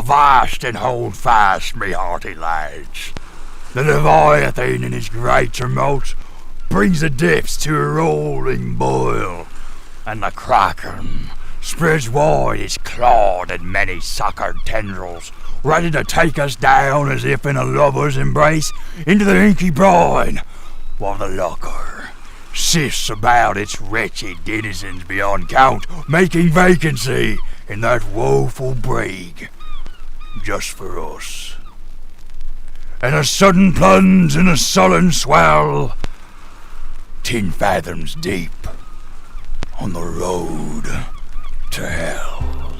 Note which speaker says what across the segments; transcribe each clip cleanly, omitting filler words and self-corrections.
Speaker 1: Avast and hold fast, me hearty lads. The Leviathan in his great tumult brings the depths to a rolling boil, and the Kraken spreads wide its clawed and many-suckered tendrils, ready to take us down as if in a lover's embrace into the inky brine, while the locker sifts about its wretched denizens beyond count, making vacancy in that woeful brig just for us. And a sudden plunge and a sullen swell, 10 fathoms deep on the road to hell.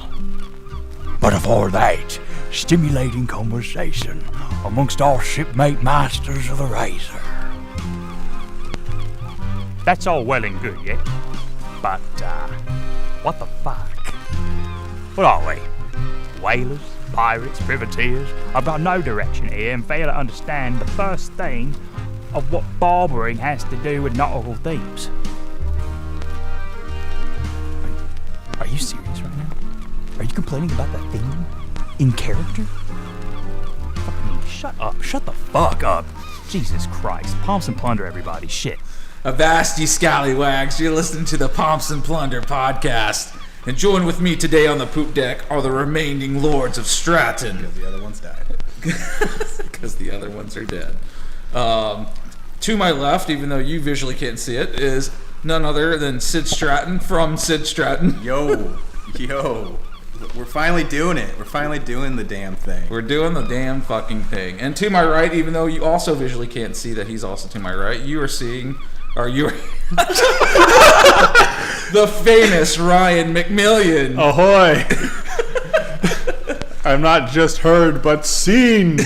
Speaker 1: But before that, stimulating conversation amongst our shipmate masters of the Razor. That's all well and good, yeah? But, what the fuck? What are we? Whalers? Pirates? Privateers? I've got no direction here and fail to understand the first thing of what barbering has to do with nautical themes. Are you serious right now? Are you complaining about that theme in character? Fucking shut up. Shut the fuck up. Jesus Christ. Pomps and plunder, everybody. Shit.
Speaker 2: Avast, ye scallywags. You're listening to the Pomps and Plunder podcast. And join with me today on the poop deck are the remaining Lords of Stratton.
Speaker 3: Because the other ones died.
Speaker 2: Because the other ones are dead. To my left, even though you visually can't see it, is none other than Sid Stratton from Sid Stratton.
Speaker 3: Yo. We're finally doing it. We're finally doing the damn thing.
Speaker 2: We're doing the damn fucking thing. And to my right, even though you also visually can't see that he's also to my right, you are seeing... the famous Ryan McMillian.
Speaker 4: Ahoy! I'm not just heard, but seen.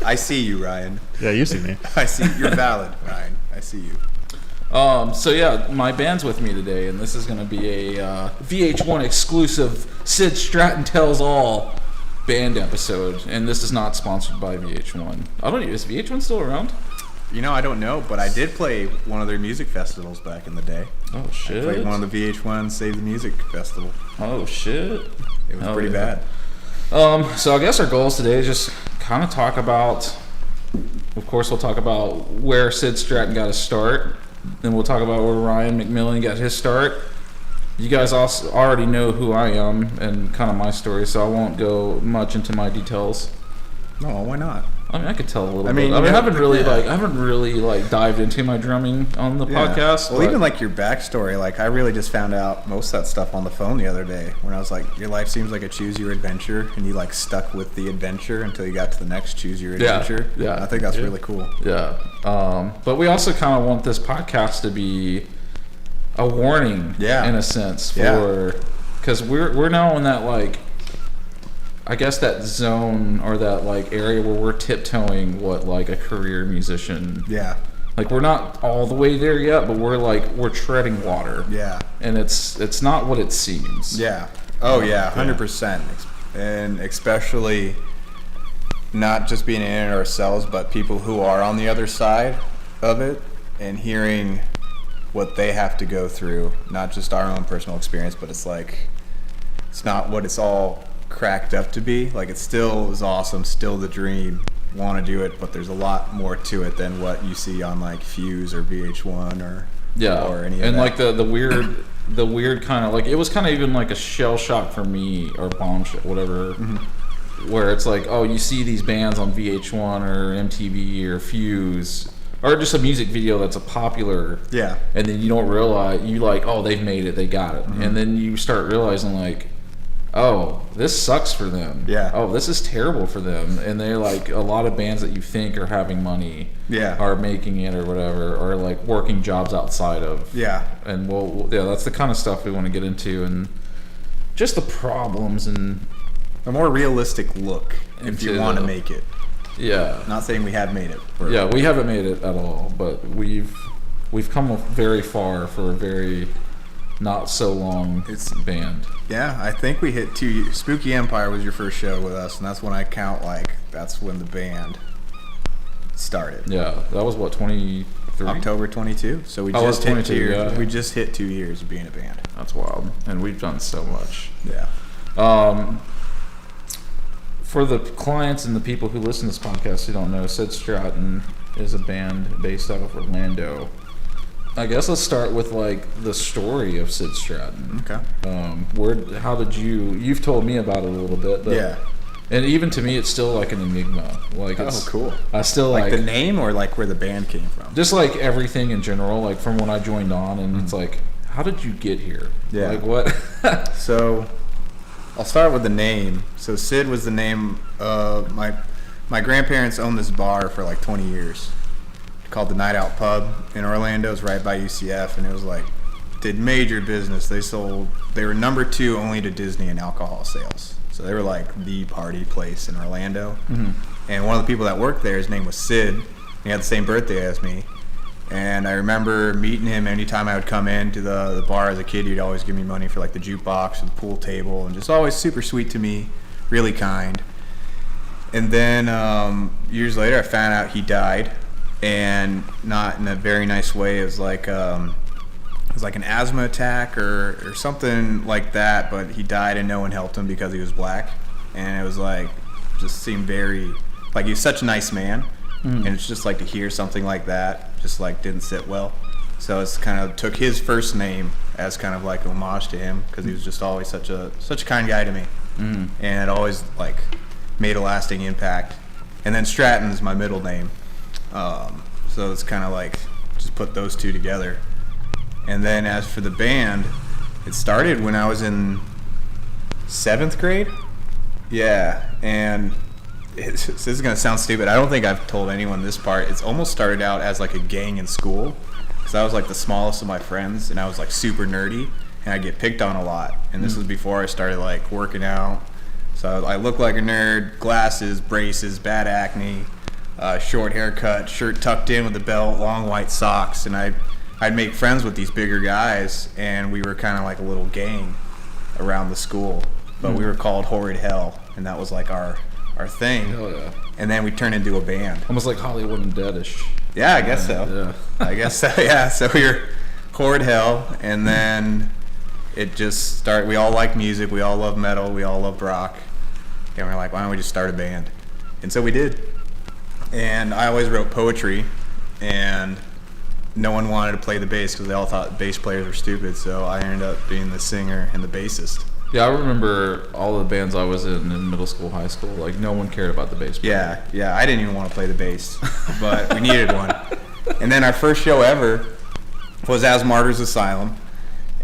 Speaker 3: I see you, Ryan.
Speaker 4: Yeah, you see me.
Speaker 3: I see you're valid, Ryan. I see you.
Speaker 2: So yeah, my band's with me today, and this is going to be a VH1 exclusive Sid Stratton Tells All band episode, and this is not sponsored by VH1. I don't know, is VH1 still around?
Speaker 3: You know, I don't know, but I did play one of their music festivals back in the day.
Speaker 2: Oh, shit.
Speaker 3: I played one of the VH1 Save the Music Festival.
Speaker 2: Oh, shit.
Speaker 3: It was pretty bad.
Speaker 2: So I guess our goals today is just kind of talk about, of course, we'll talk about where Sid Stratton got his start. Then we'll talk about where Ryan McMillian got his start. You guys also already know who I am and kind of my story, so I won't go much into my details.
Speaker 3: No, why not?
Speaker 2: I mean, I could tell a little bit. I haven't really dived into my drumming on the podcast.
Speaker 3: Well, even like your backstory, like I really just found out most of that stuff on the phone the other day when I was like, your life seems like a choose your adventure, and you like stuck with the adventure until you got to the next choose your adventure.
Speaker 2: Yeah.
Speaker 3: I think that's really cool.
Speaker 2: Yeah. But we also kind of want this podcast to be a warning, in a sense, for because we're now in that like. I guess that zone or that like area where we're tiptoeing what like a career musician.
Speaker 3: Yeah.
Speaker 2: Like we're not all the way there yet, but we're treading water.
Speaker 3: Yeah.
Speaker 2: And it's not what it seems.
Speaker 3: Yeah. Oh yeah, 100%. And especially not just being in it ourselves, but people who are on the other side of it and hearing what they have to go through, not just our own personal experience, but it's like it's not what it's all cracked up to be. Like it still is awesome, still the dream, want to do it, but there's a lot more to it than what you see on like Fuse or VH1 or any of
Speaker 2: and
Speaker 3: that.
Speaker 2: like the weird kind of like it was kind of even like a shell shock for me or bombshell whatever, where it's like, oh, you see these bands on VH1 or MTV or Fuse or just a music video that's a popular, and then you don't realize you like, oh, they've made it, they got it, and then you start realizing like, oh, this sucks for them.
Speaker 3: Yeah.
Speaker 2: Oh, this is terrible for them. And they're like, a lot of bands that you think are having money are making it or whatever, or like working jobs outside of.
Speaker 3: Yeah.
Speaker 2: And that's the kind of stuff we want to get into and just the problems and
Speaker 3: a more realistic look if you want to make it.
Speaker 2: Yeah.
Speaker 3: Not saying we have made it.
Speaker 2: We haven't made it at all, but we've come very far for a very not so long band.
Speaker 3: Yeah, I think we hit 2 years. Spooky Empire was your first show with us, and that's when I count like that's when the band started.
Speaker 2: Yeah, that was what, 23?
Speaker 3: October 22. So we just hit 2 years. Yeah. We just hit 2 years of being a band.
Speaker 2: That's wild, and we've done so much.
Speaker 3: Yeah.
Speaker 2: For the clients and the people who listen to this podcast who don't know, Sid Stratton is a band based out of Orlando. I guess let's start with like the story of Sid Stratton.
Speaker 3: Okay.
Speaker 2: How did you've told me about it a little bit, but
Speaker 3: Yeah.
Speaker 2: and even to me it's still like an enigma. Like it's
Speaker 3: cool.
Speaker 2: I still
Speaker 3: Like the name or like where the band came from?
Speaker 2: just like everything in general, like from when I joined on, and it's like, how did you get here?
Speaker 3: Yeah.
Speaker 2: Like what?
Speaker 3: So, I'll start with the name. So Sid was the name of my grandparents owned this bar for like 20 years called the Night Out Pub in Orlando. It's right by UCF, and it was like, did major business. They were number 2 only to Disney in alcohol sales. So they were like the party place in Orlando.
Speaker 2: Mm-hmm.
Speaker 3: And one of the people that worked there, his name was Sid. He had the same birthday as me. And I remember meeting him anytime I would come into the bar as a kid. He'd always give me money for like the jukebox or the pool table, and just always super sweet to me, really kind. And then years later I found out he died, and not in a very nice way. It was like an asthma attack or something like that, but he died and no one helped him because he was black. And it was like, just seemed very, like he was such a nice man. And it's just like to hear something like that just like didn't sit well. So it's kind of took his first name as kind of like an homage to him, because he was just always such a kind guy to me. And it always like made a lasting impact. And then Stratton's my middle name, so it's kind of like just put those two together. And then as for the band, it started when I was in 7th grade. Yeah, and this is going to sound stupid. I don't think I've told anyone this part. It's almost started out as like a gang in school, because I was like the smallest of my friends, and I was like super nerdy, and I'd get picked on a lot. And this was before I started like working out. So I looked like a nerd, glasses, braces, bad acne, short haircut, shirt tucked in with a belt, long white socks. And I'd make friends with these bigger guys, and we were kind of like a little gang around the school. But we were called Horrid Hell, and that was like our thing.
Speaker 2: Hell yeah.
Speaker 3: And then we turned into a band.
Speaker 2: Almost like Hollywood and Deadish.
Speaker 3: Yeah, I guess so.
Speaker 2: Yeah.
Speaker 3: I guess so, yeah. So we were Horrid Hell, and then it just started. We all like music. We all love metal. We all love rock. And we're like, why don't we just start a band? And so we did. And I always wrote poetry, and no one wanted to play the bass because they all thought bass players were stupid. So I ended up being the singer and the bassist.
Speaker 2: Yeah, I remember all the bands I was in middle school, high school. Like, no one cared about the bass player.
Speaker 3: Yeah. I didn't even want to play the bass, but we needed one. And then our first show ever was as Martyrs Asylum.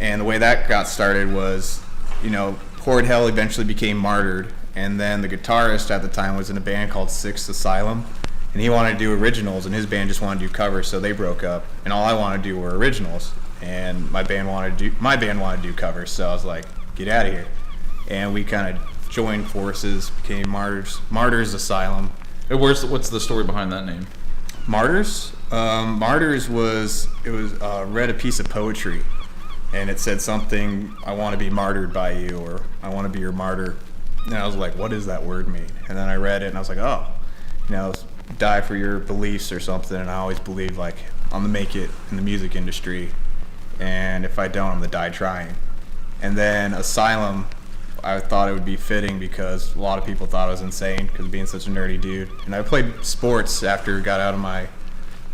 Speaker 3: And the way that got started was, Horrid Hell eventually became Martyred. And then the guitarist at the time was in a band called Sixth Asylum. And he wanted to do originals, and his band just wanted to do covers, so they broke up. And all I wanted to do were originals. And my band wanted to do covers, so I was like, get out of here. And we kind of joined forces, became Martyrs Asylum.
Speaker 2: What's the story behind that name?
Speaker 3: Martyrs? Martyrs read a piece of poetry, and it said something, I want to be martyred by you, or I want to be your martyr. And I was like, what does that word mean? And then I read it, and I was like, oh, die for your beliefs or something. And I always believed like I'm gonna make it in the music industry, and if I don't, I'm gonna die trying. And then Asylum, I thought it would be fitting because a lot of people thought I was insane because of being such a nerdy dude. And I played sports after I got out of my,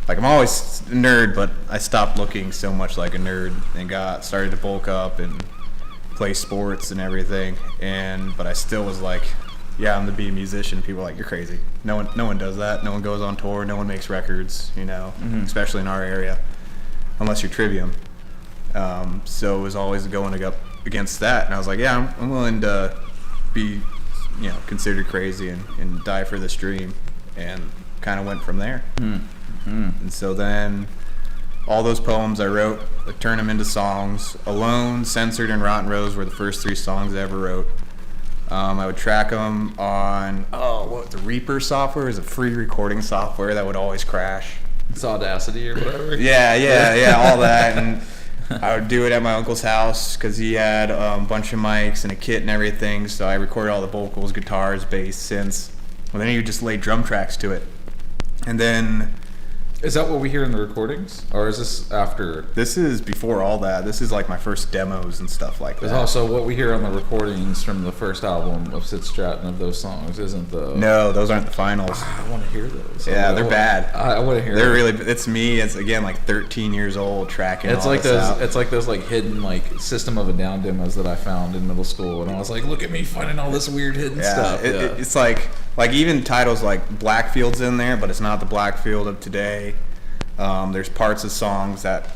Speaker 3: I'm always a nerd, but I stopped looking so much like a nerd and started to bulk up and play sports and everything. But I still was like, yeah, I'm gonna be a musician. People are like, you're crazy. No one does that. No one goes on tour. No one makes records. Especially in our area, unless you're Trivium. So it was always going up against that, and I was like, yeah, I'm willing to be, considered crazy and die for this dream, and kind of went from there. And so then all those poems I wrote, I turned them into songs. Alone, Censored, and Rotten Rose were the first 3 songs I ever wrote. I would track them on the Reaper software is a free recording software that would always crash.
Speaker 2: It's Audacity or whatever.
Speaker 3: Yeah, all that. And I would do it at my uncle's house because he had a bunch of mics and a kit and everything. So I recorded all the vocals, guitars, bass, synths. Well, then he would just lay drum tracks to it. And then
Speaker 2: Is that what we hear in the recordings, or is this after?
Speaker 3: This is before all that. This is like my first demos and stuff like
Speaker 2: It's
Speaker 3: that.
Speaker 2: also what we hear on the recordings from the first album of Sid Stratton of those songs, isn't the?
Speaker 3: No, those aren't the finals.
Speaker 2: I want to hear those.
Speaker 3: Yeah, they're bad.
Speaker 2: I want to hear.
Speaker 3: They're
Speaker 2: them.
Speaker 3: really. It's me. It's again like 13 years old tracking.
Speaker 2: It's
Speaker 3: all
Speaker 2: like
Speaker 3: this
Speaker 2: those.
Speaker 3: out.
Speaker 2: It's like those like hidden like System of a Down demos that I found in middle school, and I was like, look at me finding all this weird hidden stuff.
Speaker 3: It's like even titles like Blackfield's in there, but it's not the Blackfield of today. There's parts of songs that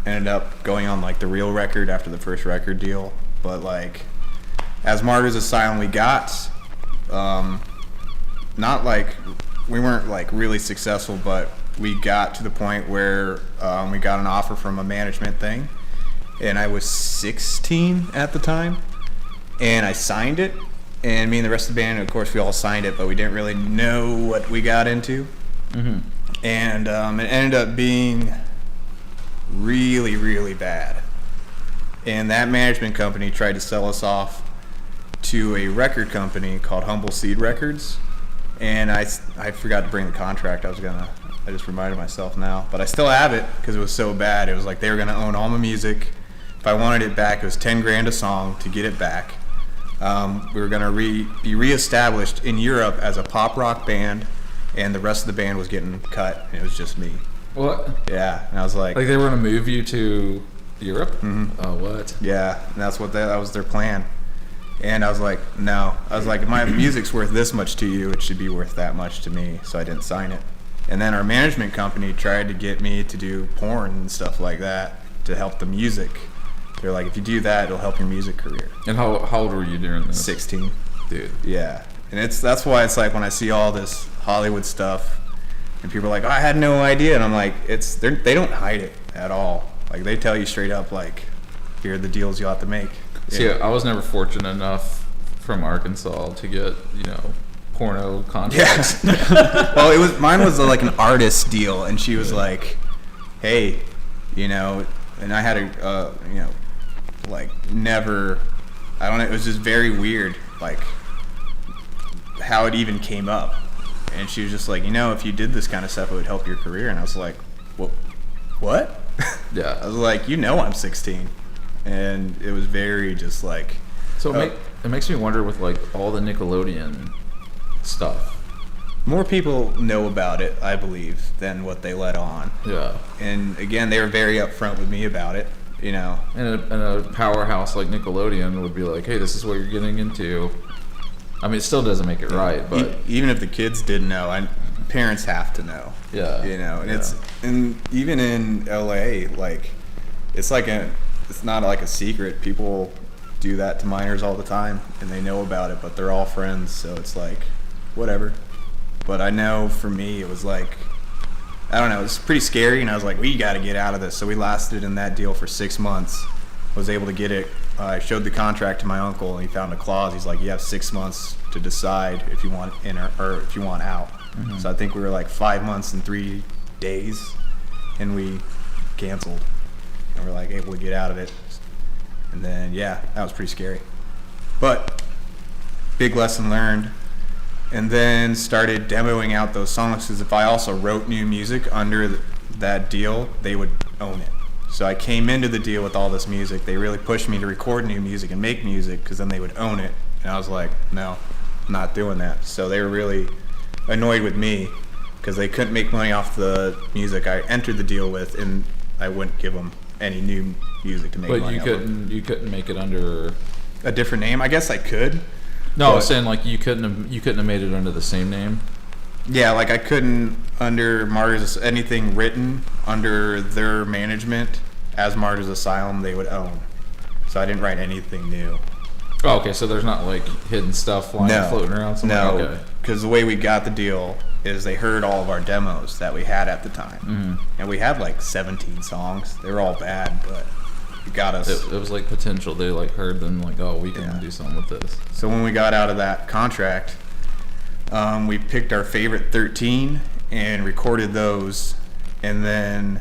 Speaker 3: ended up going on like the real record after the first record deal, but like as Martyrs Asylum we got not like we weren't like really successful, but we got to the point where we got an offer from a management thing, and I was 16 at the time, and I signed it, and me and the rest of the band, of course, we all signed it, but we didn't really know what we got into. And it ended up being really, really bad. And that management company tried to sell us off to a record company called Humble Seed Records. And I forgot to bring the contract. I just reminded myself now. But I still have it because it was so bad. It was like they were going to own all my music. If I wanted it back, it was $10,000 a song to get it back. We were going to be reestablished in Europe as a pop rock band. And the rest of the band was getting cut, and it was just me.
Speaker 2: What?
Speaker 3: Yeah, and I was like...
Speaker 2: Like they were going to move you to Europe?
Speaker 3: Mm-hmm.
Speaker 2: Oh, what?
Speaker 3: Yeah, and that was their plan. And I was like, no. I was like, if my music's worth this much to you, it should be worth that much to me, so I didn't sign it. And then our management company tried to get me to do porn and stuff like that to help the music. They're like, if you do that, it'll help your music career.
Speaker 2: And how old were you during this?
Speaker 3: 16.
Speaker 2: Dude.
Speaker 3: Yeah. And that's why it's like when I see all this Hollywood stuff and people are like, oh, I had no idea, and I'm like, they don't hide it at all. Like they tell you straight up, like, here are the deals you have to make.
Speaker 2: See, I was never fortunate enough from Arkansas to get, porno contracts.
Speaker 3: Yeah. Well, mine was like an artist deal, and she was like, hey, and I had never, I don't know, it was just very weird, like how it even came up. And she was just like, if you did this kind of stuff, it would help your career. And I was like, what?
Speaker 2: Yeah.
Speaker 3: I was like, I'm 16. And it was very just like...
Speaker 2: So it makes me wonder with like all the Nickelodeon stuff.
Speaker 3: More people know about it, I believe, than what they let on.
Speaker 2: Yeah.
Speaker 3: And again, they were very upfront with me about it, And
Speaker 2: a powerhouse like Nickelodeon would be like, hey, this is what you're getting into. I mean, it still doesn't make it right, but
Speaker 3: even if the kids didn't know, parents have to know.
Speaker 2: Yeah.
Speaker 3: And even in LA, like it's not like a secret. People do that to minors all the time, and they know about it, but they're all friends, so it's like whatever. But I know for me, it was like, I don't know, it was pretty scary, and I was like, we got to get out of this. So we lasted in that deal for 6 months. Was able to get it. I showed the contract to my uncle, and he found a clause. He's like, you have 6 months to decide if you want in or if you want out. Mm-hmm. So I think we were like 5 months and 3 days, and we canceled, and we're like able to get out of it. And then that was pretty scary, but big lesson learned. And then started demoing out those songs, because if I also wrote new music under that deal, they would own it. So I came into the deal with all this music. They really pushed me to record new music and make music, because then they would own it. And I was like, no, I'm not doing that. So they were really annoyed with me, because they couldn't make money off the music I entered the deal with, and I wouldn't give them any new music to make money off.
Speaker 2: But you couldn't make it under
Speaker 3: a different name. I guess I could.
Speaker 2: No, I was saying like you couldn't have made it under the same name.
Speaker 3: Yeah, like I couldn't under Martyrs, anything written under their management as Martyrs Asylum they would own. So I didn't write anything new.
Speaker 2: Oh, okay, so there's not like hidden stuff floating around somewhere?
Speaker 3: No,
Speaker 2: okay.
Speaker 3: Because the way we got the deal is they heard all of our demos that we had at the time.
Speaker 2: Mm-hmm.
Speaker 3: And we had like 17 songs. They were all bad, but it got us.
Speaker 2: It was like potential. They like heard them like, oh, we can do something with this.
Speaker 3: So when we got out of that contract, we picked our favorite 13 and recorded those, and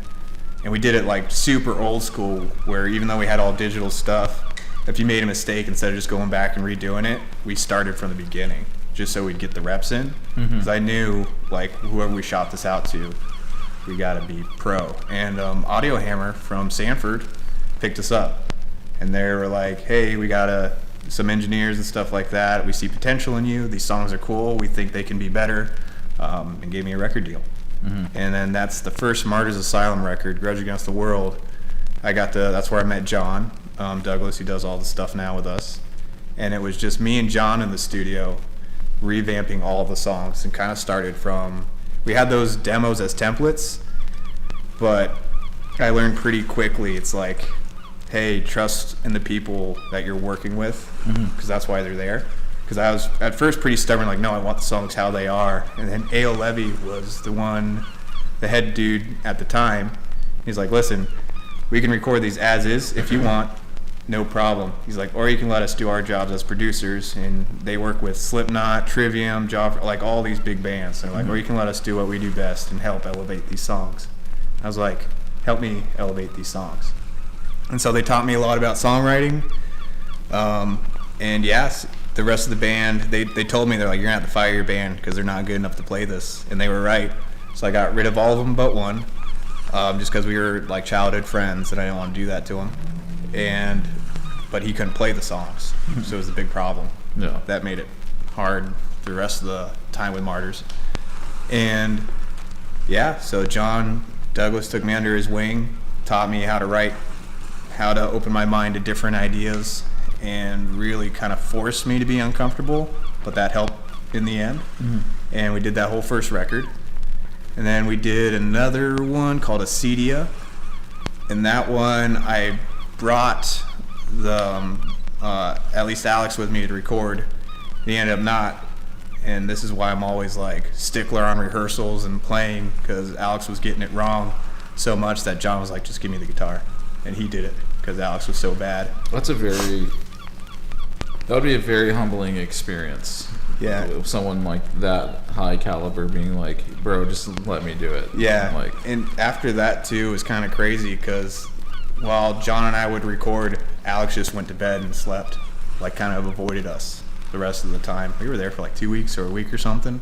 Speaker 3: we did it like super old school, where even though we had all digital stuff, if you made a mistake, instead of just going back and redoing it, we started from the beginning, just so we'd get the reps in. Because I knew, like, whoever we shot this out to, We got to be pro. And Audio Hammer from Sanford picked us up. And they were like, hey, we got some engineers and stuff like that. We see potential in you. These songs are cool. We think they can be better. And gave me a record deal. And then that's the first Martyrs Asylum record, Grudge Against the World. That's where I met John Douglas, who does all the stuff now with us. And it was just me and John in the studio revamping all the songs, and kind of started from, we had those demos as templates, but I learned pretty quickly, it's like, hey, trust in the people that you're working with, because that's why they're there. Because I was at first pretty stubborn, like, no, I want the songs how they are. And then A.O. Levy was the head dude at the time. He's like, listen, we can record these as is if you want, no problem. He's like, or you can let us do our jobs as producers. And they work with Slipknot, Trivium, like all these big bands. They're like, or you can let us do what we do best and help elevate these songs. I was like, help me elevate these songs. And so they taught me a lot about songwriting. And yes, the rest of the band, they told me, they're like, you're gonna have to fire your band because they're not good enough to play this. And they were right. So I got rid of all of them but one, just because we were like childhood friends and I didn't want to do that to him. But he couldn't play the songs, so it was a big problem.
Speaker 2: Yeah.
Speaker 3: That made it hard the rest of the time with Martyrs. And yeah, so John Douglas took me under his wing, taught me how to write, how to open my mind to different ideas, and really kind of forced me to be uncomfortable, but that helped in the end. And we did that whole first record. And then we did another one called Acedia. And that one I brought at least Alex with me to record. He ended up not. And this is why I'm always like stickler on rehearsals and playing, because Alex was getting it wrong so much that John was like, just give me the guitar. And he did it because Alex was so bad.
Speaker 2: That would be a very humbling experience.
Speaker 3: Yeah.
Speaker 2: With someone like that high caliber being like, bro, just let me do it.
Speaker 3: Yeah.
Speaker 2: Like,
Speaker 3: and after that too was kind of crazy, because while John and I would record, Alex just went to bed and slept, like kind of avoided us the rest of the time. We were there for like 2 weeks or a week or something.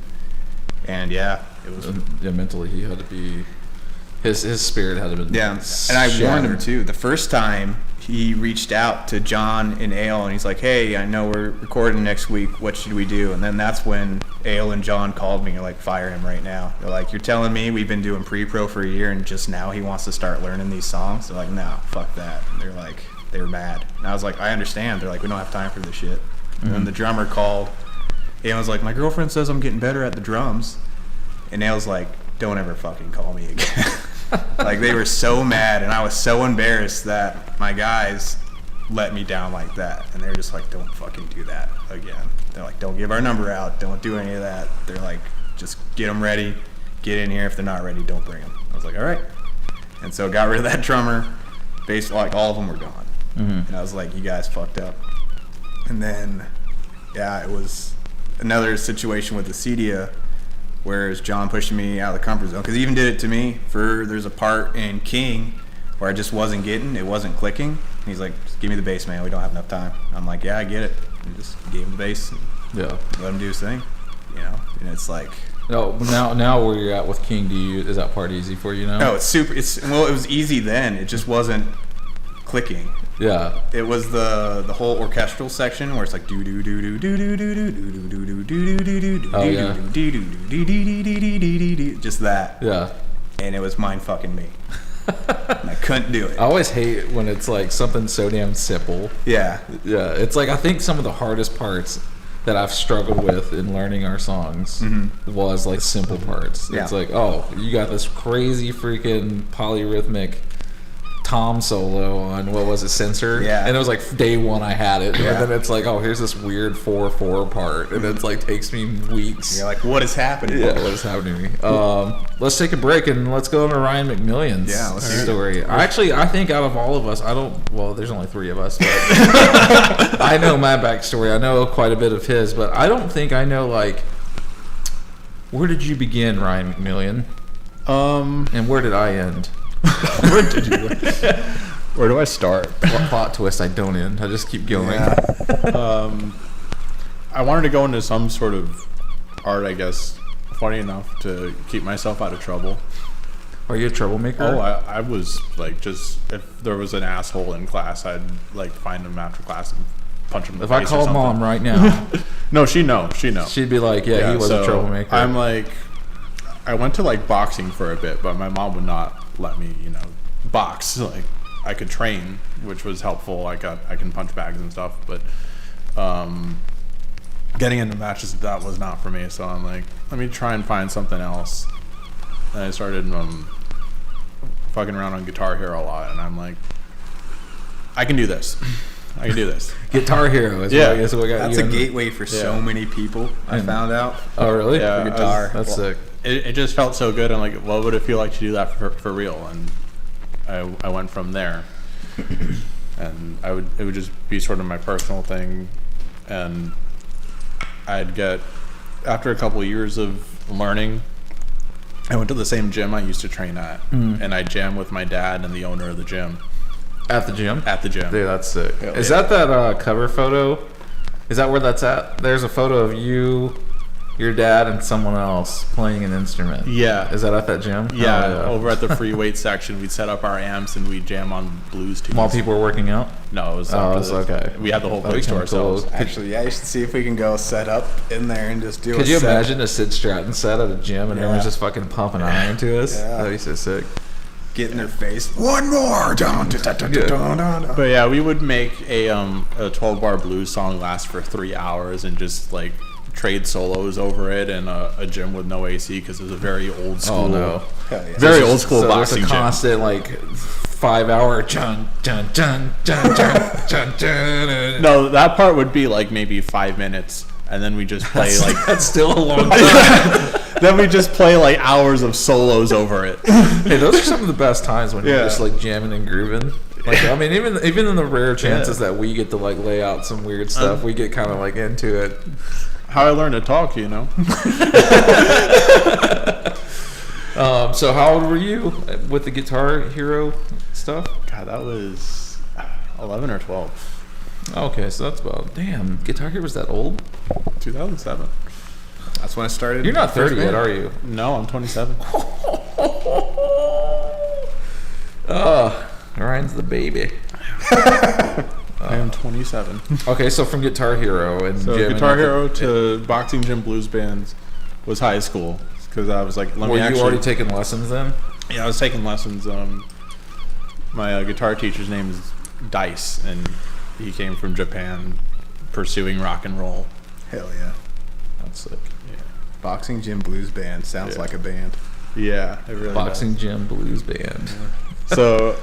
Speaker 3: And yeah, it was.
Speaker 2: Yeah, mentally he had to be. His spirit had to be.
Speaker 3: Yeah, and I warned him too. The first time he reached out to John and Ale, and he's like, "Hey, I know we're recording next week. What should we do?" And then that's when Ale and John called me. They're like, "Fire him right now." They're like, "You're telling me we've been doing pre-pro for a year, and just now he wants to start learning these songs?" They're like, "No, fuck that." And they're like, they were mad. And I was like, "I understand." They're like, "We don't have time for this shit." And then the drummer called. Ale was like, "My girlfriend says I'm getting better at the drums," and Ale's like, "Don't ever fucking call me again." Like, they were so mad, and I was so embarrassed that my guys let me down like that. And they're just like, don't fucking do that again. They're like, don't give our number out. Don't do any of that. They're like, just get them ready. Get in here. If they're not ready, don't bring them. I was like, all right. And so got rid of that drummer. Basically, like, all of them were gone. And I was like, you guys fucked up. And then, yeah, it was another situation with Acedia, whereas John pushing me out of the comfort zone, because he even did it to me. There's a part in King where I just wasn't it wasn't clicking. And he's like, just give me the bass, man. We don't have enough time. I'm like, yeah, I get it. And just gave him the bass. And let him do his thing, you know. And it's like,
Speaker 2: no, now where you're at with King, is that part easy for you now?
Speaker 3: No, it's super. Well, it was easy then. It just wasn't clicking.
Speaker 2: Yeah.
Speaker 3: It was the whole orchestral section where it's like do do do do do do do do do do do do do do, just that.
Speaker 2: Yeah.
Speaker 3: And it was mind fucking me. And I couldn't do it.
Speaker 2: I always hate when it's like something so damn simple.
Speaker 3: Yeah.
Speaker 2: Yeah. It's like, I think some of the hardest parts that I've struggled with in learning our songs was like simple parts.
Speaker 3: Yeah.
Speaker 2: It's like, oh, you got this crazy freaking polyrhythmic tom solo on, what was it, Censor?
Speaker 3: Yeah.
Speaker 2: And it was like day one I had it.
Speaker 3: Yeah.
Speaker 2: And then it's like, oh, here's this weird 4/4 part. And it's like takes me weeks.
Speaker 3: You're like, what is happening?
Speaker 2: Yeah, what is happening to me? Let's take a break and let's go into Ryan McMillion's story. I think out of all of us, there's only 3 of us, but I know my backstory. I know quite a bit of his, but I don't think I know, like, where did you begin, Ryan McMillion? And where did I end?
Speaker 4: Where do I start?
Speaker 2: What plot twist I don't end? I just keep going.
Speaker 4: Yeah. I wanted to go into some sort of art, I guess, funny enough to keep myself out of trouble.
Speaker 2: Are you a troublemaker?
Speaker 4: Oh, I was like, just if there was an asshole in class, I'd like find him after class and punch him in the
Speaker 2: If
Speaker 4: face
Speaker 2: I
Speaker 4: or
Speaker 2: called
Speaker 4: something.
Speaker 2: mom right now,
Speaker 4: No, she knows.
Speaker 2: she'd be like, yeah, he was a troublemaker.
Speaker 4: I'm like, I went to like boxing for a bit, but my mom would not let me, box. Like I could train, which was helpful. I can punch bags and stuff, but getting into matches, that was not for me. So I'm like, let me try and find something else. And I started fucking around on Guitar Hero a lot, and I'm like, I can do this. I can do this.
Speaker 2: Guitar Hero is
Speaker 4: Yeah.
Speaker 2: what I guess what got
Speaker 3: That's
Speaker 2: you
Speaker 3: a
Speaker 2: into-
Speaker 3: gateway for so many people. I found out.
Speaker 2: Oh, really?
Speaker 4: Yeah,
Speaker 3: For guitar.
Speaker 2: That's sick.
Speaker 4: It just felt so good. I'm like, what would it feel like to do that for real? And I went from there. And it would just be sort of my personal thing. And I'd get, after a couple of years of learning, I went to the same gym I used to train at. And I jammed with my dad and the owner of the gym.
Speaker 2: At the gym?
Speaker 4: At the gym.
Speaker 2: Dude, that's sick.
Speaker 3: Yeah.
Speaker 2: Is that cover photo? Is that where that's at? There's a photo of you, your dad, and someone else playing an instrument.
Speaker 4: Yeah.
Speaker 2: Is that at that gym?
Speaker 4: Yeah,
Speaker 2: Oh,
Speaker 4: over at the free weight section, we'd set up our amps and we'd jam on blues tunes.
Speaker 2: While people were working out?
Speaker 4: No, it was
Speaker 2: Oh,
Speaker 4: after
Speaker 2: it's
Speaker 4: the-
Speaker 2: okay.
Speaker 4: We had the whole
Speaker 2: That'd
Speaker 4: place
Speaker 2: be
Speaker 4: to
Speaker 2: kinda cool.
Speaker 4: ourselves.
Speaker 3: Actually, yeah, you should see if we can go set up in there and just do
Speaker 2: Could
Speaker 3: a
Speaker 2: you
Speaker 3: set.
Speaker 2: imagine a Sid Stratton set at a gym and
Speaker 3: Yeah.
Speaker 2: everyone's just fucking pumping iron to us?
Speaker 3: Yeah.
Speaker 2: That'd be so sick.
Speaker 3: Get in their face. One more. Dun, dun, dun, dun, dun, dun, dun.
Speaker 4: But yeah, we would make a 12-bar blues song last for 3 hours and just like trade solos over it in a gym with no AC because it was a very old school.
Speaker 2: Oh, no.
Speaker 3: Hell yeah.
Speaker 4: Very old school
Speaker 2: So
Speaker 4: boxing
Speaker 2: there's a
Speaker 4: gym.
Speaker 2: constant, like, 5-hour chun, chun, chun, chun, chun, chun, chun.
Speaker 4: No, that part would be like maybe 5 minutes, and then we just play like
Speaker 2: That's still a long time.
Speaker 4: then we just play like hours of solos over it.
Speaker 2: Hey, those are some of the best times when you're
Speaker 4: Yeah.
Speaker 2: just like jamming and grooving. Like, I mean, even in the rare chances that we get to like lay out some weird stuff, we get kind of like into it.
Speaker 4: How I learned to talk,
Speaker 2: So how old were you with the Guitar Hero stuff?
Speaker 4: God, that was 11 or 12.
Speaker 2: Okay, so that's about Guitar Hero was that old?
Speaker 4: 2007.
Speaker 3: That's when I started.
Speaker 2: You're not 30
Speaker 3: first
Speaker 2: yet,
Speaker 3: band.
Speaker 2: are you?
Speaker 4: No, I'm 27.
Speaker 2: Ryan's the baby.
Speaker 4: I am 27.
Speaker 2: Okay, so from Guitar Hero and
Speaker 4: So
Speaker 2: jamming
Speaker 4: Guitar
Speaker 2: at the-
Speaker 4: Hero to boxing gym blues bands was high school because I was like, let
Speaker 2: Were
Speaker 4: me
Speaker 2: you
Speaker 4: actually.
Speaker 2: already taking lessons then?
Speaker 4: Yeah, I was taking lessons. My guitar teacher's name is Dice, and he came from Japan, pursuing rock and roll.
Speaker 3: Hell yeah.
Speaker 2: That's sick.
Speaker 3: Boxing gym blues band sounds
Speaker 4: Yeah.
Speaker 3: like a band.
Speaker 4: Yeah, it really
Speaker 2: Boxing gym blues band.
Speaker 4: does. So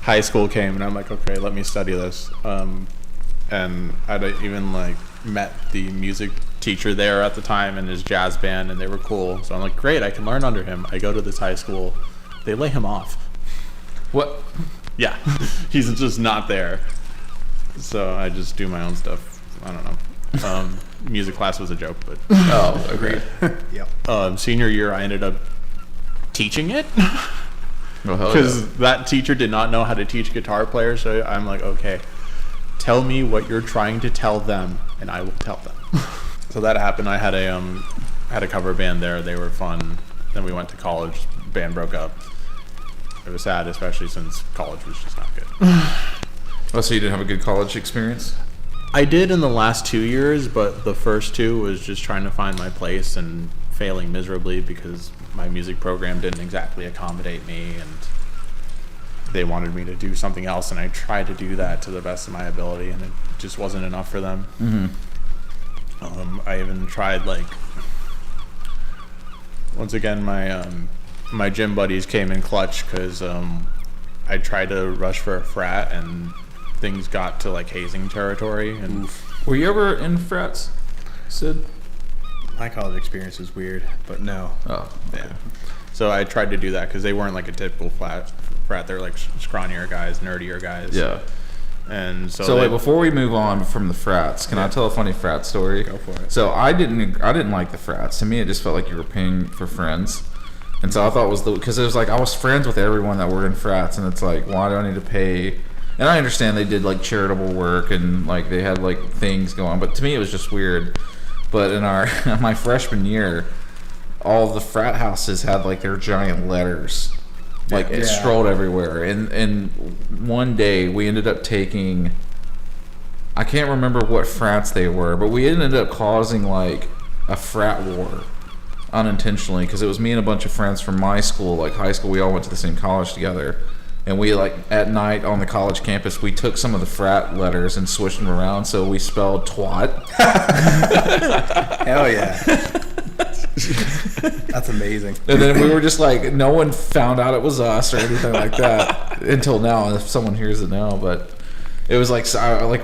Speaker 4: high school came, and I'm like, okay, let me study this. And I'd even like met the music teacher there at the time in his jazz band, and they were cool. So I'm like, great, I can learn under him. I go to this high school, they lay him off.
Speaker 2: What?
Speaker 4: Yeah, he's just not there. So I just do my own stuff. I don't know. Music class was a joke, but
Speaker 2: Oh, agreed.
Speaker 3: Yep.
Speaker 4: senior year I ended up teaching it
Speaker 2: Oh, hell
Speaker 4: because that teacher did not know how to teach guitar players. So I'm like, okay, tell me what you're trying to tell them, and I will tell them. So that happened. I had a cover band there. They were fun. Then we went to college. Band broke up. It was sad, especially since college was just not good.
Speaker 2: Oh, so you didn't have a good college experience?
Speaker 4: I did in the last 2 years, but the first two was just trying to find my place and failing miserably because my music program didn't exactly accommodate me, and they wanted me to do something else, and I tried to do that to the best of my ability, and it just wasn't enough for them. I even tried, like, once again, my gym buddies came in clutch because I tried to rush for a frat, and things got to like hazing territory. And
Speaker 2: Were you ever in frats, Sid?
Speaker 3: My college experience was weird, but no.
Speaker 2: Oh,
Speaker 4: yeah, so I tried to do that because they weren't like a typical frat. They're like scrawnier guys, nerdier guys.
Speaker 2: yeah.
Speaker 4: And so,
Speaker 2: So
Speaker 4: they,
Speaker 2: wait, before we move on from the frats, can I tell a funny frat story?
Speaker 4: Go for it.
Speaker 2: So I didn't like the frats. To me, it just felt like you were paying for friends, and so I thought it was because it was like I was friends with everyone that were in frats, and it's like, why do I need to pay? And I understand they did like charitable work and like they had like things going, but to me it was just weird. But in our my freshman year, all of the frat houses had like their giant letters Like it strolled everywhere. And one day we ended up taking, I can't remember what frats they were, but we ended up causing like a frat war unintentionally, because it was me and a bunch of friends from my school, like high school. We all went to the same college together. And we, like, at night on the college campus, we took some of the frat letters and switched them around, so we spelled twat.
Speaker 3: Hell yeah. That's amazing.
Speaker 2: And then we were just like, no one found out it was us or anything like that until now, if someone hears it now. But it was like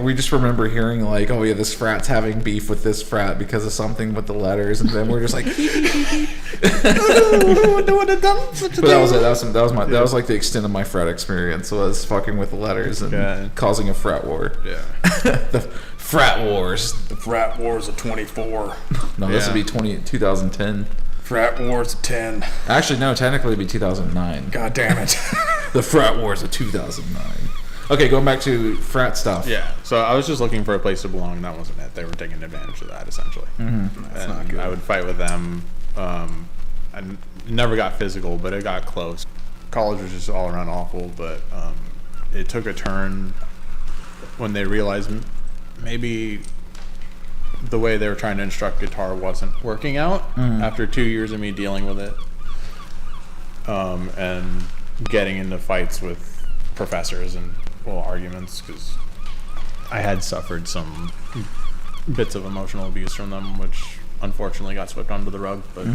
Speaker 2: we just remember hearing like, oh yeah, this frat's having beef with this frat because of something with the letters, and then we're just like, but that was it. That was like the extent of my frat experience, was fucking with the letters and causing a frat war.
Speaker 3: Yeah.
Speaker 2: The frat wars.
Speaker 1: The frat wars of 24.
Speaker 2: No, this would be 2010.
Speaker 1: Frat wars of 10.
Speaker 2: Actually, no, technically it'd be 2009.
Speaker 1: God damn it.
Speaker 2: The frat wars of 2009. Okay, going back to frat stuff.
Speaker 4: Yeah, so I was just looking for a place to belong, and that wasn't it. They were taking advantage of that, essentially.
Speaker 3: That's not good.
Speaker 4: I would fight with them. I never got physical, but it got close. College was just all around awful, but it took a turn when they realized maybe the way they were trying to instruct guitar wasn't working out after 2 years of me dealing with it and getting into fights with professors and arguments, because I had suffered some bits of emotional abuse from them, which unfortunately got swept under the rug. But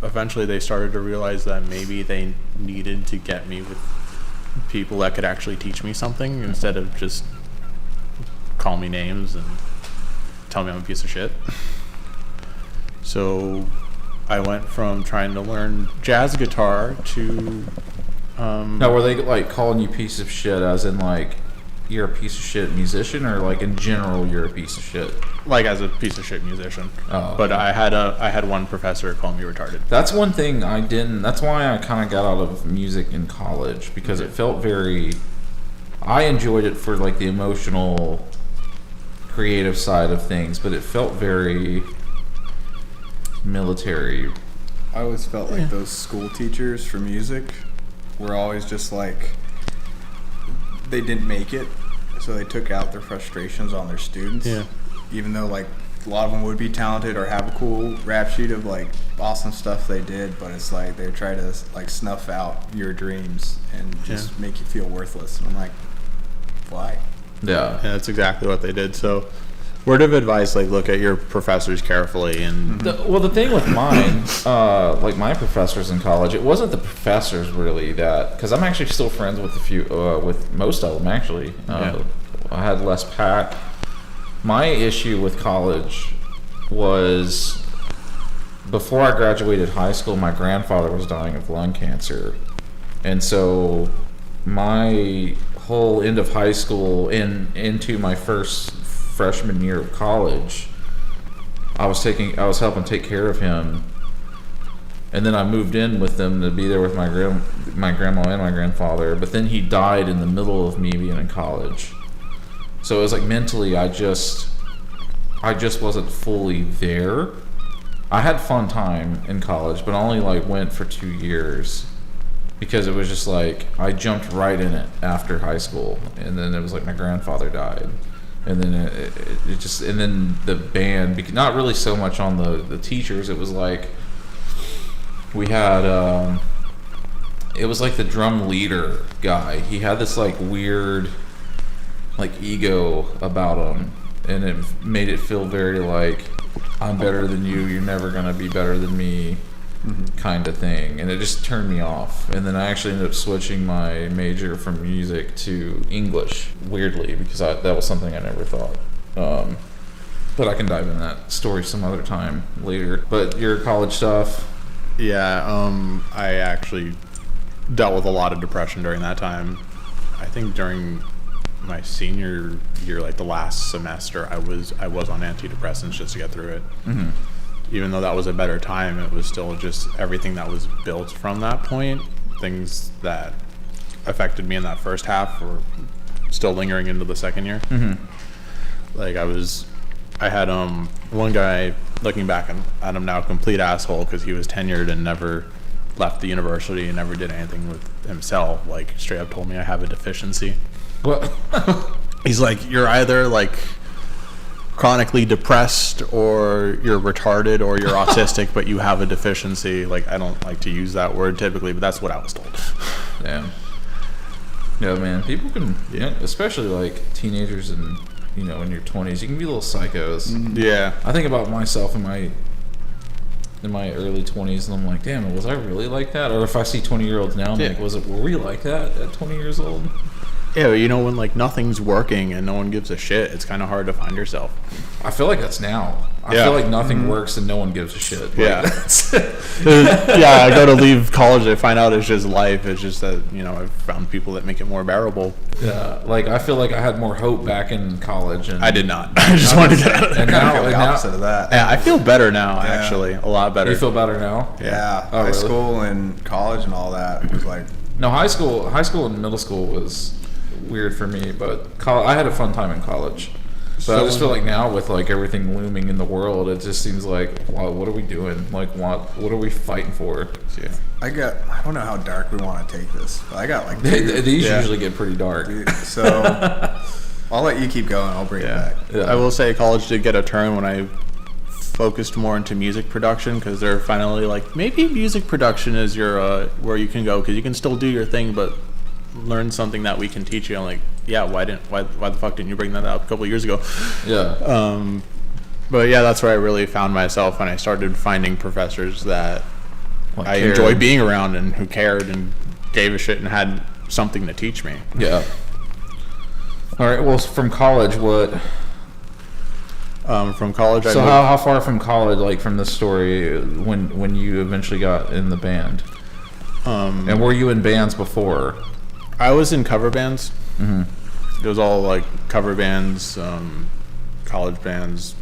Speaker 4: eventually they started to realize that maybe they needed to get me with people that could actually teach me something instead of just call me names and tell me I'm a piece of shit. So I went from trying to learn jazz guitar to
Speaker 2: now, were they like calling you piece of shit as in like you're a piece of shit musician, or like in general you're a piece of shit?
Speaker 4: Like as a piece of shit musician.
Speaker 2: Oh,
Speaker 4: but
Speaker 2: okay.
Speaker 4: I had one professor call me retarded.
Speaker 2: That's one thing I didn't. That's why I kind of got out of music in college, because it felt very. I enjoyed it for like the emotional, creative side of things, but it felt very military.
Speaker 3: I always felt like those school teachers for music were always just like, they didn't make it, so they took out their frustrations on their students.
Speaker 4: Yeah.
Speaker 3: Even though like a lot of them would be talented or have a cool rap sheet of like awesome stuff they did, but it's like they try to like snuff out your dreams and just make you feel worthless. And I'm like, why?
Speaker 2: Yeah.
Speaker 4: And that's exactly what they did. So word of advice, like look at your professors carefully. And
Speaker 2: The thing with mine, like my professors in college, it wasn't the professors really that, because I'm actually still friends with a few, with most of them actually. I had Les Pat. My issue with college was, before I graduated high school, my grandfather was dying of lung cancer, and so my whole end of high school and into my first freshman year of college, I was helping take care of him, and then I moved in with them to be there with my grandma and my grandfather. But then he died in the middle of me being in college, so it was like mentally I just wasn't fully there. I had fun time in college, but I only like went for 2 years, because it was just like I jumped right in it after high school, and then it was like my grandfather died. And then and then the band, not really so much on the teachers. It was like we had, it was like the drum leader guy. He had this like weird, like ego about him, and it made it feel very like, I'm better than you. You're never gonna be better than me, kind of thing. And it just turned me off. And then I actually ended up switching my major from music to English, weirdly, because that was something I never thought. But I can dive into that story some other time later. But your college stuff?
Speaker 4: Yeah, I actually dealt with a lot of depression during that time. I think during my senior year, like the last semester, I was on antidepressants just to get through it. Even though that was a better time, it was still just everything that was built from that point. Things that affected me in that first half were still lingering into the second year. Like I was I had one guy, looking back at him now, complete asshole because he was tenured and never left the university and never did anything with himself. Like, straight up told me I have a deficiency.
Speaker 2: What?
Speaker 4: He's like, you're either like chronically depressed or you're retarded or you're autistic, but you have a deficiency. Like, I don't like to use that word typically, but that's what I was told.
Speaker 2: Damn. Yeah, man. People can, especially like teenagers and, you know, in your 20s, you can be little psychos.
Speaker 4: Yeah.
Speaker 2: I think about myself in my early 20s, and I'm like, damn, was I really like that? Or if I see 20-year-olds now, I'm like, were we like that at 20 years old?
Speaker 4: Yeah, you know, when like nothing's working and no one gives a shit, it's kind of hard to find yourself.
Speaker 2: I feel like that's now. I feel like nothing works and no one gives a shit.
Speaker 4: Yeah.
Speaker 2: Like,
Speaker 4: Yeah, I go to leave college, I find out it's just life. It's just that, you know, I've found people that make it more bearable.
Speaker 2: yeah. Like, I feel like I had more hope back in college. And
Speaker 4: I did not. I just wanted to get out of there.
Speaker 2: And
Speaker 3: I
Speaker 2: now,
Speaker 3: feel the
Speaker 2: and now
Speaker 3: opposite of that.
Speaker 4: Yeah, I feel better now, actually. A lot better.
Speaker 2: you feel better now?
Speaker 3: Yeah,
Speaker 2: Oh,
Speaker 3: high
Speaker 2: really?
Speaker 3: school and college and all that was like,
Speaker 2: No, high school and middle school was weird for me, but I had a fun time in college. But I just feel like now, with like everything looming in the world, it just seems like, wow, what are we doing? Like, what are we fighting for?
Speaker 4: Yeah.
Speaker 3: I don't know how dark we want to take this, but I got like
Speaker 2: These usually get pretty dark.
Speaker 3: so I'll let you keep going. I'll bring it back.
Speaker 2: Yeah.
Speaker 4: I will say college did get a turn when I focused more into music production, because they're finally like, maybe music production is your where you can go, because you can still do your thing, but learn something that we can teach you. I'm like, yeah, why the fuck didn't you bring that up a couple of years ago?
Speaker 2: Yeah.
Speaker 4: But yeah, that's where I really found myself when I started finding professors that
Speaker 2: Like
Speaker 4: I
Speaker 2: cared.
Speaker 4: enjoyed being around and who cared and gave a shit and had something to teach me.
Speaker 2: Yeah. All right. Well, from college, what?
Speaker 4: From college,
Speaker 2: So how far from college, like from this story, when you eventually got in the band, and were you in bands before?
Speaker 4: I was in cover bands. It was all like cover bands, college bands.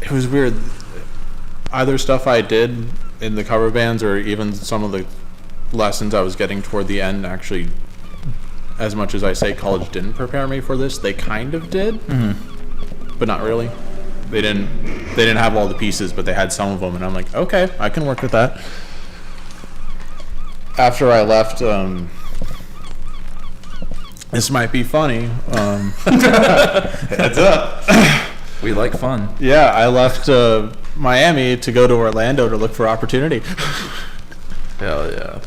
Speaker 4: It was weird. Either stuff I did in the cover bands or even some of the lessons I was getting toward the end, actually, as much as I say college didn't prepare me for this, they kind of did, but not really. They didn't have all the pieces, but they had some of them, and I'm like, okay, I can work with that. After I left, this might be funny.
Speaker 3: Heads up.
Speaker 2: We like fun.
Speaker 4: Yeah, I left Miami to go to Orlando to look for opportunity.
Speaker 2: Hell yeah.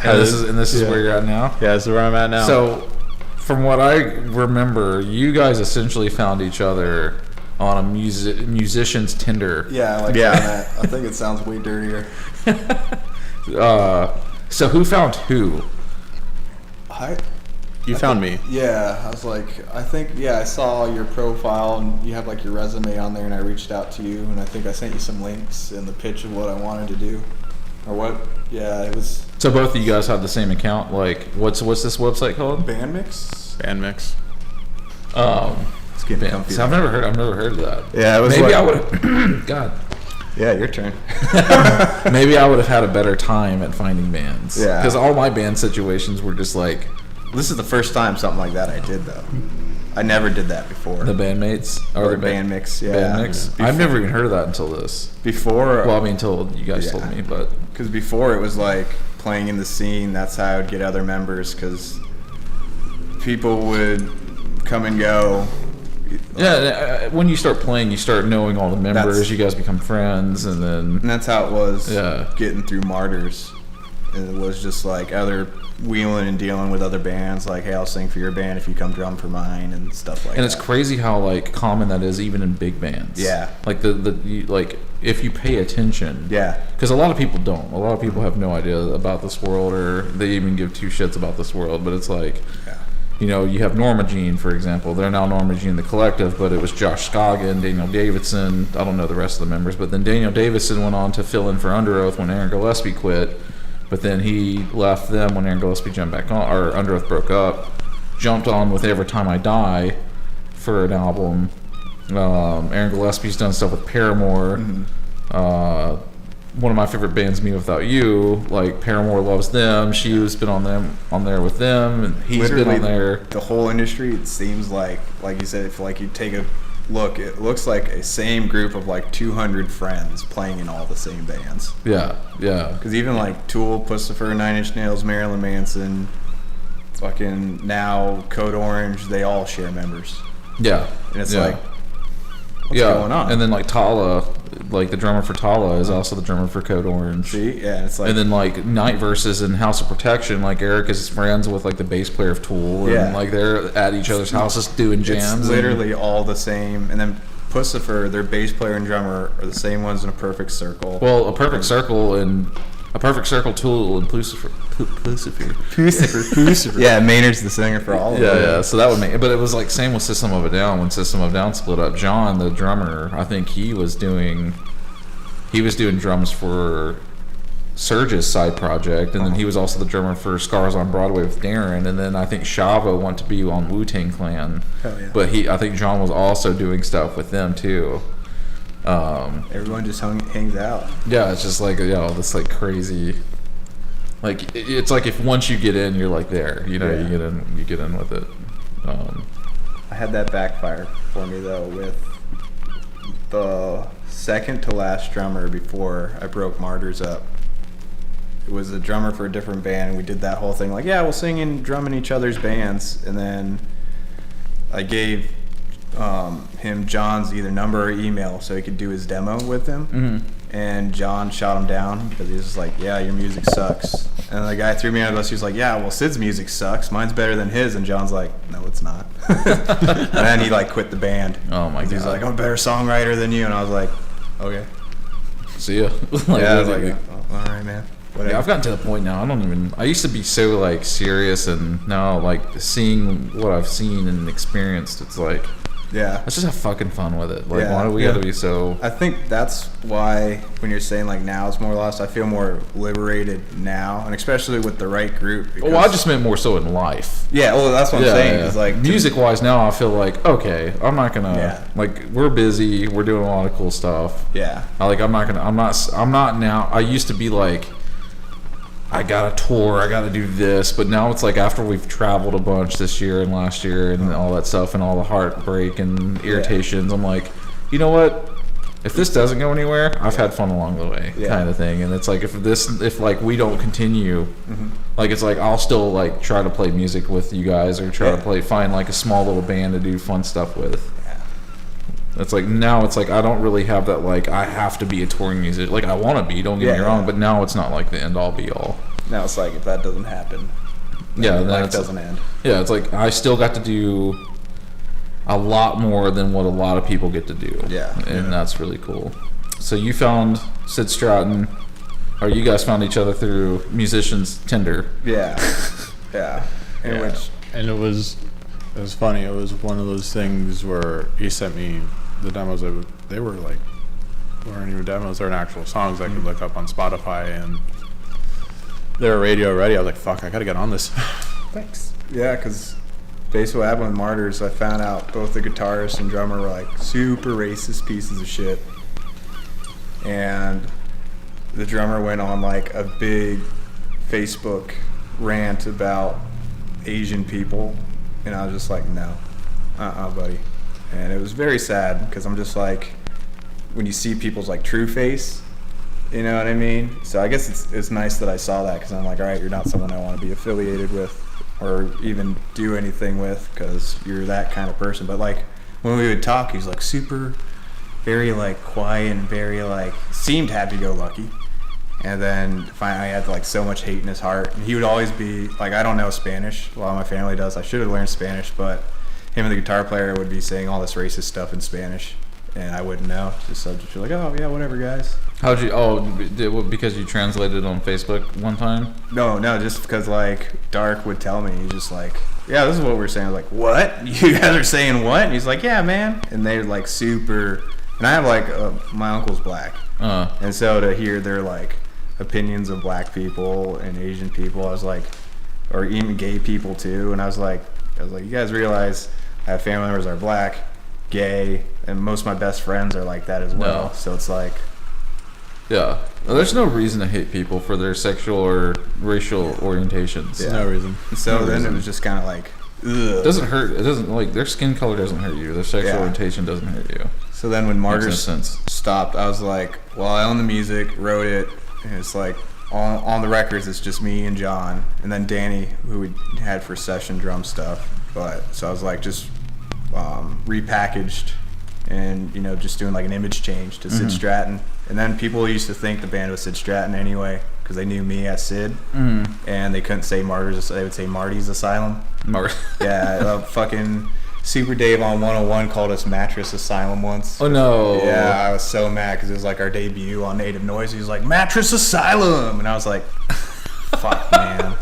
Speaker 2: And this is where you're at now?
Speaker 4: Yeah, this is where I'm at now.
Speaker 2: So, from what I remember, you guys essentially found each other on a musician's Tinder.
Speaker 3: Yeah, I like that. I think it sounds way dirtier.
Speaker 2: So who found who?
Speaker 4: You found me.
Speaker 3: Yeah, I was like, I saw your profile and you have like your resume on there, and I reached out to you, and I think I sent you some links in the pitch of what I wanted to do, or what. Yeah, it was
Speaker 2: So both of you guys had the same account. Like, what's this website called?
Speaker 3: Band Mix.
Speaker 4: Band Mix.
Speaker 3: It's getting
Speaker 2: Band.
Speaker 3: comfy.
Speaker 2: So I've never heard of that.
Speaker 3: Yeah, it was
Speaker 2: Maybe
Speaker 3: like-
Speaker 2: I would. God.
Speaker 3: Yeah, your turn.
Speaker 2: Maybe I would have had a better time at finding bands.
Speaker 3: Yeah.
Speaker 2: Because all my band situations were just like
Speaker 3: This is the first time something like that I did, though. I never did that before.
Speaker 2: the bandmates
Speaker 3: or
Speaker 2: the
Speaker 3: Band Mix, yeah.
Speaker 2: Band mix. I've never even heard of that until this.
Speaker 3: Before,
Speaker 2: Well, I mean, until you guys
Speaker 3: Yeah.
Speaker 2: told me, but
Speaker 3: because before it was like playing in the scene. That's how I would get other members, because people would come and go.
Speaker 2: yeah, when you start playing, you start knowing all the members.
Speaker 3: That's-
Speaker 2: You guys become friends, and then
Speaker 3: And that's how it was
Speaker 2: Yeah.
Speaker 3: getting through Martyrs. And it was just like other wheeling and dealing with other bands, like, hey, I'll sing for your band if you come drum for mine, and stuff like that.
Speaker 2: and it's crazy how like common that is even in big bands.
Speaker 3: Yeah.
Speaker 2: Like like if you pay attention.
Speaker 3: Yeah.
Speaker 2: Because a lot of people don't. A lot of people have no idea about this world, or they even give two shits about this world. But it's like,
Speaker 3: Yeah.
Speaker 2: you know, you have Norma Jean, for example. They're now Norma Jean the Collective, but it was Josh Scoggin, Daniel Davidson. I don't know the rest of the members, but then Daniel Davidson went on to fill in for Under Oath when Aaron Gillespie quit. But then he left them when Aaron Gillespie jumped back on, or Under Oath broke up. Jumped on with Every Time I Die for an album. Aaron Gillespie's done stuff with Paramore. one of my favorite bands, Me Without You, like Paramore loves them. She's been on there with them, and he's
Speaker 3: Literally,
Speaker 2: been on there.
Speaker 3: The whole industry, it seems like you said, if like you take a look, it looks like a same group of like 200 friends playing in all the same bands.
Speaker 2: Yeah.
Speaker 3: Because even like Tool, Pussifer, Nine Inch Nails, Marilyn Manson, fucking now Code Orange, they all share members.
Speaker 2: Yeah.
Speaker 3: And it's like, what's going on?
Speaker 2: And then like Tala, like the drummer for Tala is also the drummer for Code Orange.
Speaker 3: See? Yeah, it's like...
Speaker 2: And then like Night Versus and House of Protection, like Eric is friends with like the bass player of Tool, and like they're at each other's houses doing jams.
Speaker 3: It's literally all the same. And then Pussifer, their bass player and drummer are the same ones in A Perfect Circle.
Speaker 2: Well, A Perfect Circle, Tool, and Pussifer.
Speaker 3: Yeah, Maynard's the singer for all of them.
Speaker 2: Yeah. So that would make. But it was like same with System of a Down. When System of a Down split up, John, the drummer, I think he was doing drums for Surge's side project, and then he was also the drummer for Scars on Broadway with Darren, and then I think Shava went to be on Wu-Tang Clan.
Speaker 3: Hell yeah.
Speaker 2: But I think John was also doing stuff with them too.
Speaker 3: Everyone just hangs out.
Speaker 2: Yeah, it's just like this like crazy. Like it's like if once you get in, you're like there. You know, you get in with it.
Speaker 3: I had that backfire for me though with the second to last drummer before I broke Martyrs up. It was a drummer for a different band. We did that whole thing like, yeah, we'll sing and drum in each other's bands, and then I gave him John's either number or email so he could do his demo with him. Mm-hmm. And John shot him down because he was just like, yeah, your music sucks. And the guy threw me under the bus. He was like, yeah, well, Sid's music sucks. Mine's better than his. And John's like, no, it's not. And then he like quit the band.
Speaker 2: Oh my god.
Speaker 3: He's like, I'm a better songwriter than you. And I was like, okay.
Speaker 2: See ya.
Speaker 3: Yeah, I was like, oh, all right, man. Whatever.
Speaker 2: Yeah, I've gotten to the point now. I used to be so like serious, and now like seeing what I've seen and experienced, it's like,
Speaker 3: yeah,
Speaker 2: let's just have fucking fun with it. Like, why do we gotta be so?
Speaker 3: I think that's why when you're saying like now it's more lost, I feel more liberated now, and especially with the right group.
Speaker 2: Well, I just meant more so in life.
Speaker 3: Yeah, well, that's what I'm saying. Is like
Speaker 2: music-wise now, I feel like okay, I'm not gonna like we're busy, we're doing a lot of cool stuff.
Speaker 3: Yeah,
Speaker 2: I'm not now. I used to be like, I gotta tour, I gotta do this, but now it's like after we've traveled a bunch this year and last year and all that stuff and all the heartbreak and irritations, I'm like, you know what? If this doesn't go anywhere, I've had fun along the way, kind of thing. And it's like if like we don't continue, like it's like I'll still like try to play music with you guys or try to find like a small little band to do fun stuff with. It's like now it's like I don't really have that like I have to be a touring musician. Like I want to be, don't get me wrong, but now it's not like the end all be all.
Speaker 3: Now it's like if that doesn't happen, life doesn't end.
Speaker 2: Yeah, it's like I still got to do a lot more than what a lot of people get to do.
Speaker 3: Yeah,
Speaker 2: and that's really cool. So you found Sid Stratton, or you guys found each other through Musicians Tinder.
Speaker 3: Yeah,
Speaker 4: and it was funny. It was one of those things where he sent me the demos. They were like, weren't even demos. They're actual songs I could look up on Spotify, and they were radio ready. I was like, fuck, I gotta get on this.
Speaker 3: Thanks. Yeah, because basically what happened with Martyrs, I found out both the guitarist and drummer were like super racist pieces of shit. And the drummer went on like a big Facebook rant about Asian people. And I was just like, no, buddy. And it was very sad because I'm just like, when you see people's like true face, you know what I mean? So I guess it's nice that I saw that because I'm like, all right, you're not someone I want to be affiliated with or even do anything with because you're that kind of person. But like when we would talk, he's like super, very like quiet and very like seemed happy-go-lucky. And then finally I had like so much hate in his heart. And he would always be like, I don't know Spanish. A lot of my family does. I should have learned Spanish, but him and the guitar player would be saying all this racist stuff in Spanish. And I wouldn't know. Just so I'd just be like, oh yeah, whatever, guys.
Speaker 2: How'd you? Because you translated on Facebook one time?
Speaker 3: No, just because like Dark would tell me. He's just like, yeah, this is what we're saying. I was like, what? You guys are saying what? And he's like, yeah, man. And they're like super. And I have like my uncle's black, and so to hear their like opinions of black people and Asian people, I was like, or even gay people too. And I was like, you guys realize I have family members that are black, gay, and most of my best friends are like that as well. No. So it's like,
Speaker 2: Yeah. Well, there's no reason to hate people for their sexual or racial orientations.
Speaker 3: Yeah.
Speaker 4: No reason.
Speaker 3: So then it was just kind of like, ugh.
Speaker 2: It doesn't hurt. It doesn't, like, their skin color doesn't hurt you. Their sexual
Speaker 3: Yeah.
Speaker 2: orientation doesn't hurt you.
Speaker 3: So then when
Speaker 2: Makes no
Speaker 3: Margaret
Speaker 2: sense.
Speaker 3: stopped, I was like, well, I own the music, wrote it, and it's like, on the records, it's just me and John, and then Danny, who we had for session drum stuff. But so I was like, just repackaged, and just doing like an image change to Sid Stratton. And then people used to think the band was Sid Stratton anyway, because they knew me as Sid, and they couldn't say Martyrs. They would say Marty's Asylum. Yeah, fucking Super Dave on 101 called us Mattress Asylum once.
Speaker 2: Oh, no.
Speaker 3: Yeah, I was so mad because it was like our debut on Native Noise. He was like, Mattress Asylum! And I was like, fuck, man.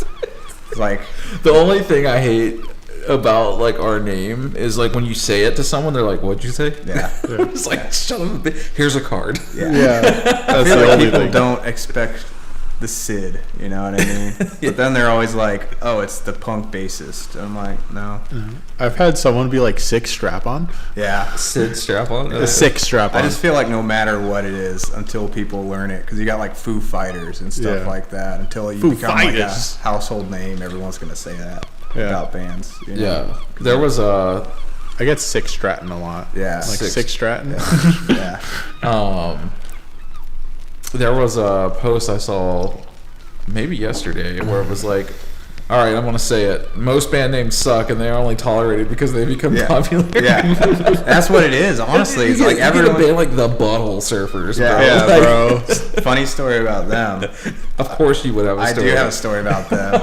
Speaker 3: It's like,
Speaker 2: The only thing I hate about, like, our name is, like, when you say it to someone, they're like, what'd you say?
Speaker 3: yeah.
Speaker 2: It's like, shut up. Here's a card.
Speaker 3: Yeah.
Speaker 4: Yeah,
Speaker 3: I
Speaker 4: that's
Speaker 3: feel
Speaker 4: the
Speaker 3: like
Speaker 4: only
Speaker 3: people
Speaker 4: thing.
Speaker 3: don't expect the Sid, you know what I mean? But then they're always like, oh, it's the punk bassist. I'm like, no.
Speaker 4: I've had someone be like sick strap on.
Speaker 3: Yeah.
Speaker 2: Sid Strap-on.
Speaker 4: A sick strap on.
Speaker 3: I just feel like no matter what it is, until people learn it, because you got like Foo Fighters and stuff
Speaker 4: Yeah.
Speaker 3: like that, until you
Speaker 4: Foo
Speaker 3: become like a
Speaker 4: Fighters.
Speaker 3: household name, everyone's going to say that
Speaker 4: Yeah.
Speaker 3: about bands. You know?
Speaker 2: Yeah. There was a...
Speaker 4: I get sick Stratton a lot.
Speaker 3: Yeah.
Speaker 4: Like
Speaker 2: Sick.
Speaker 4: sick Stratton.
Speaker 3: Yeah.
Speaker 2: There was a post I saw maybe yesterday where it was like, all right, I'm going to say it. Most band names suck, and they're only tolerated because they become
Speaker 3: Yeah.
Speaker 2: popular.
Speaker 3: Yeah. That's what it is, honestly. It's like
Speaker 2: you
Speaker 3: everyone.
Speaker 2: get a band like the Butthole Surfers,
Speaker 3: Yeah.
Speaker 2: bro.
Speaker 3: Yeah,
Speaker 2: Like,
Speaker 4: bro.
Speaker 3: Funny story about them.
Speaker 2: Of course you would have a
Speaker 3: I
Speaker 2: story.
Speaker 3: do have a story about them.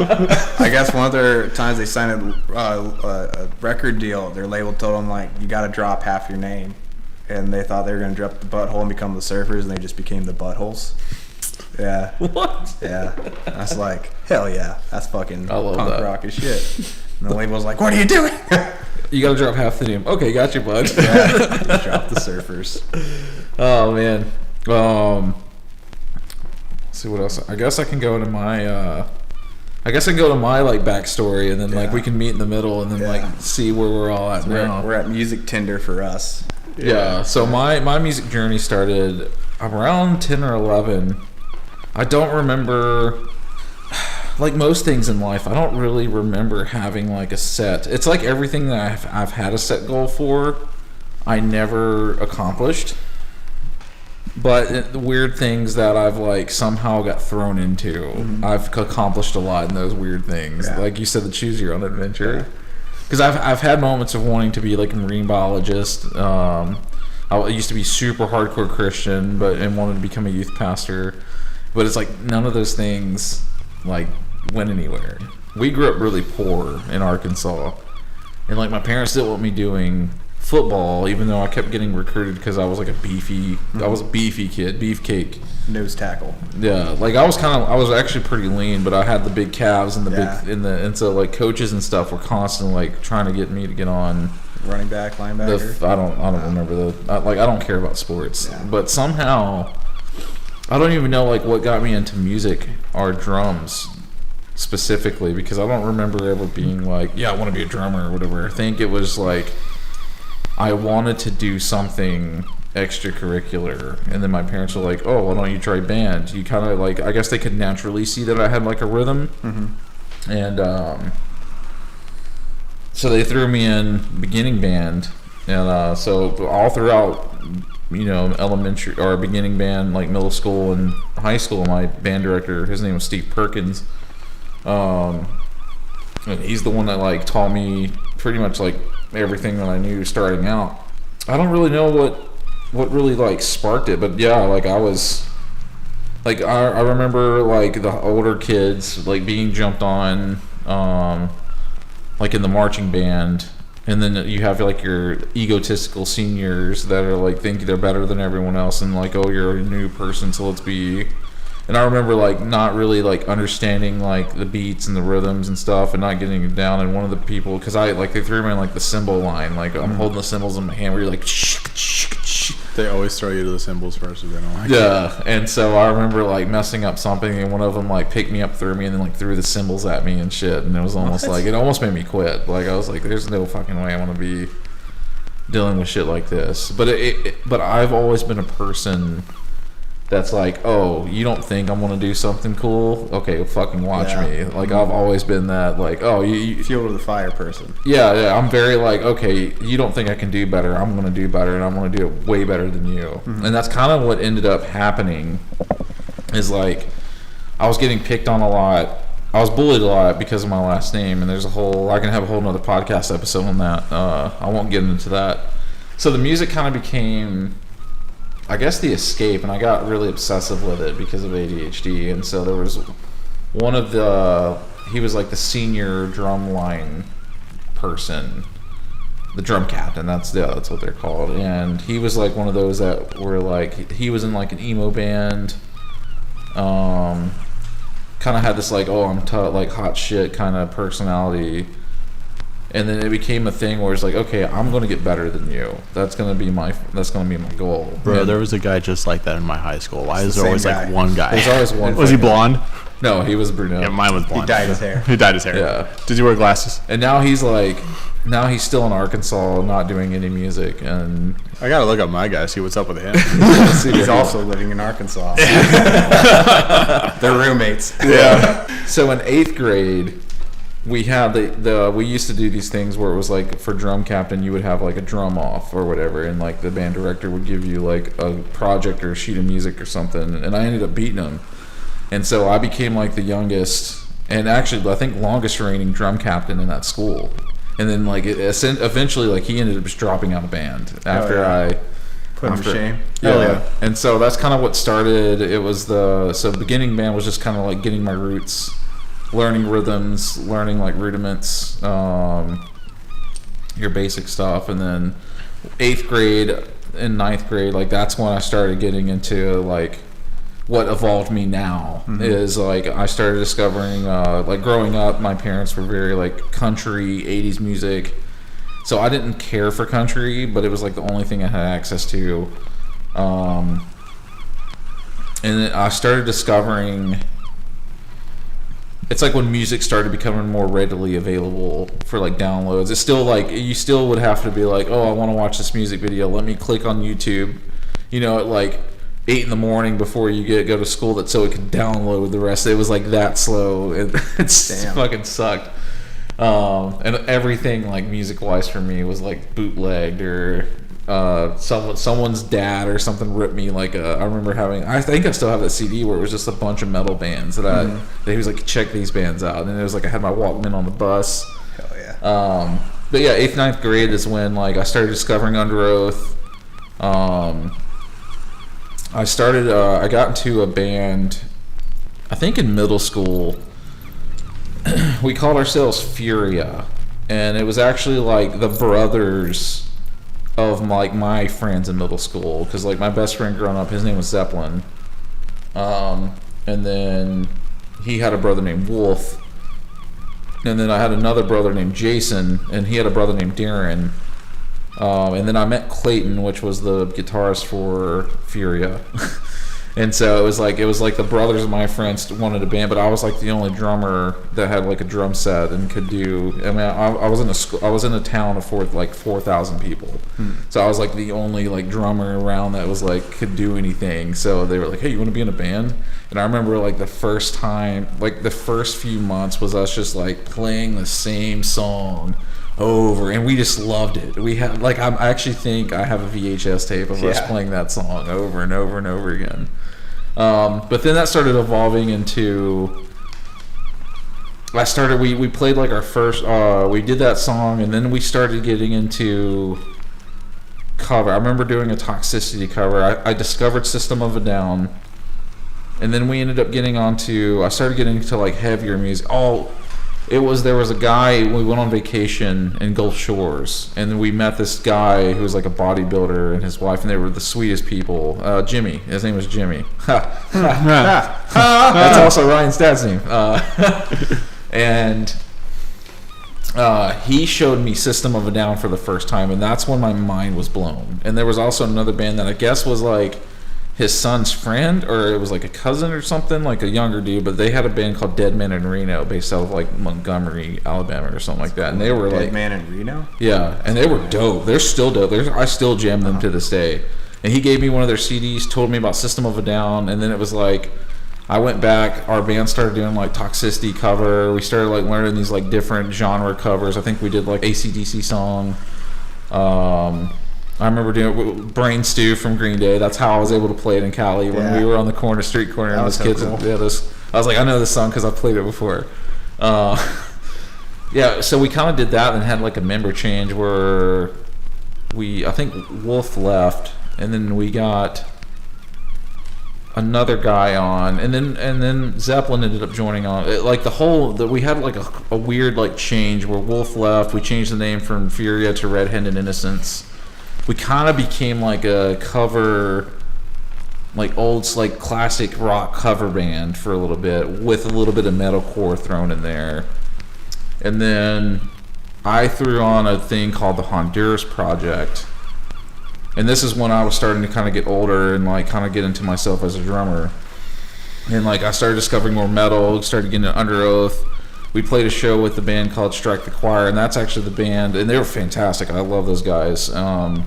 Speaker 3: I guess one of their times they signed a record deal, their label told them, like, you got to drop half your name. And they thought they were going to drop the Butthole and become the Surfers, and they just became the Buttholes. Yeah.
Speaker 2: What?
Speaker 3: Yeah. I was like, hell yeah. That's fucking
Speaker 2: I love
Speaker 3: punk
Speaker 2: that.
Speaker 3: rock as shit. And the label was like, what are you doing?
Speaker 2: You got to drop half the name. Okay, got you, bud.
Speaker 3: Yeah. Drop the Surfers.
Speaker 2: Oh, man. Let's see what else. I guess I can go into my... like backstory, and then like
Speaker 3: Yeah.
Speaker 2: we can meet in the middle, and then
Speaker 3: Yeah.
Speaker 2: like see where we're all at now.
Speaker 3: We're at Music Tinder for us.
Speaker 2: Yeah. So my music journey started around 10 or 11. I don't remember, like most things in life, I don't really remember having like a set. It's like everything that I've had a set goal for, I never accomplished. But the weird things that I've like somehow got thrown into, I've accomplished a lot in those weird things.
Speaker 3: Yeah.
Speaker 2: Like you said, the choose your own adventure. Because I've had moments of wanting to be like a marine biologist. I used to be super hardcore Christian, and wanted to become a youth pastor. But it's like none of those things like went anywhere. We grew up really poor in Arkansas, and like my parents didn't want me doing football, even though I kept getting recruited because I was like I was a beefy kid, beefcake.
Speaker 3: Nose tackle.
Speaker 2: Yeah, like I was actually pretty lean, but I had the big calves and the
Speaker 3: Yeah.
Speaker 2: big and so like coaches and stuff were constantly like trying to get me to get on
Speaker 3: Running back, linebacker.
Speaker 2: I don't remember I don't care about sports,
Speaker 3: Yeah.
Speaker 2: but somehow I don't even know like what got me into music or drums specifically, because I don't remember ever being like, yeah, I want to be a drummer or whatever. I think it was like I wanted to do something extracurricular, and then my parents were like, oh, why don't you try band? You kind of like, I guess they could naturally see that I had like a rhythm, and so they threw me in beginning band, and so all throughout elementary or beginning band, like middle school and high school, my band director, his name was Steve Perkins, and he's the one that like taught me pretty much like everything that I knew starting out. I don't really know what really like sparked it, but yeah, like I was like I remember like the older kids like being jumped on like in the marching band, and then you have like your egotistical seniors that are like think they're better than everyone else, and like, oh, you're a new person, so let's be. And I remember like not really like understanding like the beats and the rhythms and stuff, and not getting it down. And one of the people, because I like they threw me in like the cymbal line, like I'm holding the cymbals in my hand, where you're like
Speaker 4: They always throw you to the cymbals first if they don't like it.
Speaker 2: yeah. And so I remember like messing up something, and one of them like picked me up, threw me, and then like threw the cymbals at me and shit. And it was almost like it almost made me quit. Like I was like, there's no fucking way I want to be dealing with shit like this. But but I've always been a person that's like, oh, you don't think I'm gonna do something cool? Okay, fucking watch me. Like, I've always been that, like, oh, you
Speaker 3: fuel to the fire person.
Speaker 2: Yeah, I'm very like, okay, you don't think I can do better? I'm gonna do better, and I'm gonna do it way better than you. And that's kind of what ended up happening. Is like, I was getting picked on a lot. I was bullied a lot because of my last name, and there's I can have a whole nother podcast episode on that. I won't get into that. So the music kind of became, I guess, the escape, and I got really obsessive with it because of ADHD. And so there was he was like the senior drumline person, the drum captain, that's what they're called. And he was like one of those that were like, he was in like an emo band, kind of had this like, oh, I'm like hot shit kind of personality. And then it became a thing where it's like, okay, I'm going to get better than you. That's going to be my goal.
Speaker 4: Bro,
Speaker 2: and
Speaker 4: there was a guy just like that in my high school. Why is there always like one guy?
Speaker 2: There's always one.
Speaker 4: Was he blonde?
Speaker 2: No, he was brunette.
Speaker 4: Yeah, mine was blonde.
Speaker 3: He dyed his hair.
Speaker 4: He dyed his hair.
Speaker 2: Yeah.
Speaker 4: Did he wear glasses?
Speaker 2: And now he's still in Arkansas, not doing any music. And
Speaker 4: I gotta look up my guy, see what's up with him.
Speaker 3: He's also living in Arkansas. They're roommates.
Speaker 2: Yeah. So in 8th grade, we had we used to do these things where it was like, for drum captain, you would have like a drum off or whatever, and like the band director would give you like a project or a sheet of music or something, and I ended up beating him. And so I became like the youngest, and actually I think longest reigning drum captain in that school. And then like eventually like he ended up just dropping out of band after I
Speaker 3: put him to shame.
Speaker 2: Yeah. And so that's kind of what started. It was beginning band was just kind of like getting my roots, learning rhythms, learning like rudiments, your basic stuff. And then 8th grade and 9th grade, like that's when I started getting into like what evolved me now. Is like I started discovering like growing up, my parents were very like country 80s music, so I didn't care for country, but it was like the only thing I had access to. And then I started discovering, it's like when music started becoming more readily available for like downloads. It's still like, you still would have to be like, oh, I want to watch this music video, let me click on YouTube, at like 8 in the morning before you go to school, that so it could download the rest. It was like that slow. It fucking sucked. And everything like music wise for me was like bootlegged, or someone's dad or something ripped me like I remember having, I think I still have that CD where it was just a bunch of metal bands that he was like, check these bands out, and it was like I had my Walkman on the bus.
Speaker 3: Hell yeah.
Speaker 2: But yeah, 8th, 9th grade is when like I started discovering Under Oath. I got into a band, I think in middle school. We called ourselves Furia, and it was actually like the brothers of like my friends in middle school, because like my best friend growing up, his name was Zeppelin, and then he had a brother named Wolf, and then I had another brother named Jason, and he had a brother named Darren. And then I met Clayton, which was the guitarist for Furia. And so it was like the brothers of my friends wanted a band, but I was like the only drummer that had like a drum set and could do. I mean, I was in a town of 4,000 people, so I was like the only like drummer around that was like could do anything. So they were like, "Hey, you want to be in a band?" And I remember like the first time, like the first few months was us just like playing the same song over, and we just loved it. We had like, I actually think I have a VHS tape of us playing that song over and over and over again. But then that started evolving into, we played like our first, we did that song, and then we started getting into cover. I remember doing a Toxicity cover. I discovered System of a Down, and then we ended up I started getting into like heavier music. There was a guy, we went on vacation in Gulf Shores, and then we met this guy who was like a bodybuilder and his wife, and they were the sweetest people. Jimmy, his name was Jimmy. That's also Ryan's dad's name. And he showed me System of a Down for the first time, and that's when my mind was blown. And there was also another band that I guess was like his son's friend, or it was like a cousin or something, like a younger dude, but they had a band called Dead Man in Reno, based out of like Montgomery, Alabama or something like that, and they were
Speaker 3: Dead Man in Reno?
Speaker 2: Yeah, and they were dope. They're still dope. I still jam them to this day. And he gave me one of their CDs, told me about System of a Down, and then it was like, I went back, our band started doing like Toxicity cover, we started like learning these like different genre covers. I think we did like AC/DC song. I remember doing Brain Stew from Green Day. That's how I was able to play it in Cali when we were on the street corner, and those kids. Cool. I was like, I know this song because I've played it before. Yeah, so we kind of did that and had like a member change where I think Wolf left, and then we got another guy on, and then Zeppelin ended up joining on. We had like a weird like change where Wolf left. We changed the name from Furia to Red Handed Innocence. We kind of became like a cover, like old, like classic rock cover band for a little bit, with a little bit of metalcore thrown in there. And then I threw on a thing called the Honduras Project. And this is when I was starting to kind of get older and like kind of get into myself as a drummer. And like I started discovering more metal, started getting into Under Oath. We played a show with the band called Strike the Choir, and that's actually the band, and they were fantastic. I love those guys. And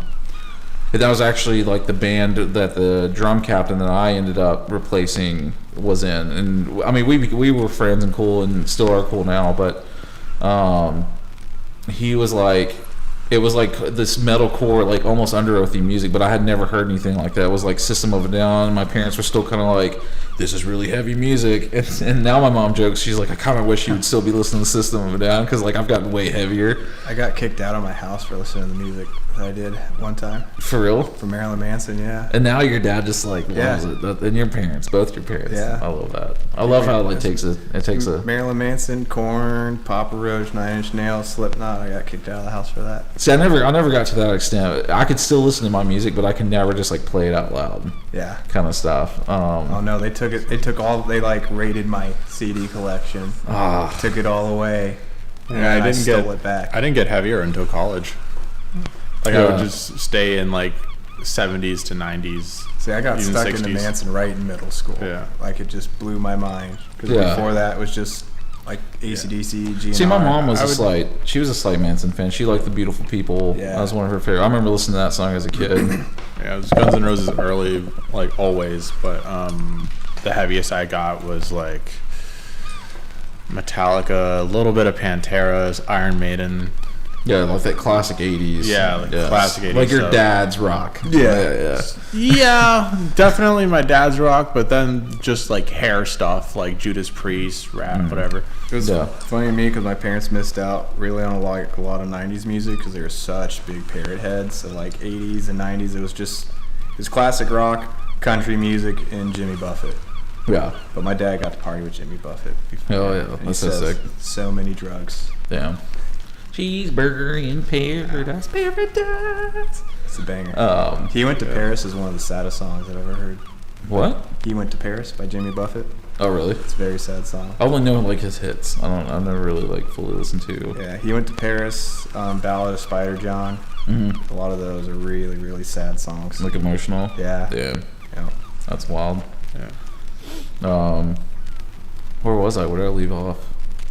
Speaker 2: that was actually like the band that the drum captain that I ended up replacing was in. And I mean, we were friends and cool, and still are cool now. But he was like, it was like this metalcore, like almost Under Oathy music, but I had never heard anything like that. It was like System of a Down. My parents were still kind of like, this is really heavy music. And now my mom jokes, she's like, I kind of wish you would still be listening to System of a Down, because like I've gotten way heavier.
Speaker 3: I got kicked out of my house for listening to the music that I did one time.
Speaker 2: For real?
Speaker 3: For Marilyn Manson, yeah.
Speaker 2: And now your dad just like loves it. And your parents, both your parents.
Speaker 3: Yeah.
Speaker 2: I love that. I love how it takes a
Speaker 3: Marilyn Manson, Korn, Papa Roach, Nine Inch Nails, Slipknot. I got kicked out of the house for that.
Speaker 2: See, I never got to that extent. I could still listen to my music, but I can never just like play it out loud.
Speaker 3: Yeah.
Speaker 2: Kind of stuff.
Speaker 3: Oh no, they like raided my CD collection. Took it all away.
Speaker 4: Yeah, I
Speaker 3: stole it back.
Speaker 4: I didn't get heavier until college. Like I would just stay in like 70s to 90s.
Speaker 3: See, I got stuck
Speaker 4: 60s.
Speaker 3: into Manson right in middle school.
Speaker 4: Yeah.
Speaker 3: Like it just blew my mind. Because before that it was just like AC/DC, GNR.
Speaker 2: See, my mom was she was a slight Manson fan. She liked The Beautiful People.
Speaker 3: Yeah.
Speaker 2: That was one of her favorite. I remember listening to that song as a kid.
Speaker 4: Yeah, it was Guns N' Roses early, like always, but the heaviest I got was like Metallica, a little bit of Pantera, Iron Maiden.
Speaker 2: Yeah, like that classic 80s.
Speaker 4: Yeah, classic 80s.
Speaker 2: Like your
Speaker 4: stuff.
Speaker 2: Dad's rock.
Speaker 4: Yeah, definitely my dad's rock, but then just like hair stuff, like Judas Priest, rap, whatever.
Speaker 3: It was funny to me because my parents missed out really on a lot of 90s music because they were such big parrot heads. So like 80s and 90s, it was classic rock, country music, and Jimmy Buffett.
Speaker 2: Yeah.
Speaker 3: But my dad got to party with Jimmy Buffett.
Speaker 2: Oh yeah, that's so sick.
Speaker 3: So many drugs.
Speaker 2: Damn. Cheeseburger in paradise, paradise.
Speaker 3: It's a banger. He Went to Paris is one of the saddest songs I've ever heard.
Speaker 2: What?
Speaker 3: He Went to Paris by Jimmy Buffett.
Speaker 2: Oh really?
Speaker 3: It's a very sad song.
Speaker 2: I only know like his hits. I've never really like fully listened to.
Speaker 3: Yeah, He Went to Paris, Ballad of Spider John.
Speaker 2: Mm-hmm.
Speaker 3: A lot of those are really, really sad songs.
Speaker 2: Like emotional.
Speaker 3: Yeah.
Speaker 2: Yeah.
Speaker 3: Yeah.
Speaker 2: That's wild.
Speaker 4: Yeah.
Speaker 2: Where was I? Where did I leave off?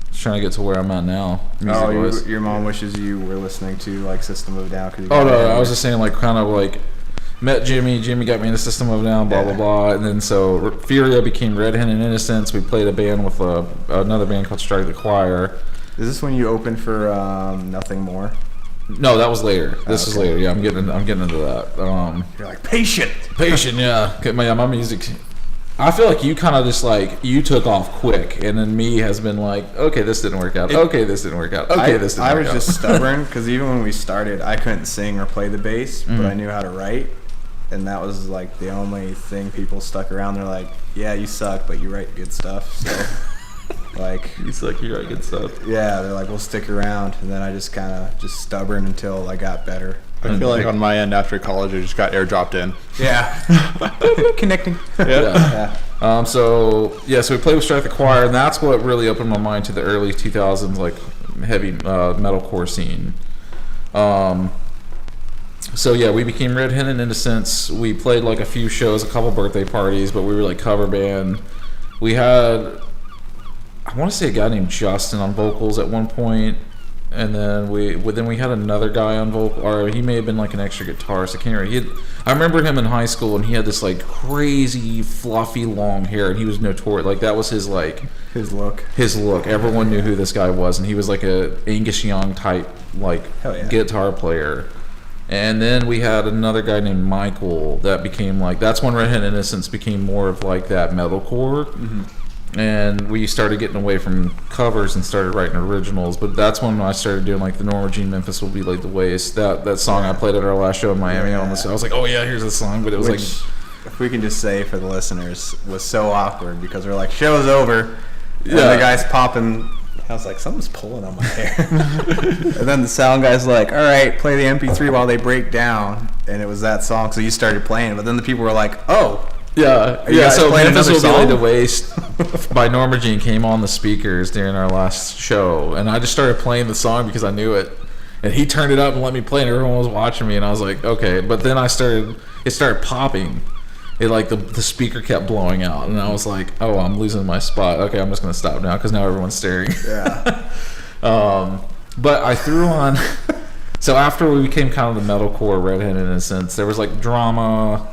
Speaker 2: Just trying to get to where I'm at now.
Speaker 3: Your mom wishes you were listening to like System of a Down.
Speaker 2: No, I was just saying like kind of like met Jimmy got me into System of a Down, blah blah blah, and then so Furia became Red Handed Innocence. We played a band with another band called Strike the Choir.
Speaker 3: Is this when you opened for Nothing More?
Speaker 2: No, that was later. This is later. Yeah, I'm getting into that.
Speaker 3: You're like patient,
Speaker 2: yeah. My music. I feel like you kind of just like you took off quick, and then me has been like, okay, this didn't work out. Okay, this didn't work out. Okay, this didn't work out.
Speaker 3: I was just stubborn because even when we started, I couldn't sing or play the bass, but I knew how to write, and that was like the only thing people stuck around. They're like, yeah, you suck, but you write good stuff. So, like,
Speaker 2: you suck, you write good stuff.
Speaker 3: Yeah, they're like, we'll stick around, and then I just kind of stubborn until I got better.
Speaker 4: I feel like on my end after college, I just got airdropped in.
Speaker 3: Yeah. Connecting.
Speaker 2: Yeah. So we played with Strike the Choir, and that's what really opened my mind to the early 2000s, like heavy metalcore scene. So yeah, we became Red Handed Innocence. We played like a few shows, a couple birthday parties, but we were like cover band. We had, I want to say a guy named Justin on vocals at one point. and then we had another guy on vocal, or he may have been like an extra guitarist. I can't remember. I remember him in high school, and he had this like crazy fluffy long hair, and he was notorious. Like that was his look. Everyone knew who this guy was, and he was like a Angus Young type guitar player. And then we had another guy named Michael that became like, that's when Redhead Innocence became more of like that metalcore. Mm-hmm. And we started getting away from covers and started writing originals. But that's when I started doing like the Norma Jean Memphis Will Be Like the Waste. That song I played at our last show in Miami. I was like, oh yeah, here's the song. But it was
Speaker 3: if we can just say for the listeners, was so awkward because we're like, show's over. And the guy's popping. I was like, someone's pulling on my hair. And then the sound guy's like, all right, play the MP3 while they break down. And it was that song, so you started playing it. But then the people were like, oh.
Speaker 2: Yeah. So Memphis Will Be Like the Waste by Norma Jean came on the speakers during our last show. And I just started playing the song because I knew it. And he turned it up and let me play, and everyone was watching me. And I was like, okay. But then it started popping. It like the speaker kept blowing out, and I was like, "Oh, I'm losing my spot. Okay, I'm just gonna stop now because now everyone's staring."
Speaker 3: Yeah.
Speaker 2: But I threw on. So after we became kind of the metalcore Redhead Innocence, there was like drama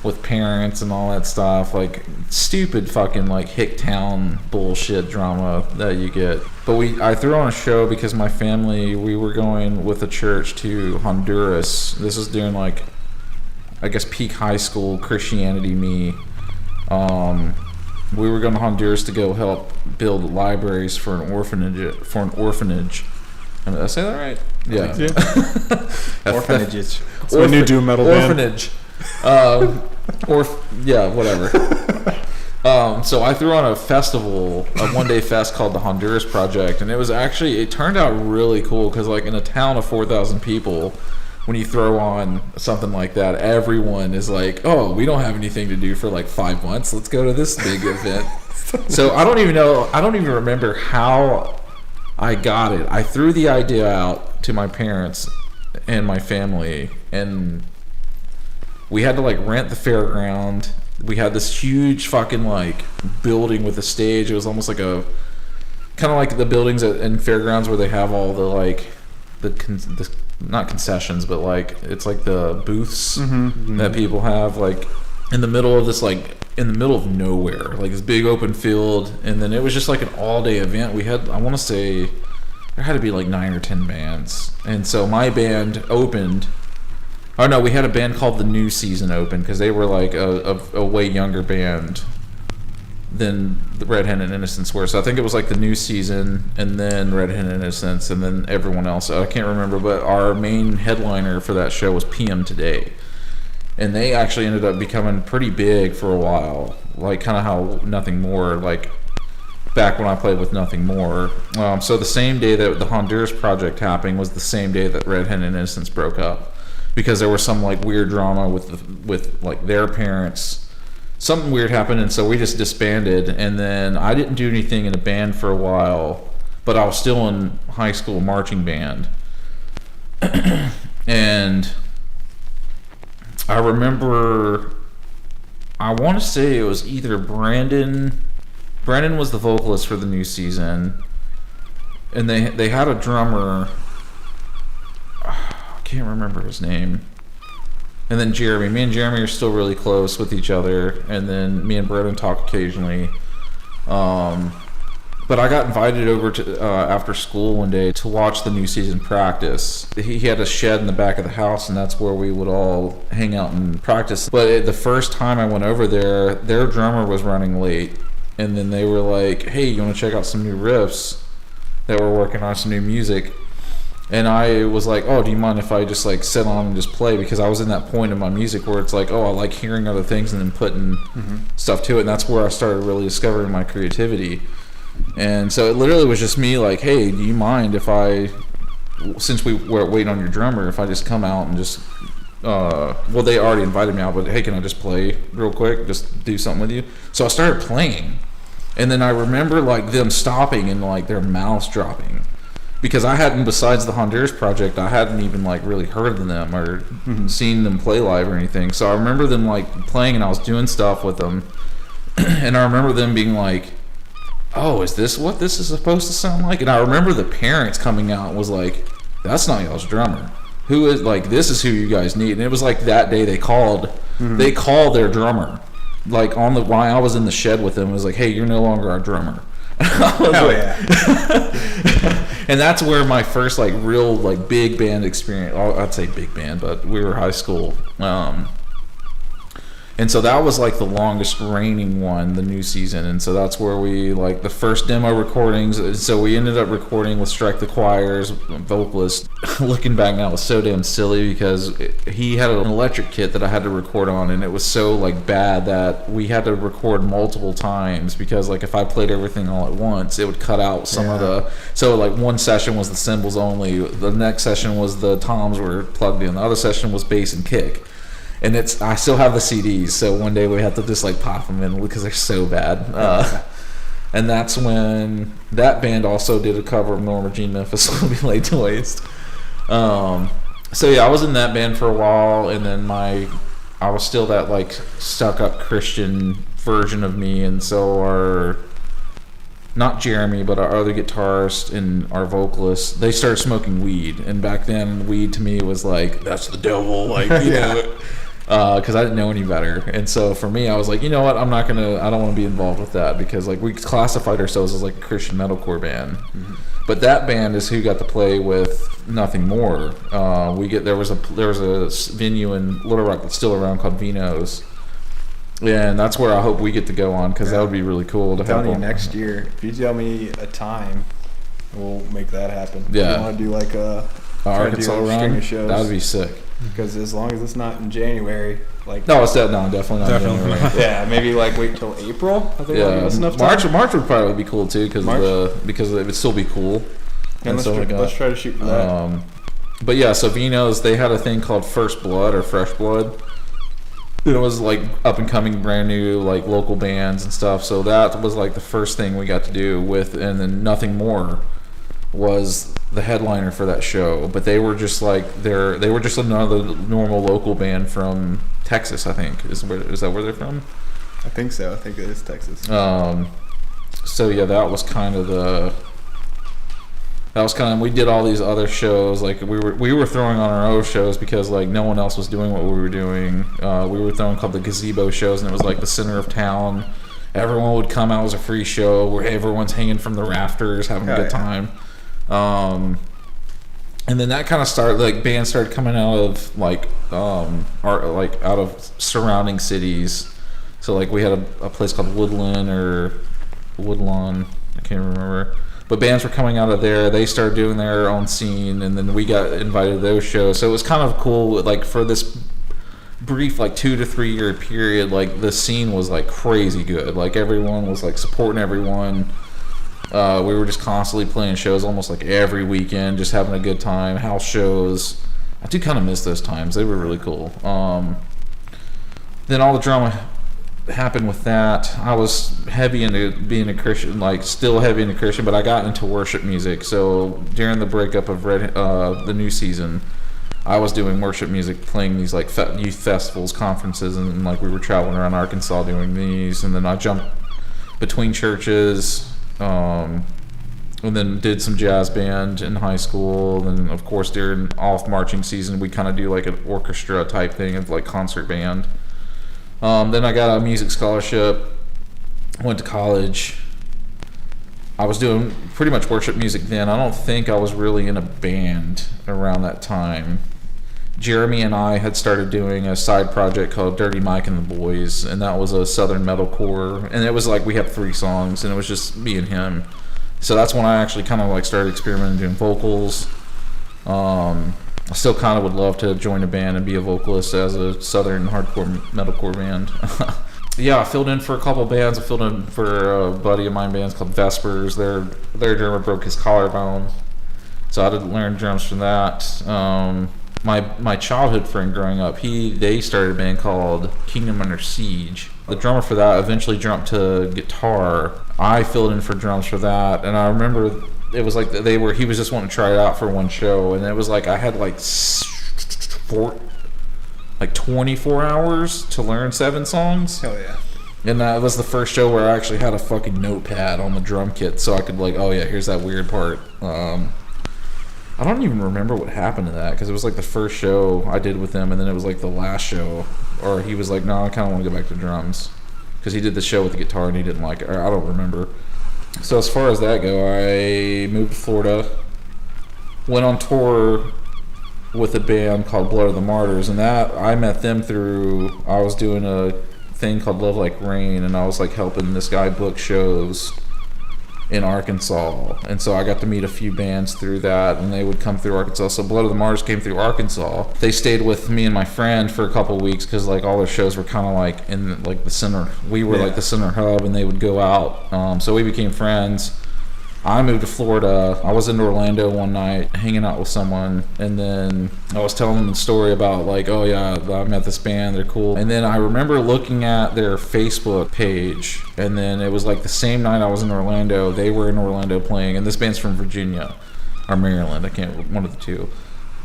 Speaker 2: with parents and all that stuff, like stupid fucking like Hicktown bullshit drama that you get. But I threw on a show because my family, we were going with the church to Honduras. This was during like, I guess, peak high school Christianity me. We were going to Honduras to go help build libraries for an orphanage. Did I say that right? Yeah.
Speaker 3: Orphanages.
Speaker 4: When you do metal
Speaker 2: orphanage. Whatever. So I threw on a festival, a one-day fest called the Honduras Project, and it turned out really cool because like in a town of 4,000 people, when you throw on something like that, everyone is like, oh, we don't have anything to do for like 5 months. Let's go to this big event. So I don't even remember how I got it. I threw the idea out to my parents and my family, and we had to like rent the fairground. We had this huge fucking like building with a stage. It was almost like kind of like the buildings in fairgrounds where they have all the like the not concessions, but like it's like the booths that people have like in the middle of this, like in the middle of nowhere, like this big open field. And then it was just like an all-day event. We had, I want to say there had to be like 9 or 10 bands, and so my band opened. Oh no, we had a band called the New Season open because they were like a way younger band than the Redhead and Innocence were. So I think it was like the New Season and then Redhead and Innocence and then everyone else. I can't remember, but our main headliner for that show was PM Today. And they actually ended up becoming pretty big for a while. Like kind of how Nothing More, like back when I played with Nothing More. So the same day that the Honduras Project happened was the same day that Redhead and Innocence broke up. Because there was some like weird drama with like their parents. Something weird happened, and so we just disbanded. And then I didn't do anything in a band for a while, but I was still in high school marching band. And I remember, I want to say it was either Brandon was the vocalist for the New Season, and they had a drummer. I can't remember his name. And then Jeremy. Me and Jeremy are still really close with each other. And then me and Brendan talk occasionally. But I got invited over to after school one day to watch the New Season practice. He had a shed in the back of the house, and that's where we would all hang out and practice. But the first time I went over there, their drummer was running late. And then they were like, hey, you want to check out some new riffs that we're working on, some new music? And I was like, oh, do you mind if I just like sit on and just play? Because I was in that point in my music where it's like, oh, I like hearing other things and then putting stuff to it. And that's where I started really discovering my creativity. And so it literally was just me like, hey, do you mind if since we were waiting on your drummer, if I just come out and just, well, they already invited me out, but hey, can I just play real quick? Just do something with you? So I started playing. And then I remember like them stopping and like their mouths dropping. Because I hadn't, besides the Honduras Project, I hadn't even like really heard of them or seen them play live or anything. So I remember them like playing, and I was doing stuff with them. And I remember them being like, oh, is this what this is supposed to sound like? And I remember the parents coming out and was like, that's not y'all's drummer. Who is, like, this is who you guys need. And it was like that day they called their drummer. Like, while I was in the shed with them, it was like, hey, you're no longer our drummer.
Speaker 3: Hell yeah.
Speaker 2: And that's where my first, like, real, like, big band experience, I'd say big band, but we were high school. And so that was like the longest reigning one, the new season. And so that's where we, like, the first demo recordings. So we ended up recording with Strike the Choir's vocalist. Looking back now, it was so damn silly because he had an electric kit that I had to record on, and it was so, like, bad that we had to record multiple times because, like, if I played everything all at once, it would cut out some of the. So, like, one session was the cymbals only. The next session was the toms were plugged in. The other session was bass and kick. And I still have the CDs, so one day we have to just, like, pop them in because they're so bad. And that's when that band also did a cover of Norma Jean Memphis Will Be Laid to Waste. So yeah, I was in that band for a while, and then I was still that, like, stuck up Christian version of me, and so not Jeremy, but our other guitarist and our vocalist, they started smoking weed. And back then, weed to me was like, that's the devil, like, you know, because I didn't know any better. And so for me, I was like, you know what, I don't want to be involved with that because, like, we classified ourselves as, like, a Christian metalcore band. Mm-hmm. But that band is who got to play with Nothing More. There was a venue in Little Rock that's still around called Vino's. Yeah, and that's where I hope we get to go on because that would be really cool to have.
Speaker 3: I'm telling you, next year, if you tell me a time, we'll make that happen.
Speaker 2: Yeah.
Speaker 3: You want to do like a
Speaker 2: Arkansas run?
Speaker 3: String of shows.
Speaker 2: That would be sick.
Speaker 3: Because as long as it's not in January, like
Speaker 2: definitely not in January.
Speaker 3: Yeah, maybe like wait till April. I think that'll give us enough time.
Speaker 2: March would probably be cool too because it would still be cool.
Speaker 3: And let's try to shoot for that.
Speaker 2: But yeah, so Vino's, they had a thing called First Blood or Fresh Blood. It was like up and coming, brand new, like, local bands and stuff. So that was like the first thing we got to do with, and then Nothing More was the headliner for that show. But they were just like they were just another normal local band from Texas, I think. Is that where they're from?
Speaker 3: I think so. I think it is Texas.
Speaker 2: So yeah, that was kind of we did all these other shows, like we were throwing on our own shows because, like, no one else was doing what we were doing. We were throwing called the Gazebo shows, and it was like the center of town. Everyone would come out as a free show where everyone's hanging from the rafters, having a good time. And then that kind of started, like, bands started coming out of out of surrounding cities. So, like, we had a place called Woodlawn, I can't remember. But bands were coming out of there. They started doing their own scene, and then we got invited to those shows. So it was kind of cool, like, for this brief, like, 2 to 3 year period, like, the scene was, like, crazy good. Like, everyone was, like, supporting everyone. We were just constantly playing shows almost, like, every weekend, just having a good time. House shows. I do kind of miss those times. They were really cool. Then all the drama happened with that. I was heavy into being a Christian, like, still heavy into Christian, but I got into worship music. So during the breakup of the new season, I was doing worship music, playing these, like, youth festivals, conferences, and like, we were traveling around Arkansas doing these. And then I jumped between churches, and then did some jazz band in high school. Then, of course, during off marching season, we kind of do like an orchestra type thing of, like, concert band. Then I got a music scholarship, went to college. I was doing pretty much worship music then. I don't think I was really in a band around that time. Jeremy and I had started doing a side project called Dirty Mike and the Boys, and that was a southern metalcore. And it was like, we have 3 songs, and it was just me and him. So that's when I actually kind of, like, started experimenting doing vocals. I still kind of would love to join a band and be a vocalist as a southern hardcore metalcore band. Yeah, I filled in for a couple bands. I filled in for a buddy of mine bands called Vespers. Their drummer broke his collarbone, so I had to learn drums from that. My childhood friend growing up, they started a band called Kingdom Under Siege. The drummer for that eventually jumped to guitar. I filled in for drums for that, and I remember it was like he was just wanting to try it out for one show, and it was like I had like 24 hours to learn 7 songs.
Speaker 3: Hell yeah.
Speaker 2: And that was the first show where I actually had a fucking notepad on the drum kit, so I could like, oh yeah, here's that weird part. I don't even remember what happened to that, because it was like the first show I did with him, and then it was like the last show, or he was like, no, I kind of want to go back to drums, because he did the show with the guitar and he didn't like it, or I don't remember. So as far as that go, I moved to Florida, went on tour with a band called Blood of the Martyrs, and that I met them through, I was doing a thing called Love Like Rain, and I was like helping this guy book shows in Arkansas, and so I got to meet a few bands through that, and they would come through Arkansas. So Blood of the Martyrs came through Arkansas. They stayed with me and my friend for a couple of weeks, because like all their shows were kind of like in like the center. We were like the center hub, and they would go out. So we became friends. I moved to Florida. I was in Orlando one night hanging out with someone, and then I was telling them the story about like, oh yeah, I met this band, they're cool. And then I remember looking at their Facebook page, and then it was like the same night I was in Orlando, they were in Orlando playing, and this band's from Virginia or Maryland, I can't, one of the two.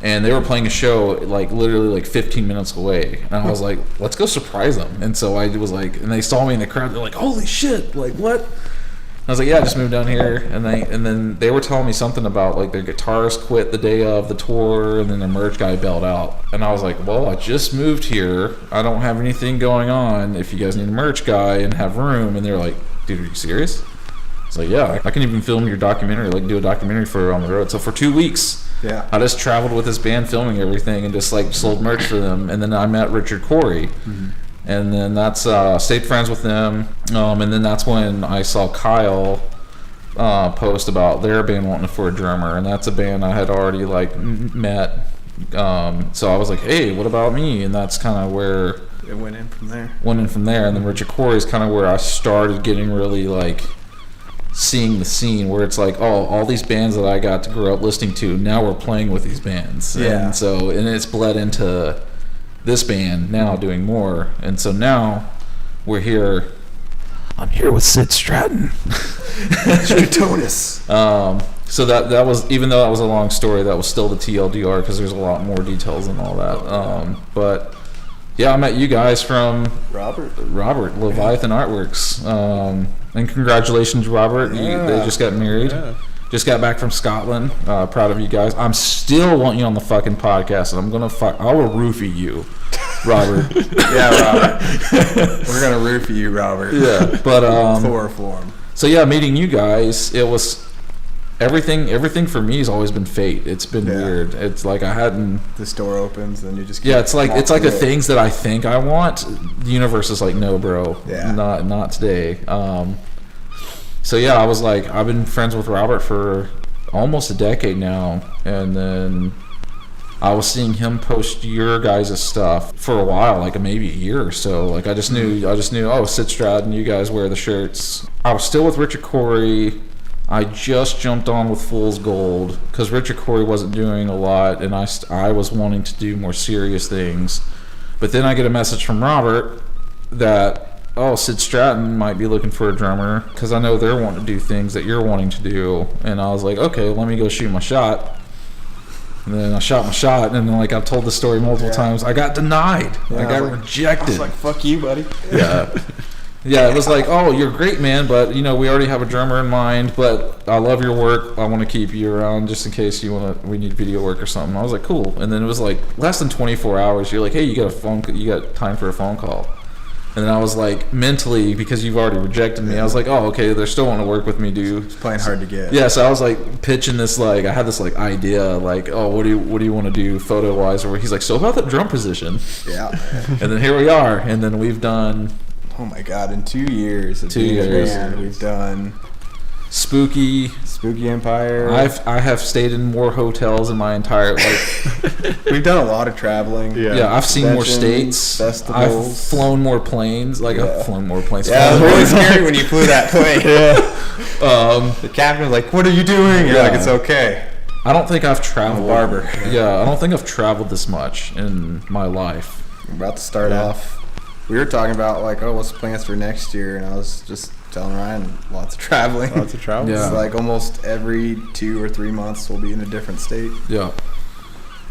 Speaker 2: And they were playing a show like literally like 15 minutes away, and I was like, let's go surprise them. And so I was like, and they saw me in the crowd, they're like, holy shit, like what? I was like, yeah, I just moved down here, and then they were telling me something about like their guitarist quit the day of the tour, and then their merch guy bailed out, and I was like, well, I just moved here, I don't have anything going on. If you guys need a merch guy and have room, and they're like, dude, are you serious? I was like, yeah, I can even film your documentary, like do a documentary for on the road. So for 2 weeks, I just traveled with this band filming everything, and just like sold merch for them, and then I met Richard Corey. And then that's stayed friends with them, and then that's when I saw Kyle post about their band wanting for a drummer, and that's a band I had already like met. So I was like, hey, what about me? And that's kind of where
Speaker 3: it went in from there.
Speaker 2: And then Richard Corey is kind of where I started getting really like seeing the scene, where it's like, oh, all these bands that I got to grow up listening to, now we're playing with these bands. And so, and it's bled into this band now doing more, and so now we're here. I'm here with Sid Stratton.
Speaker 3: Stratonus.
Speaker 2: So that was, even though that was a long story, that was still the TLDR, because there's a lot more details and all that. But yeah, I met you guys from Robert Leviathan Artworks, and congratulations, Robert. They just got married. Just got back from Scotland. Proud of you guys. I'm still wanting you on the fucking podcast, and I will roofie you, Robert.
Speaker 3: Robert. We're gonna roofie you, Robert.
Speaker 2: Yeah, but
Speaker 3: chloroform.
Speaker 2: So yeah, meeting you guys, it was everything. Everything for me has always been fate. It's been weird. It's like I hadn't.
Speaker 3: This door opens, and you just
Speaker 2: it's like the things that I think I want. The universe is like, no, bro. Yeah. Not today. So yeah, I was like, I've been friends with Robert for almost a decade now, and then I was seeing him post your guys' stuff for a while, like maybe a year or so. Like I just knew, oh, Sid Stratton, you guys wear the shirts. I was still with Richard Corey. I just jumped on with Fool's Gold because Richard Corey wasn't doing a lot, and I was wanting to do more serious things. But then I get a message from Robert that, oh, Sid Stratton might be looking for a drummer, because I know they're wanting to do things that you're wanting to do. And I was like, okay, let me go shoot my shot. And then I shot my shot, and then like I've told the story multiple times, I got denied. I got rejected. I was
Speaker 3: like, fuck you, buddy.
Speaker 2: Yeah, it was like, oh, you're great, man, but we already have a drummer in mind, but I love your work. I want to keep you around just in case we need video work or something. I was like, cool. And then it was like less than 24 hours. You're like, hey, you got time for a phone call. And then I was like, mentally, because you've already rejected me, I was like, oh, okay, they're still wanting to work with me, dude.
Speaker 3: It's playing hard to get.
Speaker 2: Yeah, so I was like pitching this, like, I had this like idea, like, oh, what do you want to do photo wise? Or he's like, so about the drum position.
Speaker 3: Yeah.
Speaker 2: And then here we are, and then we've done.
Speaker 3: Oh my God! In 2 years. 2 years. We've done Spooky Empire.
Speaker 2: I have stayed in more hotels in my entire life.
Speaker 3: We've done a lot of traveling.
Speaker 2: Yeah, I've seen more states.
Speaker 3: Festivals.
Speaker 2: I've flown more planes. I've flown more planes.
Speaker 3: Yeah, it was really scary when you flew that plane. The captain was like, "What are you doing?" You're like, "It's okay."
Speaker 2: I don't think I've traveled.
Speaker 3: I'm a barber.
Speaker 2: Yeah, I don't think I've traveled this much in my life.
Speaker 3: We're about to start off. We were talking about like, oh, what's the plans for next year? And I was just telling Ryan, lots of traveling.
Speaker 2: Yeah.
Speaker 3: It's like almost every 2 or 3 months we'll be in a different state.
Speaker 2: Yeah.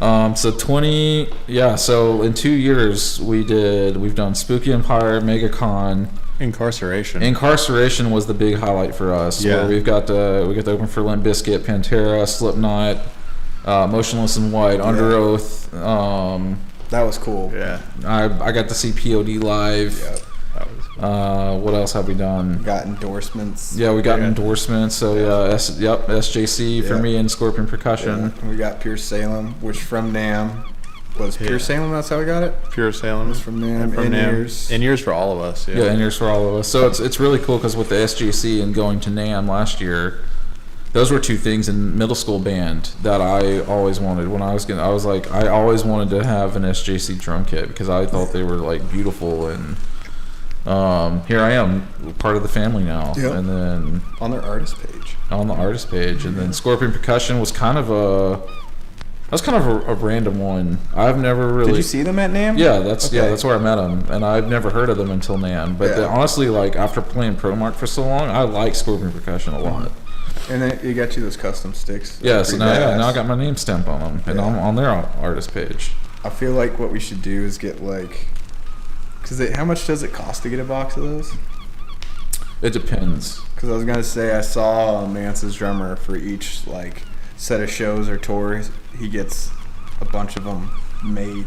Speaker 2: So 20, yeah. So in 2 years we've done Spooky Empire, MegaCon. Incarceration was the big highlight for us.
Speaker 3: Yeah.
Speaker 2: Where we got to open for Limp Bizkit, Pantera, Slipknot, Motionless in White, Under Oath.
Speaker 3: That was cool.
Speaker 4: Yeah.
Speaker 2: I got to see POD live.
Speaker 3: Yep.
Speaker 4: That was
Speaker 2: What else have we done?
Speaker 3: Got endorsements.
Speaker 2: Yeah, we got endorsements. So SJC for
Speaker 3: Yeah.
Speaker 2: me and Scorpion Percussion.
Speaker 3: Yeah. We got Pure Salem, which from NAMM was Pure Salem. That's how we got it.
Speaker 4: Pure Salem.
Speaker 3: It was from NAMM.
Speaker 4: And from
Speaker 3: In-ears.
Speaker 4: In-ears for all of us. Yeah.
Speaker 2: Yeah, in-ears for all of us. So it's really cool because with the SJC and going to NAMM last year, those were two things in middle school band that I always wanted. When I was like, I always wanted to have an SJC drum kit because I thought they were like beautiful, and here I am, part of the family now.
Speaker 3: Yep.
Speaker 2: And then
Speaker 3: On their artist page.
Speaker 2: on the artist page, and then Scorpion Percussion was kind of a random one. I've never really.
Speaker 3: Did you see them at NAMM?
Speaker 2: Yeah, that's
Speaker 3: Okay.
Speaker 2: that's where I met them, and I've never heard of them until NAMM. But
Speaker 3: Yeah.
Speaker 2: honestly, like after playing Pro Mark for so long, I like Scorpion Percussion a lot.
Speaker 3: And then you got you those custom sticks.
Speaker 2: Yeah, so
Speaker 3: Pretty
Speaker 2: now I
Speaker 3: badass.
Speaker 2: got my name stamp on them, and
Speaker 3: Yeah.
Speaker 2: I'm on their artist page.
Speaker 3: I feel like what we should do is get like, how much does it cost to get a box of those?
Speaker 2: It depends.
Speaker 3: Because I was gonna say I saw Mance's drummer for each like set of shows or tours, he gets a bunch of them made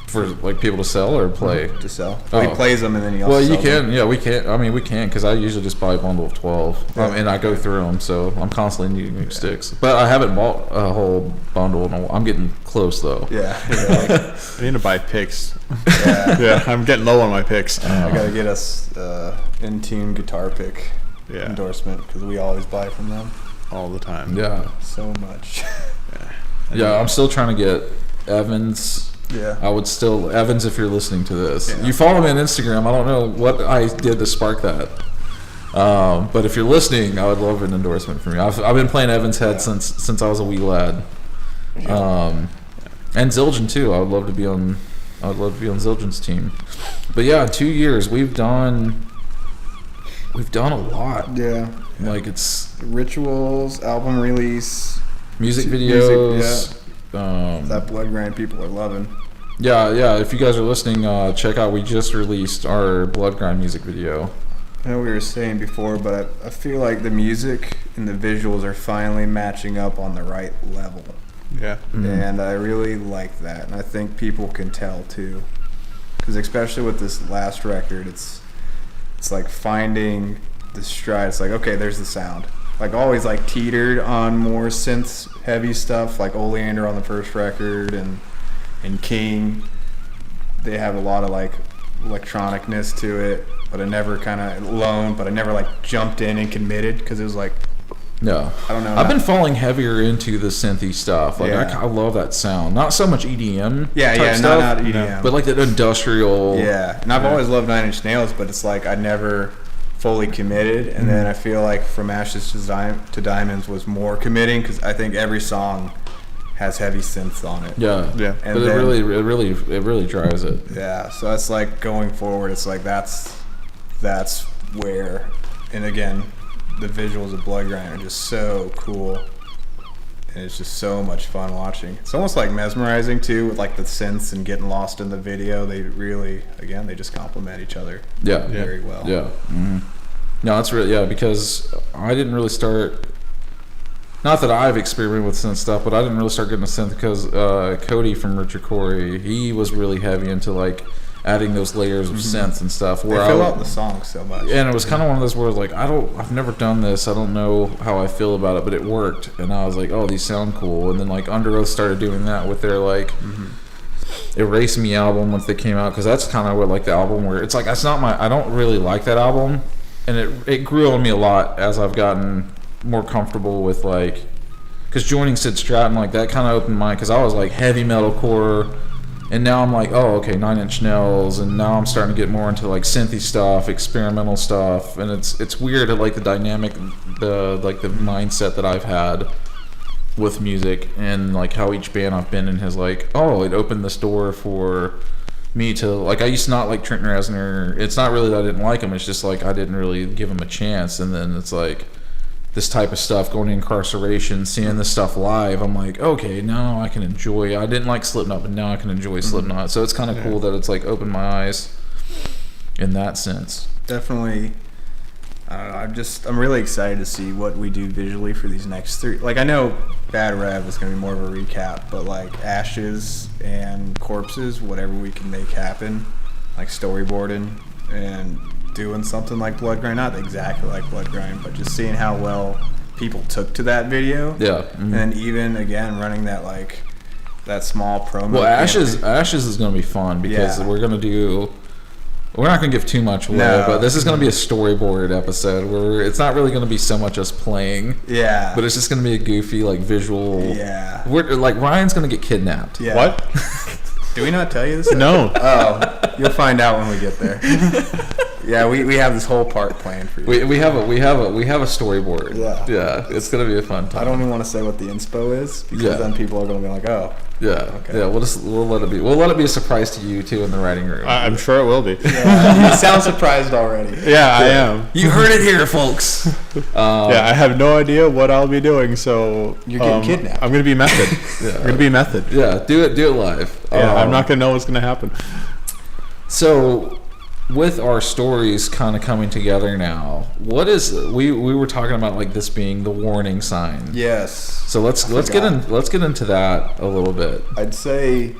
Speaker 2: For like people to sell or play.
Speaker 3: to sell. Well, he
Speaker 2: Oh.
Speaker 3: plays them and then he also
Speaker 2: Well, you
Speaker 3: sells them.
Speaker 2: can. Yeah, we can. I mean, we can because I usually just buy a bundle of 12, and I go through them. So I'm constantly needing new sticks. But I haven't bought a whole bundle. I'm getting close though.
Speaker 3: Yeah, yeah.
Speaker 4: I need to buy picks.
Speaker 3: yeah.
Speaker 4: Yeah, I'm getting low on my picks.
Speaker 3: I gotta get us in tune guitar pick
Speaker 4: Yeah.
Speaker 3: endorsement because we always buy from them
Speaker 4: All the time.
Speaker 2: Yeah.
Speaker 3: so much.
Speaker 2: Yeah. I'm still trying to get Evans.
Speaker 3: Yeah.
Speaker 2: I would still Evans if you're listening to this.
Speaker 3: Yeah.
Speaker 2: You follow me on Instagram. I don't know what I did to spark that. But if you're listening, I would love an endorsement from you. I've been playing Evans head since I was a wee lad. And Zildjian too. I would love to be on Zildjian's team. But yeah, in 2 years we've done a lot.
Speaker 3: Yeah.
Speaker 2: Like it's
Speaker 3: Rituals, album release,
Speaker 2: music
Speaker 3: Music,
Speaker 2: videos.
Speaker 3: that Bloodgrind people are loving.
Speaker 2: Yeah. If you guys are listening, check out. We just released our Bloodgrind music video.
Speaker 3: I know we were saying before, but I feel like the music and the visuals are finally matching up on the right level.
Speaker 4: Yeah.
Speaker 3: And I really like that. And I think people can tell too. Because especially with this last record, it's like finding the stride. It's like, okay, there's the sound. Like always like teetered on more synth heavy stuff, like Oleander on the first record and King. They have a lot of like electronicness to it, but I never kind of but I never like jumped in and committed because it was like,
Speaker 2: Yeah,
Speaker 3: I don't know.
Speaker 2: I've been falling heavier into the synthy stuff. Like
Speaker 3: Yeah.
Speaker 2: I love that sound. Not so much EDM.
Speaker 3: Yeah,
Speaker 2: type stuff,
Speaker 3: not EDM.
Speaker 2: but like that industrial.
Speaker 3: Yeah, and I've always loved Nine Inch Nails, but it's like I never fully committed, and then I feel like From Ashes to Diamonds was more committing because I think every song has heavy synths on it.
Speaker 2: Yeah,
Speaker 4: Yeah.
Speaker 3: And
Speaker 2: but
Speaker 3: then-
Speaker 2: it really drives it.
Speaker 3: Yeah, so it's like going forward, it's like that's where, and again, the visuals of Bloodgrind are just so cool, and it's just so much fun watching. It's almost like mesmerizing too, with like the synths and getting lost in the video. They really, again, they just complement each other
Speaker 2: Yeah,
Speaker 3: very well.
Speaker 2: yeah. No, it's really because I didn't really start. Not that I've experimented with synth stuff, but I didn't really start getting a synth because Cody from Richard Corey, he was really heavy into like adding those layers of synths and stuff.
Speaker 3: They
Speaker 2: Where
Speaker 3: fill out the songs so much.
Speaker 2: and it was kind of one of those where like I've never done this. I don't know how I feel about it, but it worked, and I was like, oh, these sound cool. And then like Under Oath started doing that with their like Erase Me album once they came out, because that's kind of what like the album where it's like that's not my. I don't really like that album, and it grew on me a lot as I've gotten more comfortable with like, because joining Sid Stratton like that kind of opened my, because I was like heavy metalcore. And now I'm like, oh, okay, Nine Inch Nails, and now I'm starting to get more into like synthy stuff, experimental stuff, and it's weird at like the dynamic, the mindset that I've had with music, and like how each band I've been in has like, oh, it opened this door for me to like. I used to not like Trent Reznor. It's not really that I didn't like him. It's just like I didn't really give him a chance, and then it's like this type of stuff, going to incarceration, seeing this stuff live, I'm like, okay, now I can enjoy. I didn't like Slipknot, but now I can enjoy Slipknot. So it's kind of cool that it's like opened my eyes in that sense.
Speaker 3: Definitely. I don't know, I'm really excited to see what we do visually for these next 3. Like, I know Bad Rev is going to be more of a recap, but like Ashes and Corpses, whatever we can make happen, like storyboarding and doing something like Bloodgrind, not exactly like Bloodgrind, but just seeing how well people took to that video.
Speaker 2: Yeah. Mm-hmm.
Speaker 3: And even, again, running that, like, that small promo.
Speaker 2: Well, Ashes is going to be fun because we're going to do... We're not going to give too much away, but this is going to be a storyboard episode where it's not really going to be so much us playing.
Speaker 3: Yeah.
Speaker 2: But it's just going to be a goofy, like, visual...
Speaker 3: Yeah.
Speaker 2: Like, Ryan's going to get kidnapped.
Speaker 3: Yeah.
Speaker 4: What?
Speaker 3: Do we not tell you this?
Speaker 4: No.
Speaker 3: Oh, you'll find out when we get there. Yeah, we have this whole part planned for you.
Speaker 2: We have a storyboard.
Speaker 3: Yeah.
Speaker 2: Yeah, it's going to be a fun time.
Speaker 3: I don't even want to say what the inspo is because then people are going to be like, oh.
Speaker 2: Yeah.
Speaker 3: Okay.
Speaker 2: Yeah, we'll let it be. We'll let it be a surprise to you too in the writing room.
Speaker 4: I'm sure it will be.
Speaker 3: Yeah, you sound surprised already.
Speaker 4: Yeah, I am.
Speaker 2: You heard it here, folks.
Speaker 4: Yeah, I have no idea what I'll be doing, so
Speaker 3: you're getting kidnapped.
Speaker 4: I'm gonna be method. I'm gonna be method.
Speaker 2: Yeah, do it live.
Speaker 4: Yeah, I'm not gonna know what's gonna happen.
Speaker 2: So, with our stories kind of coming together now, what is we were talking about like this being the warning sign.
Speaker 3: Yes.
Speaker 2: So let's get into that a little bit.
Speaker 3: I'd say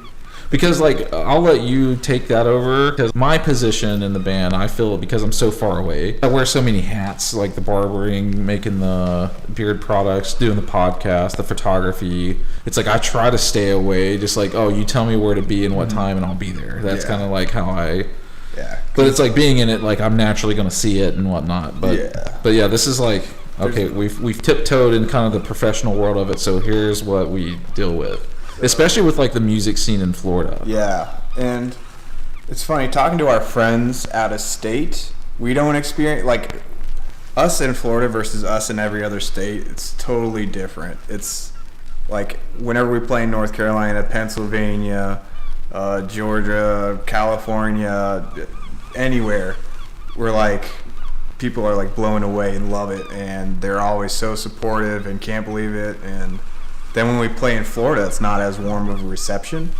Speaker 2: because like I'll let you take that over because my position in the band, I feel because I'm so far away. I wear so many hats, like the barbering, making the beard products, doing the podcast, the photography. It's like I try to stay away, just like, oh, you tell me where to be and what time and I'll be there. That's kind of like how I...
Speaker 3: Yeah.
Speaker 2: But it's like being in it, like I'm naturally going to see it and whatnot. But yeah, this is like, okay, we've tiptoed in kind of the professional world of it, so here's what we deal with. Especially with like the music scene in Florida.
Speaker 3: Yeah, and it's funny, talking to our friends out of state, we don't experience, like, us in Florida versus us in every other state, it's totally different. It's like, whenever we play in North Carolina, Pennsylvania, Georgia, California, anywhere, we're like, people are like blown away and love it, and they're always so supportive and can't believe it. And then when we play in Florida, it's not as warm of a reception.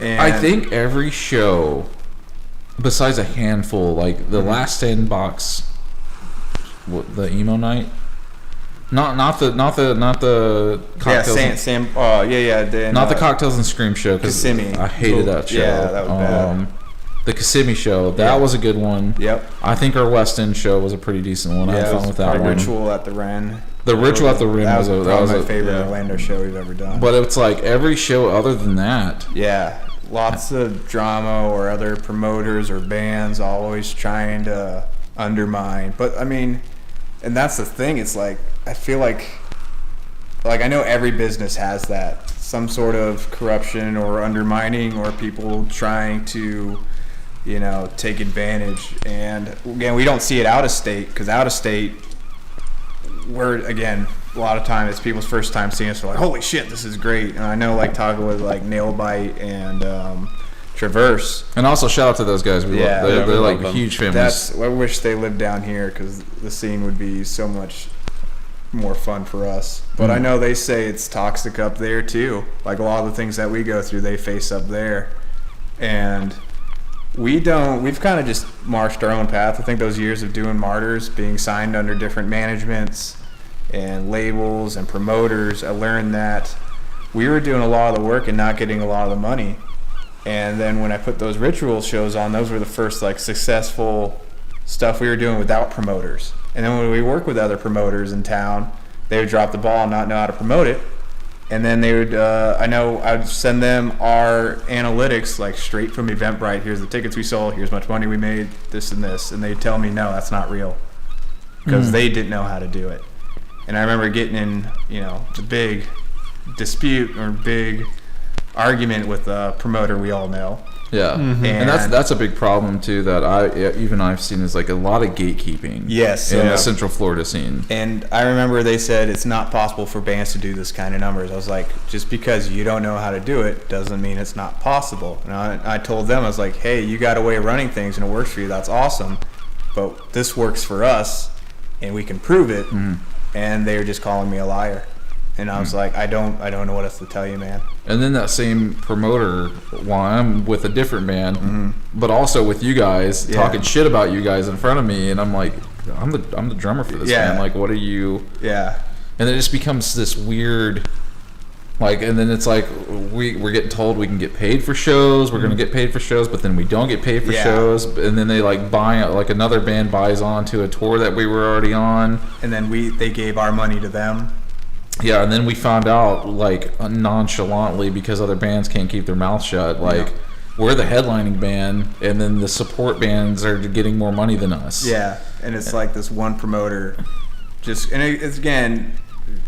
Speaker 3: And
Speaker 2: I think every show, besides a handful, like the last Sandbox, the emo night, not the cocktails.
Speaker 3: Not
Speaker 2: the cocktails and scream show because
Speaker 3: Kissimmee.
Speaker 2: I hated that show.
Speaker 3: Yeah, that was bad.
Speaker 2: The Kissimmee show, that was a good one.
Speaker 3: Yep.
Speaker 2: I think our West End show was a pretty decent one. I had fun with that one.
Speaker 3: Ritual at the Ren.
Speaker 2: The Ritual at the Ren
Speaker 3: that was my
Speaker 2: a
Speaker 3: favorite Orlando show we've ever done.
Speaker 2: But it's like every show other than that.
Speaker 3: Yeah, lots of drama or other promoters or bands always trying to undermine. But I mean, and that's the thing. It's like I feel like I know every business has that, some sort of corruption or undermining or people trying to, you know, take advantage. And again, we don't see it out of state because out of state, we're, again, a lot of time it's people's first time seeing us. They're like, holy shit, this is great. And I know, like, talking with like Nailbite and Traverse.
Speaker 2: And also shout out to those guys. They're like huge families.
Speaker 3: I wish they lived down here because the scene would be so much more fun for us. But I know they say it's toxic up there too. Like a lot of the things that we go through, they face up there. And we've kind of just marched our own path. I think those years of doing Martyrs, being signed under different managements and labels and promoters, I learned that we were doing a lot of the work and not getting a lot of the money. And then when I put those Ritual shows on, those were the first like successful stuff we were doing without promoters. And then when we work with other promoters in town, they would drop the ball and not know how to promote it. And then they would, I would send them our analytics, like straight from Eventbrite. Here's the tickets we sold. Here's how much money we made. This and this, and they'd tell me, no, that's not real, because they didn't know how to do it. And I remember getting in, you know, the big dispute or big argument with a promoter we all know.
Speaker 2: Yeah, and that's a big problem too that I've seen is like a lot of gatekeeping.
Speaker 3: Yes,
Speaker 2: in the Central Florida scene.
Speaker 3: And I remember they said it's not possible for bands to do this kind of numbers. I was like, just because you don't know how to do it doesn't mean it's not possible. And I told them, I was like, hey, you got a way of running things and it works for you. That's awesome, but this works for us, and we can prove it. and they were just calling me a liar. And I was like, I don't know what else to tell you, man.
Speaker 2: And then that same promoter, while I'm with a different band, but also with you guys, talking shit about you guys in front of me, and I'm like, I'm the drummer for this band. Like, what are you?
Speaker 3: Yeah.
Speaker 2: And it just becomes this weird, like, and then it's like we're getting told we can get paid for shows, we're gonna get paid for shows, but then we don't get paid for shows, and then they like buy, like another band buys onto a tour that we were already on,
Speaker 3: and then they gave our money to them.
Speaker 2: Yeah, and then we found out, like, nonchalantly, because other bands can't keep their mouth shut, like, we're the headlining band, and then the support bands are getting more money than us.
Speaker 3: Yeah, and it's like this one promoter just, and it's, again,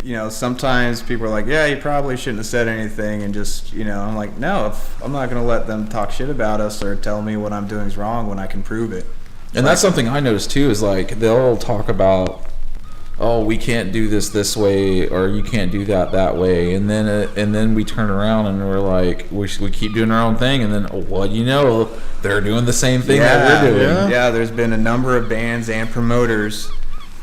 Speaker 3: you know, sometimes people are like, yeah, you probably shouldn't have said anything, and just, you know, I'm like, no, I'm not going to let them talk shit about us or tell me what I'm doing is wrong when I can prove it.
Speaker 2: And that's something I noticed, too, is, like, they'll talk about, oh, we can't do this way, or you can't do that way, and then we turn around and we're like, we keep doing our own thing, and then they're doing the same thing that we're doing.
Speaker 3: Yeah, there's been a number of bands and promoters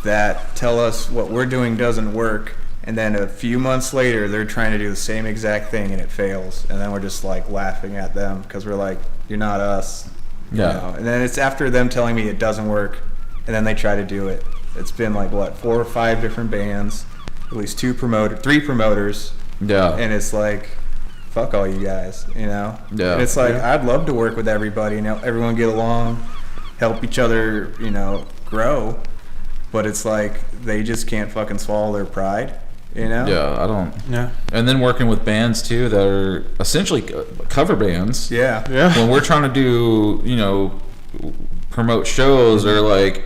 Speaker 3: that tell us what we're doing doesn't work, and then a few months later they're trying to do the same exact thing and it fails, and then we're just like laughing at them because we're like, you're not us.
Speaker 2: Yeah.
Speaker 3: You know? And then it's after them telling me it doesn't work, and then they try to do it. It's been like, what, 4 or 5 different bands, at least 3 promoters.
Speaker 2: Yeah.
Speaker 3: And it's like, fuck all you guys, you know?
Speaker 2: Yeah.
Speaker 3: And it's like, I'd love to work with everybody, you know, everyone get along, help each other, you know, grow. But it's like, they just can't fucking swallow their pride, you know?
Speaker 2: Yeah, I don't. Yeah. And then working with bands, too, that are essentially cover bands.
Speaker 3: Yeah.
Speaker 2: When we're trying to do, you know, promote shows, or like,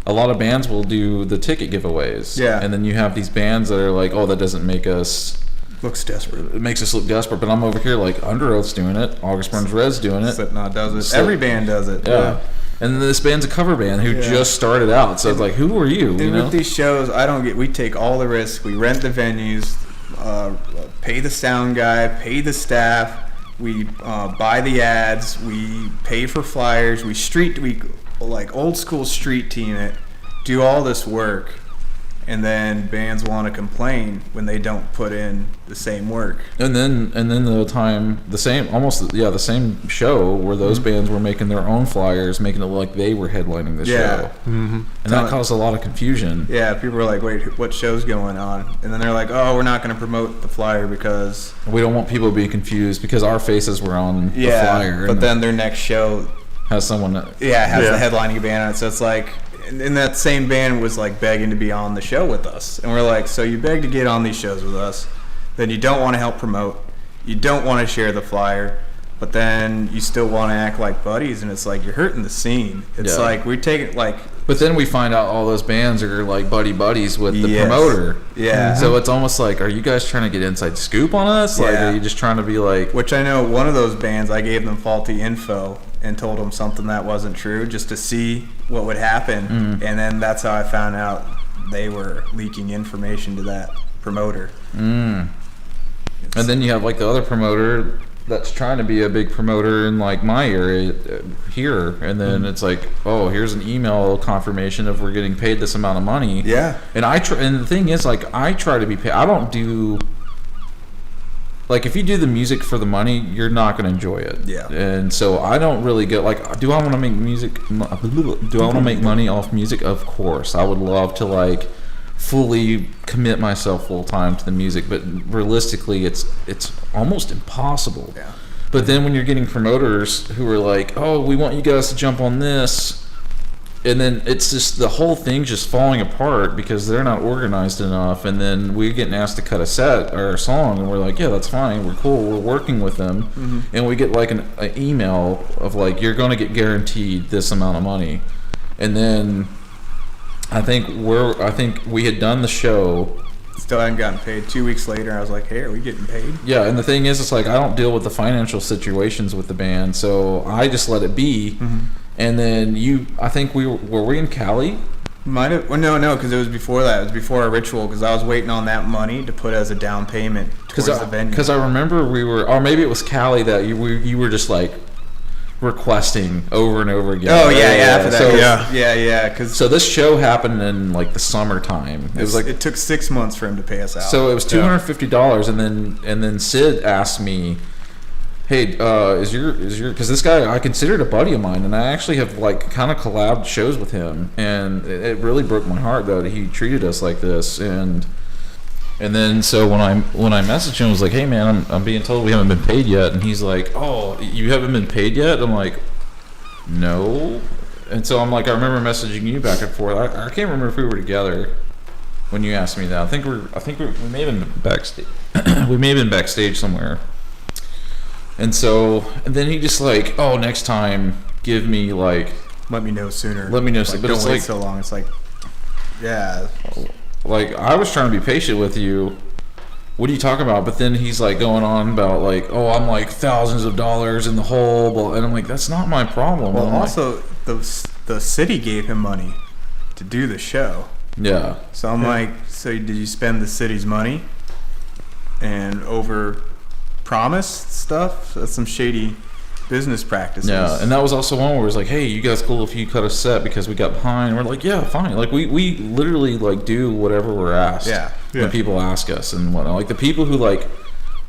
Speaker 2: a lot of bands will do the ticket giveaways. Yeah. And then you have these bands that are like, oh, that doesn't make us...
Speaker 3: Looks desperate.
Speaker 2: It makes us look desperate. But I'm over here like, Under Oath's doing it. August Burns Red's doing it.
Speaker 3: Slipknot does it. Every band does it.
Speaker 2: Yeah. And then this band's a cover band who just started out. So it's like, who are you?
Speaker 3: And with these shows, we take all the risks. We rent the venues, pay the sound guy, pay the staff. We buy the ads. We pay for flyers. We like old school street team it, do all this work, and then bands want to complain when they don't put in the same work. And then
Speaker 2: the same show where those bands were making their own flyers, making it look like they were headlining the show. And that caused a lot of confusion.
Speaker 3: Yeah, people were like, wait, what show's going on? And then they're like, oh, we're not going to promote the flyer because
Speaker 2: we don't want people to be confused because our faces were on the flyer.
Speaker 3: But then their next show
Speaker 2: has someone
Speaker 3: the headlining band on it. So it's like, and that same band was like begging to be on the show with us, and we're like, so you beg to get on these shows with us, then you don't want to help promote, you don't want to share the flyer, but then you still want to act like buddies, and it's like, you're hurting the scene. It's like, we take it like...
Speaker 2: But then we find out all those bands are like buddies with the promoter.
Speaker 3: Yeah.
Speaker 2: So it's almost like, are you guys trying to get inside scoop on us? Like, are you just trying to be like...
Speaker 3: Which I know one of those bands, I gave them faulty info and told them something that wasn't true just to see what would happen. And then that's how I found out they were leaking information to that promoter.
Speaker 2: And then you have like the other promoter that's trying to be a big promoter in like my area here, and then it's like, oh, here's an email confirmation of we're getting paid this amount of money. And and the thing is, like, I try to be paid. I don't do, like, if you do the music for the money, you're not going to enjoy it. And so I don't really get, like, do I want to make music? Do I want to make money off music? Of course. I would love to, like, fully commit myself full time to the music, but realistically it's almost impossible. But then when you're getting promoters who are like, oh, we want you guys to jump on this, and then it's just the whole thing's just falling apart because they're not organized enough, and then we're getting asked to cut a set or a song, and we're like, yeah, that's fine, we're cool, we're working with them, and we get like an email of like, you're going to get guaranteed this amount of money, and then I think we had done the show.
Speaker 3: Still hadn't gotten paid. 2 weeks later, I was like, hey, are we getting paid?
Speaker 2: Yeah, and the thing is, it's like, I don't deal with the financial situations with the band, so I just let it be. And then I think were we in Cali?
Speaker 3: Might have. Well, no, because it was before that. It was before our ritual, because I was waiting on that money to put as a down payment towards the venue.
Speaker 2: Because I remember or maybe it was Cali that you were just like, requesting over and over again.
Speaker 3: Oh yeah, after that,
Speaker 2: So,
Speaker 3: yeah. Because
Speaker 2: so this show happened in like the summertime. It was like
Speaker 3: it took 6 months for him to pay us out.
Speaker 2: so it was $250, and then Sid asked me, "Hey, is your because this guy I considered a buddy of mine, and I actually have like kind of collabed shows with him, and it really broke my heart that he treated us like this." And then so when I messaged him, I was like, "Hey man, I'm being told we haven't been paid yet," and he's like, "Oh, you haven't been paid yet?" I'm like, "No." And so I'm like, I remember messaging you back and forth. I can't remember if we were together when you asked me that. I think we may have been backstage. We may have been backstage somewhere. And then he just like, "Oh, next time, give me like,
Speaker 3: let me know sooner.
Speaker 2: let me know."
Speaker 3: Like,
Speaker 2: but
Speaker 3: don't
Speaker 2: it's
Speaker 3: wait
Speaker 2: like,
Speaker 3: so long. It's like, yeah.
Speaker 2: like I was trying to be patient with you. What are you talking about? But then he's like going on about like, "Oh, I'm like thousands of dollars in the hole," and I'm like, "That's not my problem."
Speaker 3: Well,
Speaker 2: I'm
Speaker 3: also the city gave him money to do the show.
Speaker 2: yeah.
Speaker 3: So I'm like, so did you spend the city's money and over promised stuff? That's some shady business practices.
Speaker 2: Yeah, and that was also one where it was like, "Hey, you guys cool if you cut a set because we got behind?" And we're like, "Yeah, fine." Like we literally like do whatever we're asked.
Speaker 3: Yeah.
Speaker 2: When people ask us and whatnot. Like the people who like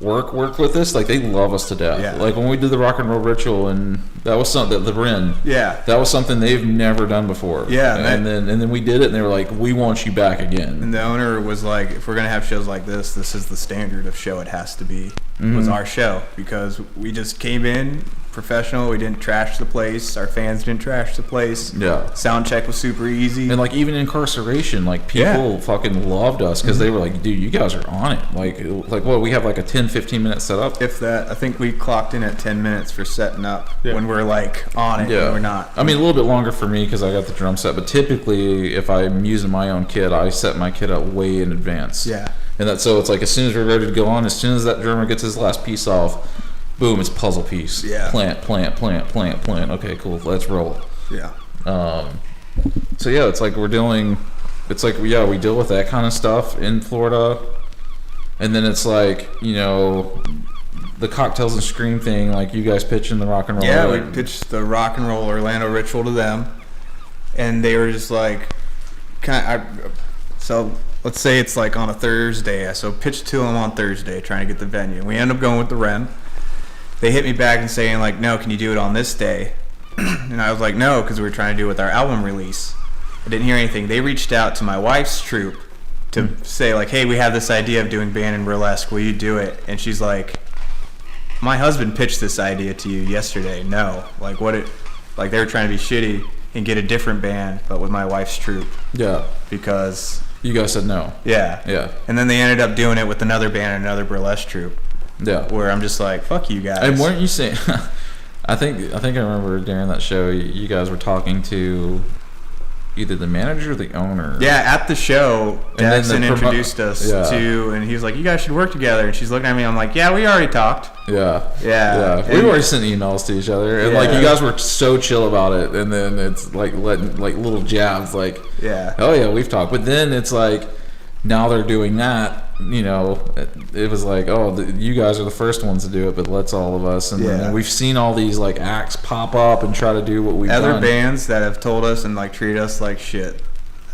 Speaker 2: work with us, like they love us to death.
Speaker 3: Yeah.
Speaker 2: Like when we did the rock and roll ritual, and that was something the Rin.
Speaker 3: Yeah.
Speaker 2: That was something they've never done before.
Speaker 3: Yeah,
Speaker 2: and then we did it, and they were like, "We want you back again."
Speaker 3: And the owner was like, if we're gonna have shows like this is the standard of show it has to be. Was our show, because we just came in professional. We didn't trash the place. Our fans didn't trash the place.
Speaker 2: Yeah.
Speaker 3: Sound check was super easy.
Speaker 2: And like even incarceration, like people fucking loved us because they were like, "Dude, you guys are on it." Like what, we have like a 10-15 minute setup.
Speaker 3: If that, I think we clocked in at 10 minutes for setting up when we're like on it.
Speaker 2: Yeah,
Speaker 3: and we're not.
Speaker 2: I mean, a little bit longer for me because I got the drum set. But typically, if I'm using my own kit, I set my kit up way in advance.
Speaker 3: Yeah.
Speaker 2: And so it's like as soon as we're ready to go on, as soon as that drummer gets his last piece off, boom, it's puzzle piece.
Speaker 3: Yeah.
Speaker 2: Plant. Okay, cool. Let's roll.
Speaker 3: Yeah.
Speaker 2: So yeah, it's like we deal with that kind of stuff in Florida, and then it's like, you know, the Cocktails and Scream thing, like you guys pitching the rock and roll.
Speaker 3: Yeah, we pitched the rock and roll Orlando ritual to them, and they were just like, so let's say it's like on a Thursday, so pitched to them on Thursday trying to get the venue. We end up going with the Ren. They hit me back and saying like, "No, can you do it on this day?" And I was like, "No," because we were trying to do it with our album release. I didn't hear anything. They reached out to my wife's troupe to say like, "Hey, we have this idea of doing band and burlesque. Will you do it?" And she's like, "My husband pitched this idea to you yesterday. No." Like they were trying to be shitty and get a different band, but with my wife's troupe.
Speaker 2: Yeah.
Speaker 3: Because
Speaker 2: You guys said no.
Speaker 3: Yeah.
Speaker 2: Yeah.
Speaker 3: And then they ended up doing it with another band and another burlesque troupe.
Speaker 2: Yeah.
Speaker 3: Where I'm just like, fuck you guys.
Speaker 2: And weren't you saying? I think I remember during that show you guys were talking to either the manager or the owner.
Speaker 3: Yeah, at the show, Jackson introduced us
Speaker 2: Yeah.
Speaker 3: to, and he was like, "You guys should work together." And she's looking at me. I'm like, "Yeah, we already talked."
Speaker 2: Yeah.
Speaker 3: Yeah.
Speaker 2: We've already sent emails to each other, and like
Speaker 3: Yeah.
Speaker 2: you guys were so chill about it, and then it's like letting like little jabs, like,
Speaker 3: Yeah.
Speaker 2: "Oh yeah, we've talked." But then it's like now they're doing that. You know, it was like, "Oh, you guys are the first ones to do it, but let's all of us." And then we've seen all these like acts pop up and try to do what we've done.
Speaker 3: Other bands that have told us and like treated us like shit,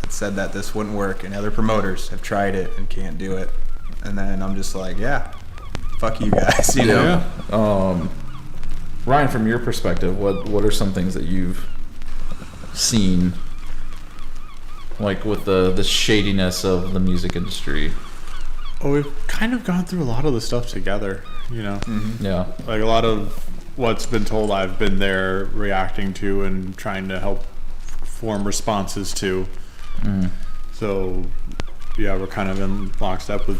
Speaker 3: that said that this wouldn't work, and other promoters have tried it and can't do it. And then I'm just like, yeah, fuck you guys, you know?
Speaker 2: Ryan, from your perspective, what are some things that you've seen, like with the shadiness of the music industry?
Speaker 4: Well, we've kind of gone through a lot of the stuff together, you know?
Speaker 3: Mm-hmm.
Speaker 2: Yeah.
Speaker 4: Like a lot of what's been told, I've been there reacting to and trying to help form responses to. So, yeah, we're kind of in lockstep with,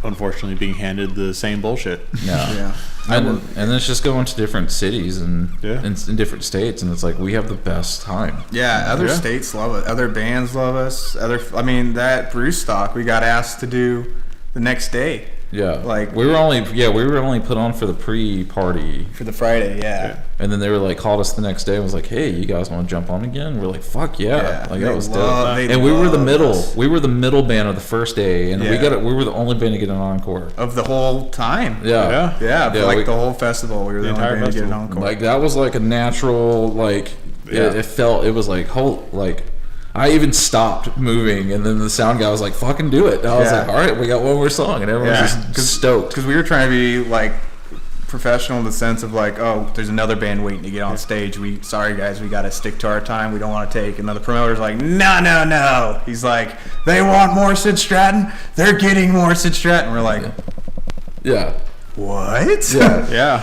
Speaker 4: unfortunately, being handed the same bullshit.
Speaker 2: Yeah. And it's just going to different cities and in different states, and it's like we have the best time.
Speaker 3: Yeah, other states love it. Other bands love us. That Bruce stock we got asked to do the next day.
Speaker 2: Yeah,
Speaker 3: Like-
Speaker 2: we were only put on for the pre-party,
Speaker 3: For the Friday, yeah.
Speaker 2: and then they were like called us the next day and was like, "Hey, you guys want to jump on again?" We're like, "Fuck yeah!"
Speaker 3: Yeah,
Speaker 2: Like
Speaker 3: they
Speaker 2: that was
Speaker 3: love-
Speaker 2: dope.
Speaker 3: they
Speaker 2: And we were the
Speaker 3: love
Speaker 2: middle.
Speaker 3: us.
Speaker 2: We were the middle band of the first day, and
Speaker 3: Yeah.
Speaker 2: we were the only band to get an encore.
Speaker 3: Of the whole time.
Speaker 2: Yeah,
Speaker 3: Yeah, for
Speaker 2: Yeah,
Speaker 3: like
Speaker 2: we-
Speaker 3: the whole festival, we were the only
Speaker 4: entire
Speaker 3: band to get an
Speaker 4: festival.
Speaker 3: encore.
Speaker 2: like that was like a natural like.
Speaker 3: Yeah.
Speaker 2: It was like I even stopped moving, and then the sound guy was like, "Fucking do it!" And I was
Speaker 3: Yeah.
Speaker 2: like, "All right, we got one more song," and everyone was just stoked.
Speaker 3: Because we were trying to be like professional in the sense of like, oh, there's another band waiting to get on stage. Sorry guys, we got to stick to our time. We don't want to take. And then the promoter's like, no. He's like, they want more Sid Stratton. They're getting more Sid Stratton. We're like,
Speaker 2: Yeah,
Speaker 3: what?
Speaker 2: yeah.
Speaker 4: Yeah.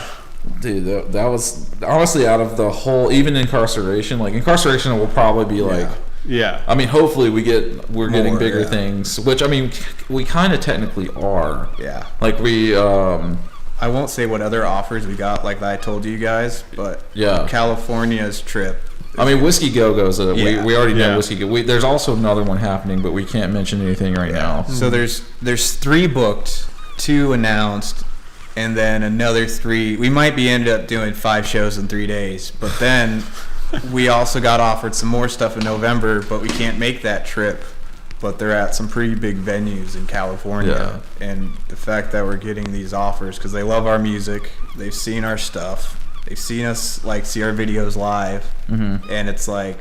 Speaker 2: Dude, that was honestly out of the whole, even Incarceration. Like Incarceration will probably be like,
Speaker 4: Yeah.
Speaker 2: I mean, hopefully we're getting
Speaker 3: More,
Speaker 2: bigger
Speaker 3: yeah.
Speaker 2: things. Which I mean, we kind of technically are.
Speaker 3: Yeah.
Speaker 2: Like we,
Speaker 3: I won't say what other offers we got, like I told you guys, but
Speaker 2: Yeah.
Speaker 3: California's trip.
Speaker 2: I mean, Whiskey Go Go's.
Speaker 3: Yeah.
Speaker 2: We already know
Speaker 4: Yeah.
Speaker 2: Whiskey Go. There's also another one happening, but we can't mention anything right now.
Speaker 3: So there's 3 booked, 2 announced, and then another 3. We might be ended up doing 5 shows in 3 days, but then we also got offered some more stuff in November, but we can't make that trip. But they're at some pretty big venues in California, and the fact that we're getting these offers because they love our music, they've seen our stuff, they've seen us like see our videos live, and it's like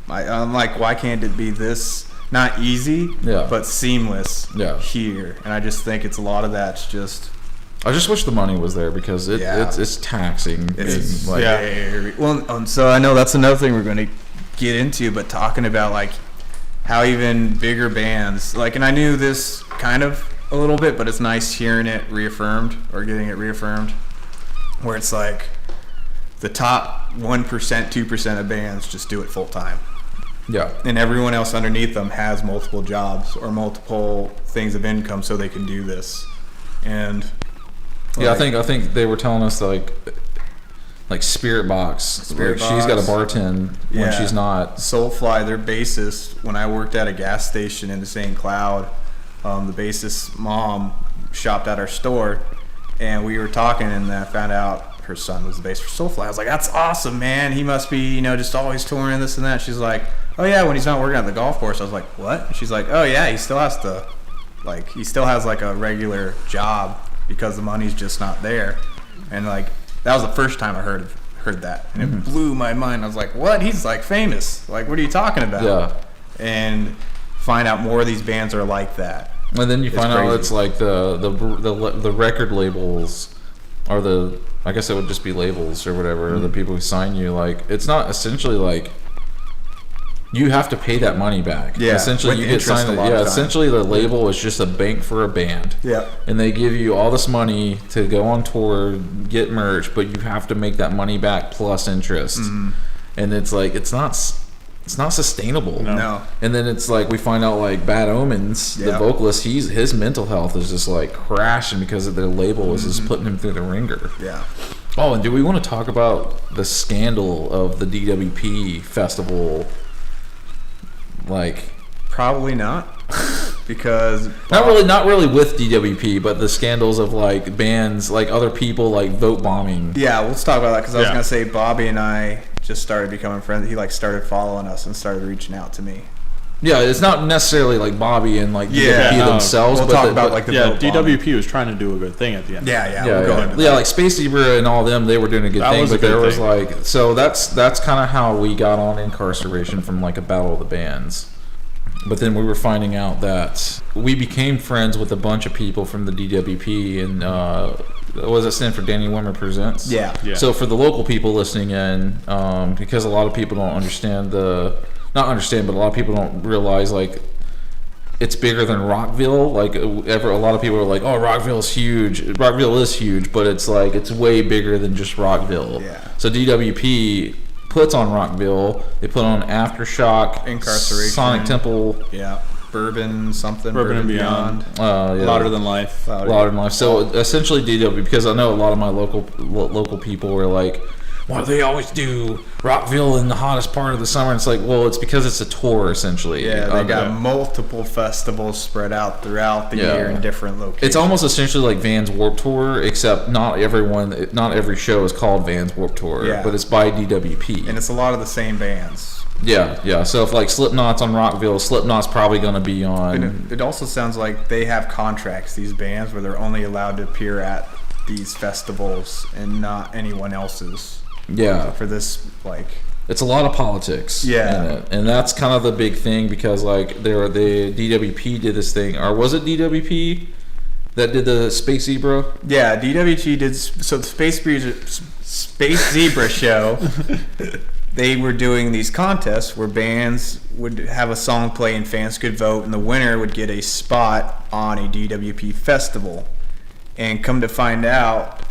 Speaker 3: I'm like, why can't it be this? Not easy,
Speaker 2: Yeah.
Speaker 3: but seamless
Speaker 2: Yeah.
Speaker 3: here. And I just think it's a lot of that's just
Speaker 2: I just wish the money was there because
Speaker 3: Yeah.
Speaker 2: it's taxing.
Speaker 3: it's
Speaker 2: being, like,
Speaker 3: very well. So I know that's another thing we're going to get into, but talking about like how even bigger bands like, and I knew this kind of a little bit, but it's nice hearing it reaffirmed or getting it reaffirmed, where it's like the top 1%, 2% of bands just do it full time.
Speaker 2: yeah.
Speaker 3: And everyone else underneath them has multiple jobs or multiple things of income so they can do this. And
Speaker 2: Yeah,
Speaker 3: like,
Speaker 2: I think they were telling us like Spirit Box.
Speaker 3: Spirit
Speaker 2: She's got a
Speaker 3: Box.
Speaker 2: bartend when
Speaker 3: Yeah.
Speaker 2: she's not.
Speaker 3: Soulfly, their bassist, when I worked at a gas station in the St. Cloud, the bassist's mom shopped at our store, and we were talking, and I found out her son was the bass for Soulfly. I was like, that's awesome, man. He must be, just always touring this and that. She's like, oh yeah, when he's not working at the golf course. I was like, what? She's like, oh yeah, he still has to, like, he still has like a regular job because the money's just not there. And like, that was the first time I heard that, and it blew my mind. I was like, what? He's like famous. Like, what are you talking about?
Speaker 2: Yeah.
Speaker 3: And find out more of these bands are like that.
Speaker 2: And then you find out
Speaker 3: crazy.
Speaker 2: it's like the record labels are I guess it would just be labels or whatever, the people who sign you. Like, it's not essentially like you have to pay that money back.
Speaker 3: Yeah,
Speaker 2: Essentially,
Speaker 3: with
Speaker 2: you get
Speaker 3: interest
Speaker 2: signed.
Speaker 3: a lot
Speaker 2: Yeah,
Speaker 3: of time.
Speaker 2: essentially the label is just a bank for a band.
Speaker 3: Yeah.
Speaker 2: And they give you all this money to go on tour, get merch, but you have to make that money back plus interest. And it's like it's not sustainable.
Speaker 3: No.
Speaker 2: And then it's like we find out like Bad Omens, the
Speaker 3: Yeah.
Speaker 2: vocalist, his mental health is just like crashing because of their label is just putting him through the ringer.
Speaker 3: Yeah.
Speaker 2: Oh, and do we want to talk about the scandal of the DWP festival? Like,
Speaker 3: Probably not. Because
Speaker 2: not really with DWP, but the scandals of like bands, like other people, like vote bombing.
Speaker 3: yeah, let's talk about that because I was
Speaker 4: Yeah.
Speaker 3: gonna say Bobby and I just started becoming friends. He like started following us and started reaching out to me.
Speaker 2: Yeah, it's not necessarily like Bobby and like
Speaker 3: Yeah,
Speaker 2: DWP
Speaker 3: no.
Speaker 2: themselves.
Speaker 3: We'll
Speaker 2: but
Speaker 3: talk
Speaker 2: the-
Speaker 3: about
Speaker 2: but-
Speaker 3: like the
Speaker 4: Yeah,
Speaker 3: vote bombing.
Speaker 4: DWP was trying to do a good thing at the end.
Speaker 3: Yeah,
Speaker 2: yeah,
Speaker 3: we'll go into
Speaker 2: yeah,
Speaker 3: that.
Speaker 2: like Space Zebra and all them, they were doing a good
Speaker 4: That
Speaker 2: thing,
Speaker 4: was a
Speaker 2: but there
Speaker 4: good
Speaker 2: was
Speaker 4: thing.
Speaker 2: like, so that's kind of how we got on Incarceration from like a battle of the bands. But then we were finding out that we became friends with a bunch of people from the DWP, and what does it stand for? Danny Wimmer Presents.
Speaker 3: Yeah.
Speaker 4: Yeah.
Speaker 2: So for the local people listening in, because a lot of people don't understand not understand, but a lot of people don't realize like it's bigger than Rockville. Like a lot of people are like, oh, Rockville is huge. Rockville is huge, but it's like it's way bigger than just Rockville.
Speaker 3: Yeah.
Speaker 2: So DWP puts on Rockville. They put on Aftershock,
Speaker 3: Incarceration.
Speaker 2: Sonic Temple,
Speaker 3: Yeah. Bourbon something.
Speaker 4: Bourbon and Beyond.
Speaker 2: yeah.
Speaker 4: Louder Than Life.
Speaker 2: Louder Than Life. So essentially DW, because I know a lot of my local people were like, why do they always do Rockville in the hottest part of the summer? And it's like, well, it's because it's a tour essentially.
Speaker 3: Yeah, they got multiple festivals spread out throughout the year in different locations.
Speaker 2: It's almost essentially like Vans Warped Tour, except not every show is called Vans Warped Tour, but it's by DWP.
Speaker 3: And it's a lot of the same bands.
Speaker 2: Yeah. So if like Slipknot's on Rockville, Slipknot's probably going to be on.
Speaker 3: It also sounds like they have contracts, these bands, where they're only allowed to appear at these festivals and not anyone else's.
Speaker 2: Yeah.
Speaker 3: For this, like,
Speaker 2: it's a lot of politics. Yeah. In it. And that's kind of the big thing because like the DWP did this thing, or was it DWP that did the Space Zebra?
Speaker 3: Yeah, DWP did. So the Space Zebra show. They were doing these contests where bands would have a song play and fans could vote, and the winner would get a spot on a DWP festival. And come to find out,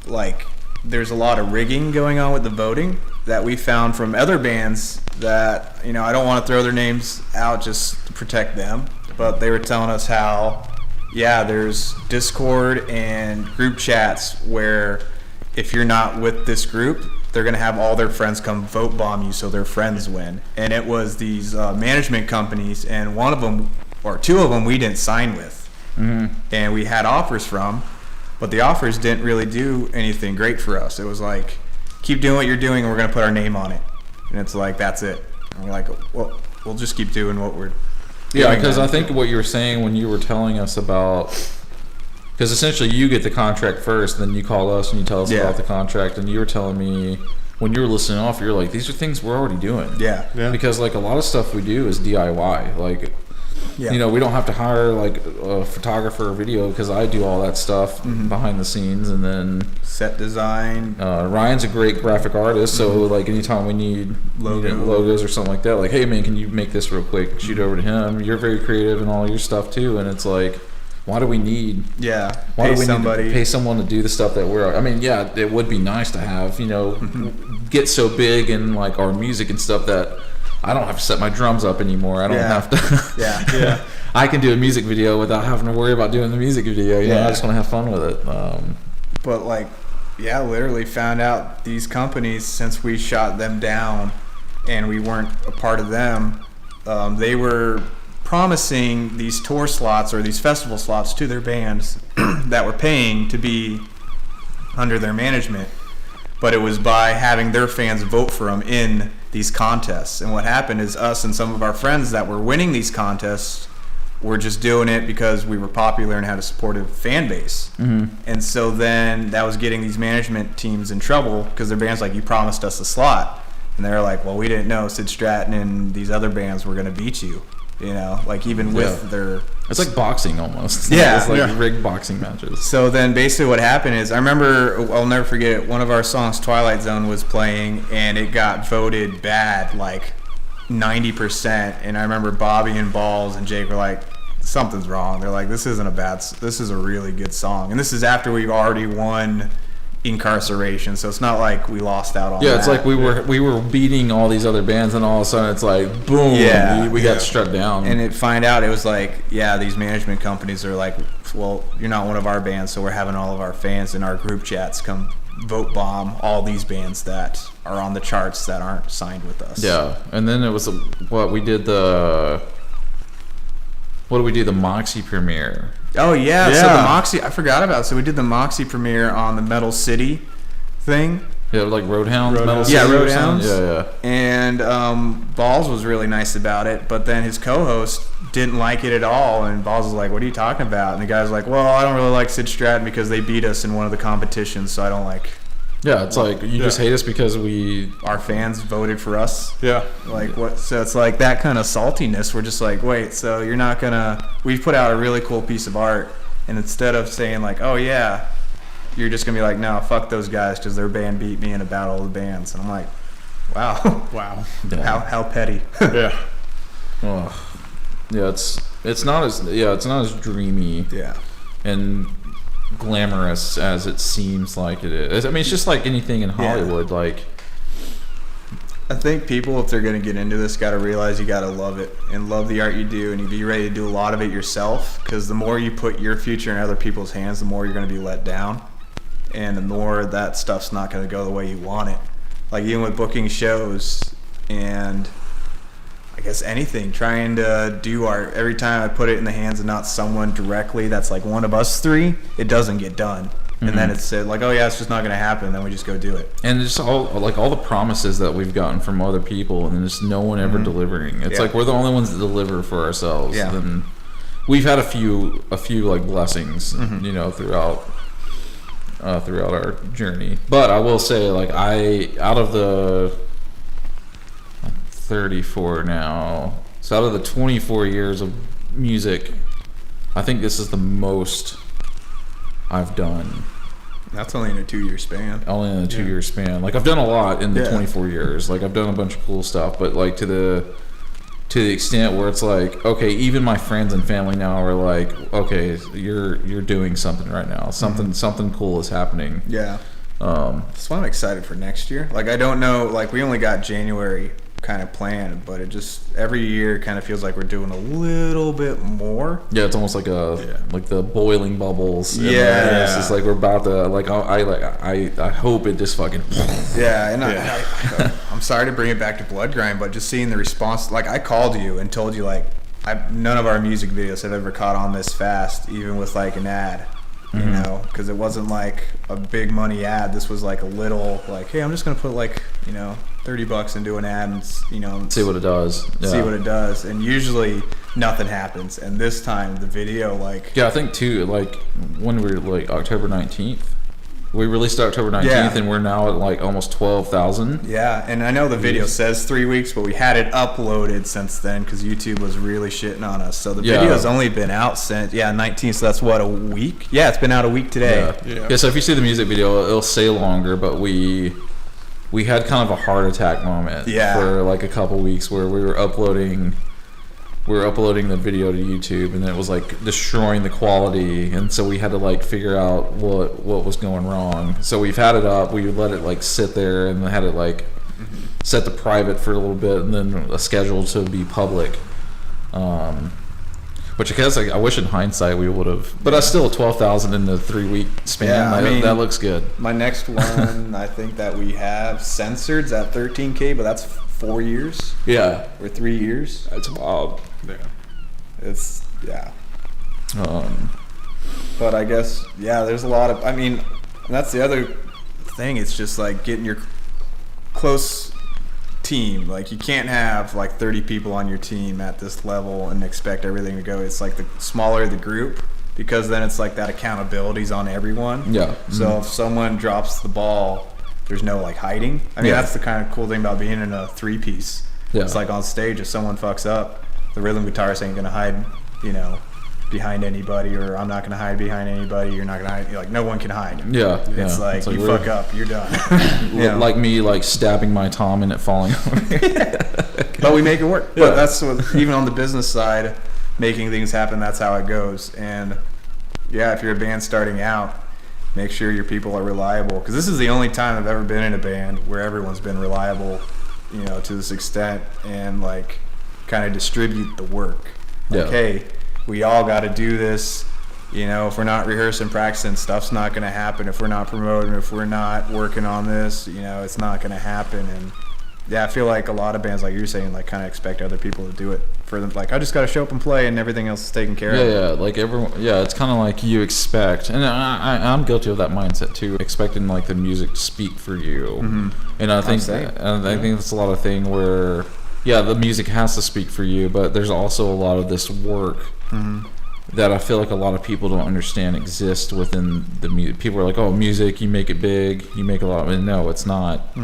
Speaker 3: like, there's a lot of rigging going on with the voting that we found from other bands that, you know, I don't want to throw their names out just to protect them, but they were telling us how, there's Discord and group chats where if you're not with this group, they're going to have all their friends come vote bomb you so their friends win. And it was these management companies, and one of them, or two of them, we didn't sign with. Mm-hmm. And we had offers from, but the offers didn't really do anything great for us. It was like, keep doing what you're doing and we're going to put our name on it. And it's like, that's it. And we're like, well, we'll just keep doing what we're doing.
Speaker 2: Yeah, because I think what you were saying when you were telling us about... Because essentially you get the contract first, then you call us and you tell us about the contract, and you were telling me when you were listening off, you're like, these are things we're already doing. Yeah. Because like a lot of stuff we do is DIY. Like, you know, we don't have to hire like a photographer or video because I do all that stuff behind the scenes, and then
Speaker 3: set design.
Speaker 2: Ryan's a great graphic artist, so like anytime we need logos or something like that, like, hey man, can you make this real quick? Shoot over to him. You're very creative in all your stuff too, and it's like, why do we need? Why do we need to pay someone to do the stuff that we're? I mean, it would be nice to have, you know, get so big in like our music and stuff that I don't have to set my drums up anymore. I don't have to. I can do a music video without having to worry about doing the music video. You know, I just want to have fun with it.
Speaker 3: But like, literally found out these companies, since we shot them down and we weren't a part of them, they were promising these tour slots or these festival slots to their bands that were paying to be under their management, but it was by having their fans vote for them in these contests. And what happened is us and some of our friends that were winning these contests were just doing it because we were popular and had a supportive fan base. And so then that was getting these management teams in trouble because their band's like, you promised us a slot, and they're like, well, we didn't know Sid Stratton and these other bands were going to beat you. You know, like even with their...
Speaker 2: It's like boxing almost. It's like rigged boxing matches.
Speaker 3: So then basically what happened is, I remember, I'll never forget it, one of our songs, Twilight Zone, was playing and it got voted bad, like 90%. And I remember Bobby and Balls and Jake were like, something's wrong. They're like, this is a really good song. And this is after we've already won Incarceration, so it's not like we lost out on that.
Speaker 2: It's like we were beating all these other bands, and all of a sudden it's like boom, we got struck down.
Speaker 3: And find out it was like, these management companies are like, well, you're not one of our bands, so we're having all of our fans in our group chats come vote bomb all these bands that are on the charts that aren't signed with us.
Speaker 2: And then it was we did the Moxie premiere.
Speaker 3: Oh yeah, so the Moxie, I forgot about it. So we did the Moxie premiere on the Metal City thing.
Speaker 2: Yeah, like Roadhounds. Metal City.
Speaker 3: Yeah, Roadhounds. And Balls was really nice about it, but then his co-host didn't like it at all, and Balls was like, what are you talking about? And the guy's like, well, I don't really like Sid Stratton because they beat us in one of the competitions, so I don't like...
Speaker 2: Yeah, it's like you just hate us because
Speaker 3: our fans voted for us. Like what? So it's like that kind of saltiness. We're just like, wait, so you're not gonna? We put out a really cool piece of art, and instead of saying like, oh yeah, you're just gonna be like, no, fuck those guys because their band beat me in a battle of the bands. And I'm like, wow, how petty.
Speaker 2: It's not as dreamy. And glamorous as it seems like it is. I mean, it's just like anything in Hollywood. Like,
Speaker 3: I think people, if they're going to get into this, got to realize you got to love it and love the art you do, and you be ready to do a lot of it yourself, because the more you put your future in other people's hands, the more you're going to be let down. and the more that stuff's not going to go the way you want it. Like even with booking shows and I guess anything, trying to do art, every time I put it in the hands of not someone directly that's like one of us three, it doesn't get done. And then it's said like, oh yeah, it's just not going to happen. Then we just go do it.
Speaker 2: And just all the promises that we've gotten from other people, and then just no one ever delivering. It's like we're the only ones that deliver for ourselves.
Speaker 3: Yeah.
Speaker 2: And we've had a few like blessings, you know, throughout our journey. But I will say, like, out of the 34 now, so out of the 24 years of music, I think this is the most I've done.
Speaker 3: That's only in a 2-year span.
Speaker 2: Only in a 2-year span. Like I've done a lot in the 24 years. Like I've done a bunch of cool stuff, but like to the extent where it's like, okay, even my friends and family now are like, okay, you're doing something right now. Something cool is happening.
Speaker 3: Yeah. That's why I'm excited for next year. Like I don't know, like we only got January kind of planned, but it just every year kind of feels like we're doing a little bit more.
Speaker 2: Yeah, it's almost like like the boiling bubbles.
Speaker 3: Yeah,
Speaker 2: it's just like we're about to like I hope it just fucking.
Speaker 3: Yeah, and I'm sorry to bring it back to Bloodgrind, but just seeing the response, like I called you and told you like none of our music videos have ever caught on this fast, even with like an ad. You know, because it wasn't like a big money ad. This was like a little, like, hey, I'm just gonna put like, you know, $30 into an ad and, you know,
Speaker 2: see what it does.
Speaker 3: See what it does. And usually nothing happens. And this time the video, like,
Speaker 2: I think too, like when we were like October 19th, we released October 19th, and we're now at like almost 12,000.
Speaker 3: Yeah, and I know the video says 3 weeks, but we had it uploaded since then because YouTube was really shitting on us. So the video's only been out since 19th. So that's what, a week? Yeah, it's been out a week today.
Speaker 2: Yeah. So if you see the music video, it'll say longer, but we had kind of a heart attack moment for like a couple weeks where we were uploading the video to YouTube, and it was like destroying the quality, and so we had to like figure out what was going wrong. So we've had it up, we let it like sit there, and had it like set to private for a little bit, and then a schedule to be public. Which I guess I wish in hindsight we would have, but that's still 12,000 in the 3-week span.
Speaker 3: Yeah, I mean,
Speaker 2: that looks good.
Speaker 3: My next one, I think that we have censored is at 13K, but that's 4 years.
Speaker 2: Yeah,
Speaker 3: or 3 years.
Speaker 2: it's wild.
Speaker 4: Yeah.
Speaker 3: It's but I guess there's a lot of, I mean, that's the other thing. It's just like getting your close team. Like you can't have like 30 people on your team at this level and expect everything to go. It's like the smaller the group, because then it's like that accountability's on everyone.
Speaker 2: Yeah.
Speaker 3: So if someone drops the ball, there's no like hiding. I mean, that's the kind of cool thing about being in a 3-piece.
Speaker 2: Yeah.
Speaker 3: It's like on stage, if someone fucks up, the rhythm guitarist ain't gonna hide, you know, behind anybody, or I'm not gonna hide behind anybody. You're not gonna hide. Like no one can hide.
Speaker 2: Yeah.
Speaker 3: It's like you fuck up, you're done.
Speaker 2: Like me, like stabbing my tom and it falling over.
Speaker 3: But we make it work. But that's what, even on the business side, making things happen. That's how it goes. And if you're a band starting out, make sure your people are reliable, because this is the only time I've ever been in a band where everyone's been reliable, you know, to this extent, and like kind of distribute the work. Like, hey, we all got to do this. You know, if we're not rehearsing, practicing, stuff's not going to happen. If we're not promoting, if we're not working on this, you know, it's not going to happen. And I feel like a lot of bands, like you're saying, like kind of expect other people to do it for them. Like, I just got to show up and play, and everything else is taken care of.
Speaker 2: Yeah, like everyone. Yeah, it's kind of like you expect, and I'm guilty of that mindset too, expecting like the music to speak for you. And I think that's a lot of thing where. Yeah, the music has to speak for you, but there's also a lot of this work that I feel like a lot of people don't understand exists within the music. People are like, oh, music, you make it big, you make a lot of it. No, it's not.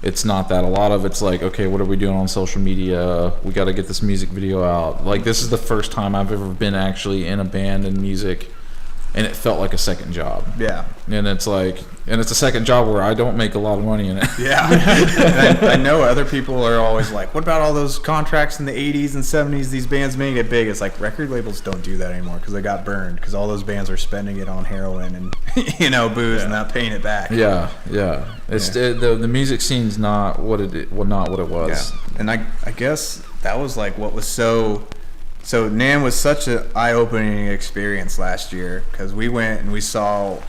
Speaker 2: It's not that. A lot of it's like, okay, what are we doing on social media? We got to get this music video out. Like, this is the first time I've ever been actually in a band and music, and it felt like a second job. Yeah. And it's like, and it's a second job where I don't make a lot of money in it.
Speaker 3: Yeah. And I know other people are always like, what about all those contracts in the 80s and 70s, these bands made it big? It's like record labels don't do that anymore because they got burned, because all those bands are spending it on heroin and, you know, booze and not paying it back.
Speaker 2: Yeah, yeah. It's the music scene's not what it was.
Speaker 3: Yeah. And I guess that was like what was so NAMM was such an eye-opening experience last year, because we went and we saw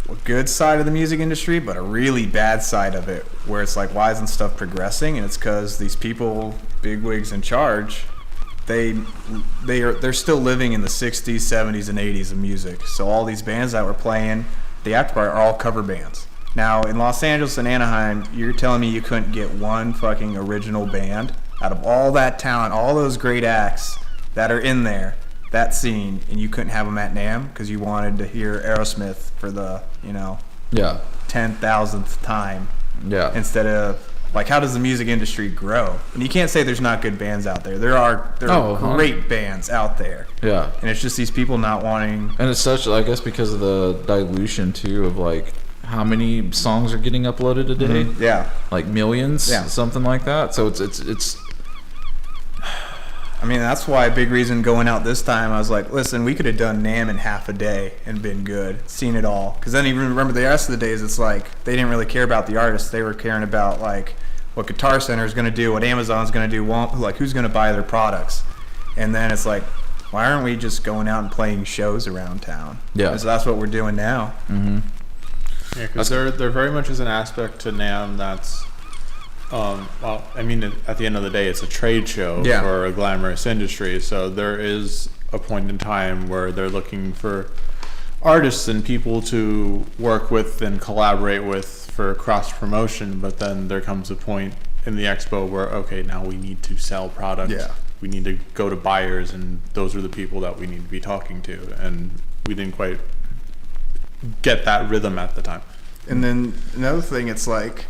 Speaker 3: a good side of the music industry, but a really bad side of it, where it's like, why isn't stuff progressing? And it's because these people, bigwigs in charge, they're still living in the 60s, 70s, and 80s of music. So all these bands that were playing the after party are all cover bands. Now in Los Angeles and Anaheim, you're telling me you couldn't get one fucking original band out of all that talent, all those great acts that are in there, that scene, and you couldn't have them at NAMM because you wanted to hear Aerosmith for the 10,000th time, instead of, like, how does the music industry grow? And you can't say there's not good bands out there. There are great bands out there.
Speaker 2: Yeah.
Speaker 3: And it's just these people not wanting.
Speaker 2: And it's such, I guess, because of the dilution too of like how many songs are getting uploaded a day.
Speaker 3: Mm-hmm. Yeah.
Speaker 2: Like millions, something like that. So it's.
Speaker 3: I mean, that's why a big reason going out this time, I was like, listen, we could have done NAMM in half a day and been good, seen it all. Because then even remember the rest of the days, it's like they didn't really care about the artists. They were caring about like what Guitar Center is going to do, what Amazon's going to do, like who's going to buy their products. And then it's like, why aren't we just going out and playing shows around town?
Speaker 2: Yeah.
Speaker 3: And so that's what we're doing now.
Speaker 2: Mm-hmm.
Speaker 4: Yeah, because there very much is an aspect to NAMM that's, well, I mean, at the end of the day, it's a trade show for a glamorous industry. So there is a point in time where they're looking for artists and people to work with and collaborate with for cross promotion. But then there comes a point in the expo where, okay, now we need to sell product.
Speaker 3: Yeah.
Speaker 4: We need to go to buyers, and those are the people that we need to be talking to. And we didn't quite get that rhythm at the time.
Speaker 3: And then another thing, it's like,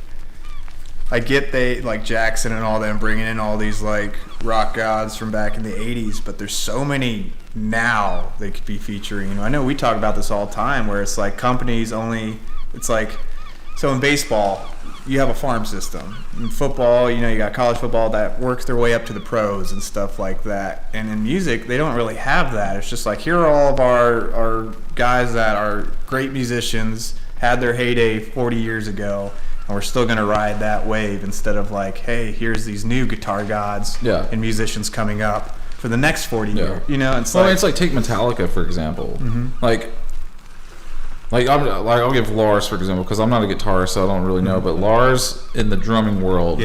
Speaker 3: I get they, like Jackson and all them bringing in all these like rock gods from back in the 80s, but there's so many now they could be featuring. You know, I know we talk about this all the time where it's like companies only, it's like, so in baseball, you have a farm system. In football, you know, you got college football that works their way up to the pros and stuff like that. And in music, they don't really have that. It's just like, here are all of our guys that are great musicians, had their heyday 40 years ago, and we're still going to ride that wave instead of like, hey, here's these new guitar gods and musicians coming up for the next 40 years. You know, it's
Speaker 2: it's like take Metallica for example. Mm-hmm. Like I'll give Lars for example, because I'm not a guitarist, so I don't really know. But Lars in the drumming world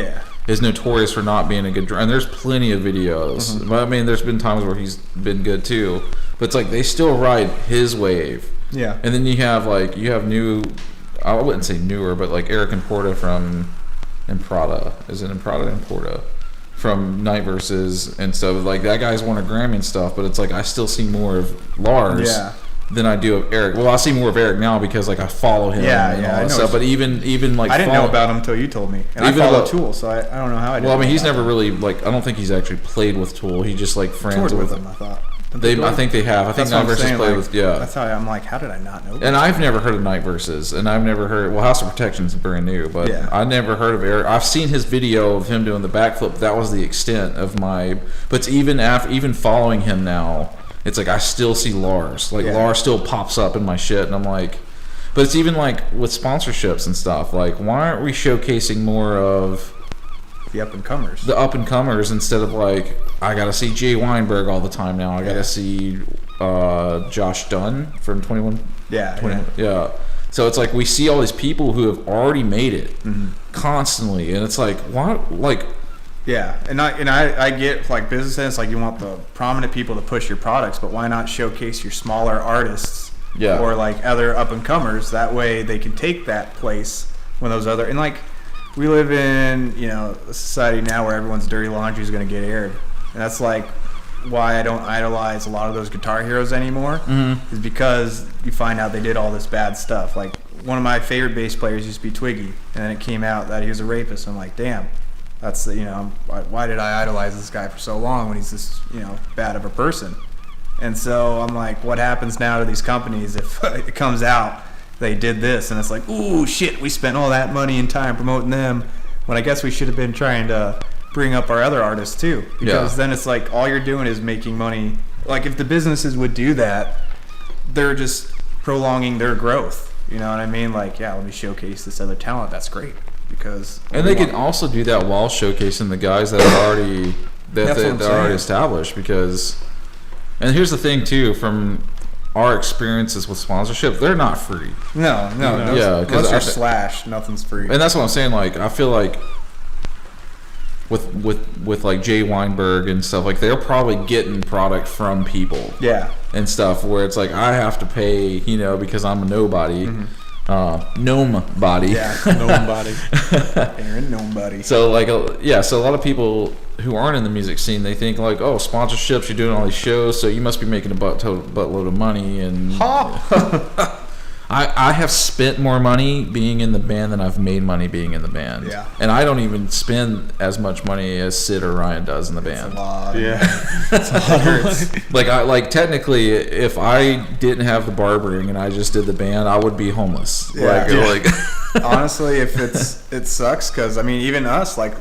Speaker 2: is notorious for not being a good drummer, and there's plenty of videos. Mm-hmm. But I mean, there's been times where he's been good too. But it's like they still ride his wave. Yeah. And then you have new. I wouldn't say newer, but like Eric Importa from Imprada. Is it Imprada? Importa. From Night Versus and stuff. Like, that guy's won a Grammy and stuff, but it's like I still see more of Lars than I do of Eric. Well, I see more of Eric now because like I follow him and all that stuff. But even like
Speaker 3: I didn't know about him until you told me. And I follow Tool, so I don't know how I did.
Speaker 2: Well, I mean, he's never really like, I don't think he's actually played with Tool. He just like friends with
Speaker 3: them, I thought.
Speaker 2: I think they have. I think Night Versus played with,
Speaker 3: That's how I'm like, how did I not know that?
Speaker 2: And I've never heard of Night Versus, and I've never heard, well, House of Protection's brand new, but I never heard of Eric. I've seen his video of him doing the backflip. That was the extent of my, but even following him now, it's like I still see Lars. Like, Lars still pops up in my shit, and I'm like, but it's even like with sponsorships and stuff, like, why aren't we showcasing more of
Speaker 3: the up and comers?
Speaker 2: The up and comers, instead of like, I gotta see Jay Weinberg all the time now. I gotta see Josh Dunn from 21. Yeah. So it's like we see all these people who have already made it constantly, and it's like, what? Like,
Speaker 3: and I get like business sense, like you want the prominent people to push your products, but why not showcase your smaller artists or like other up and comers? That way they can take that place when those other, and like, we live in, you know, a society now where everyone's dirty laundry is going to get aired. And that's like why I don't idolize a lot of those guitar heroes anymore, is because you find out they did all this bad stuff. Like, one of my favorite bass players used to be Twiggy, and then it came out that he was a rapist. I'm like, damn, that's the, you know, why did I idolize this guy for so long when he's this, you know, bad of a person? And so I'm like, what happens now to these companies if it comes out they did this, and it's like, ooh, shit, we spent all that money and time promoting them, when I guess we should have been trying to bring up our other artists too, because then it's like all you're doing is making money. Like, if the businesses would do that, they're just prolonging their growth. You know what I mean? Like, let me showcase this other talent. That's great, because
Speaker 2: and they can also do that while showcasing the guys that are already they're already established. Because, and here's the thing too, from our experiences with sponsorship, they're not free.
Speaker 3: No.
Speaker 2: Yeah, 'cause
Speaker 3: unless you're Slash, nothing's free.
Speaker 2: And that's what I'm saying. Like, I feel like with like Jay Weinberg and stuff, like they're probably getting product from people.
Speaker 3: Yeah.
Speaker 2: And stuff where it's like I have to pay, because I'm a nobody. Gnome body.
Speaker 3: Yeah,
Speaker 4: gnome body.
Speaker 3: Aaron, gnome buddy.
Speaker 2: So like, so a lot of people who aren't in the music scene, they think like, oh, sponsorships, you're doing all these shows, so you must be making a buttload of money. And I have spent more money being in the band than I've made money being in the band.
Speaker 3: Yeah.
Speaker 2: And I don't even spend as much money as Sid or Ryan does in the band.
Speaker 3: That's a lot.
Speaker 4: Yeah.
Speaker 3: That's a lot.
Speaker 2: Like technically, if I didn't have the barbering and I just did the band, I would be homeless.
Speaker 3: Yeah.
Speaker 2: Like
Speaker 3: Honestly, if it sucks, because I mean, even us, like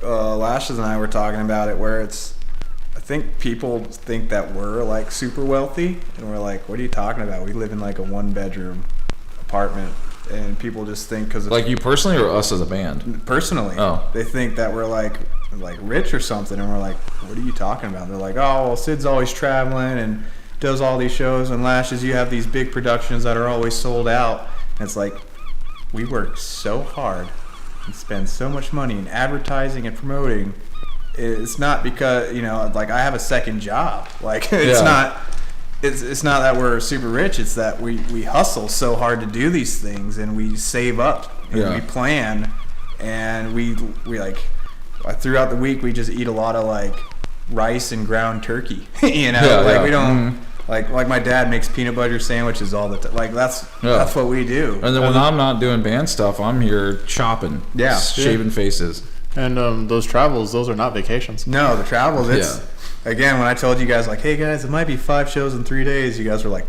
Speaker 3: Lashes and I were talking about it, where I think people think that we're like super wealthy, and we're like, what are you talking about? We live in like a 1-bedroom apartment, and people just think because
Speaker 2: like you personally or us as a band.
Speaker 3: Personally, they think that we're like rich or something, and we're like, what are you talking about? They're like, oh, well, Sid's always traveling and does all these shows, and Lashes, you have these big productions that are always sold out. And it's like, we work so hard and spend so much money in advertising and promoting. It's not because like I have a second job. Like it's not that we're super rich. It's that we hustle so hard to do these things, and we save up and we plan, and we like throughout the week we just eat a lot of like rice and ground turkey. We don't like my dad makes peanut butter sandwiches all the time. Like that's what we do.
Speaker 2: And then when I'm not doing band stuff, I'm here chopping, shaving faces.
Speaker 4: And those travels, those are not vacations.
Speaker 3: No, the travels, again, when I told you guys, like, hey guys, it might be 5 shows in 3 days, you guys were like,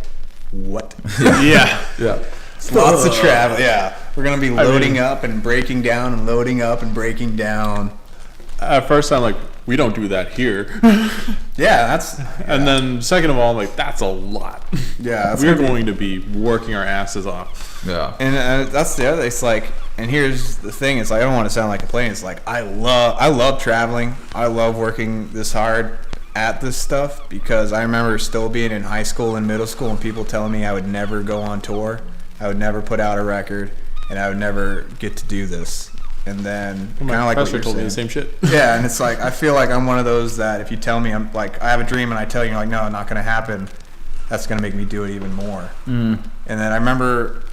Speaker 3: what?
Speaker 4: Yeah.
Speaker 3: Lots of travel. Yeah. We're going to be loading up and breaking down and loading up and breaking down.
Speaker 4: At first, I'm like, we don't do that here.
Speaker 3: And
Speaker 4: then second of all, I'm like, that's a lot.
Speaker 3: Yeah.
Speaker 4: We're going to be working our asses off.
Speaker 2: Yeah.
Speaker 3: And that's the other, it's like, and here's the thing, it's like, I don't want to sound like a complaint. It's like, I love traveling. I love working this hard at this stuff, because I remember still being in high school and middle school and people telling me I would never go on tour. I would never put out a record, and I would never get to do this. And then kind of like what you're
Speaker 4: told
Speaker 3: saying.
Speaker 4: me the same shit.
Speaker 3: Yeah, and it's like, I feel like I'm one of those that if you tell me I'm like, I have a dream and I tell you, like, no, not going to happen, that's going to make me do it even more. And then I remember,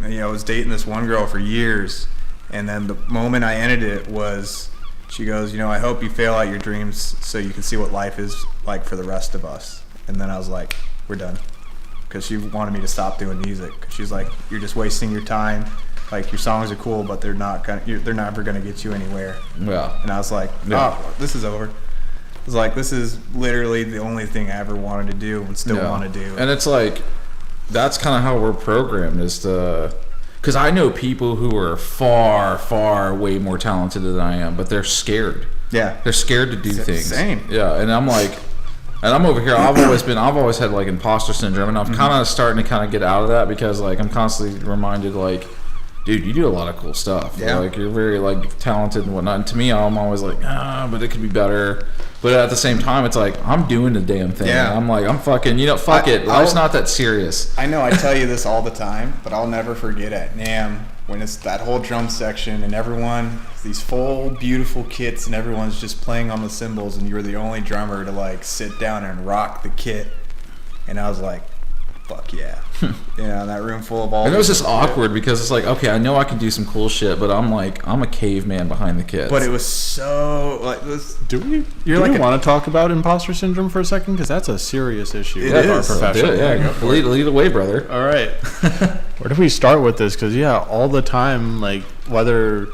Speaker 3: I was dating this one girl for years, and then the moment I ended it was, she goes, I hope you fail at your dreams so you can see what life is like for the rest of us. And then I was like, we're done. Because she wanted me to stop doing music. She's like, you're just wasting your time. Like, your songs are cool, but they're never gonna get you anywhere.
Speaker 2: Yeah.
Speaker 3: And I was like, oh, this is over. It's like, this is literally the only thing I ever wanted to do and still want to do.
Speaker 2: And it's like, that's kind of how we're programmed, is to, because I know people who are far, far way more talented than I am, but they're scared.
Speaker 3: Yeah.
Speaker 2: They're scared to do things.
Speaker 3: Same.
Speaker 2: Yeah. And I'm like, and I'm over here, I've always had like imposter syndrome, and I'm kind of starting to kind of get out of that, because like I'm constantly reminded, like, dude, you do a lot of cool stuff.
Speaker 3: Yeah.
Speaker 2: Like, you're very like talented and whatnot. And to me, I'm always like, but it could be better. But at the same time, it's like, I'm doing the damn thing.
Speaker 3: Yeah.
Speaker 2: I'm like, I'm fucking, fuck it. Life's not that serious.
Speaker 3: I know I tell you this all the time, but I'll never forget at NAMM when it's that whole drum section and everyone, these full beautiful kits, and everyone's just playing on the cymbals, and you're the only drummer to like sit down and rock the kit. And I was like, fuck yeah. That room full of all.
Speaker 2: And it was just awkward, because it's like, okay, I know I can do some cool shit, but I'm a caveman behind the kits.
Speaker 3: But it was so like this.
Speaker 4: Do we want to talk about imposter syndrome for a second? Because that's a serious issue.
Speaker 3: It
Speaker 4: with
Speaker 3: is.
Speaker 4: Our profession.
Speaker 2: Yeah, lead the way, brother.
Speaker 4: All right. Where do we start with this? Because all the time, like, whether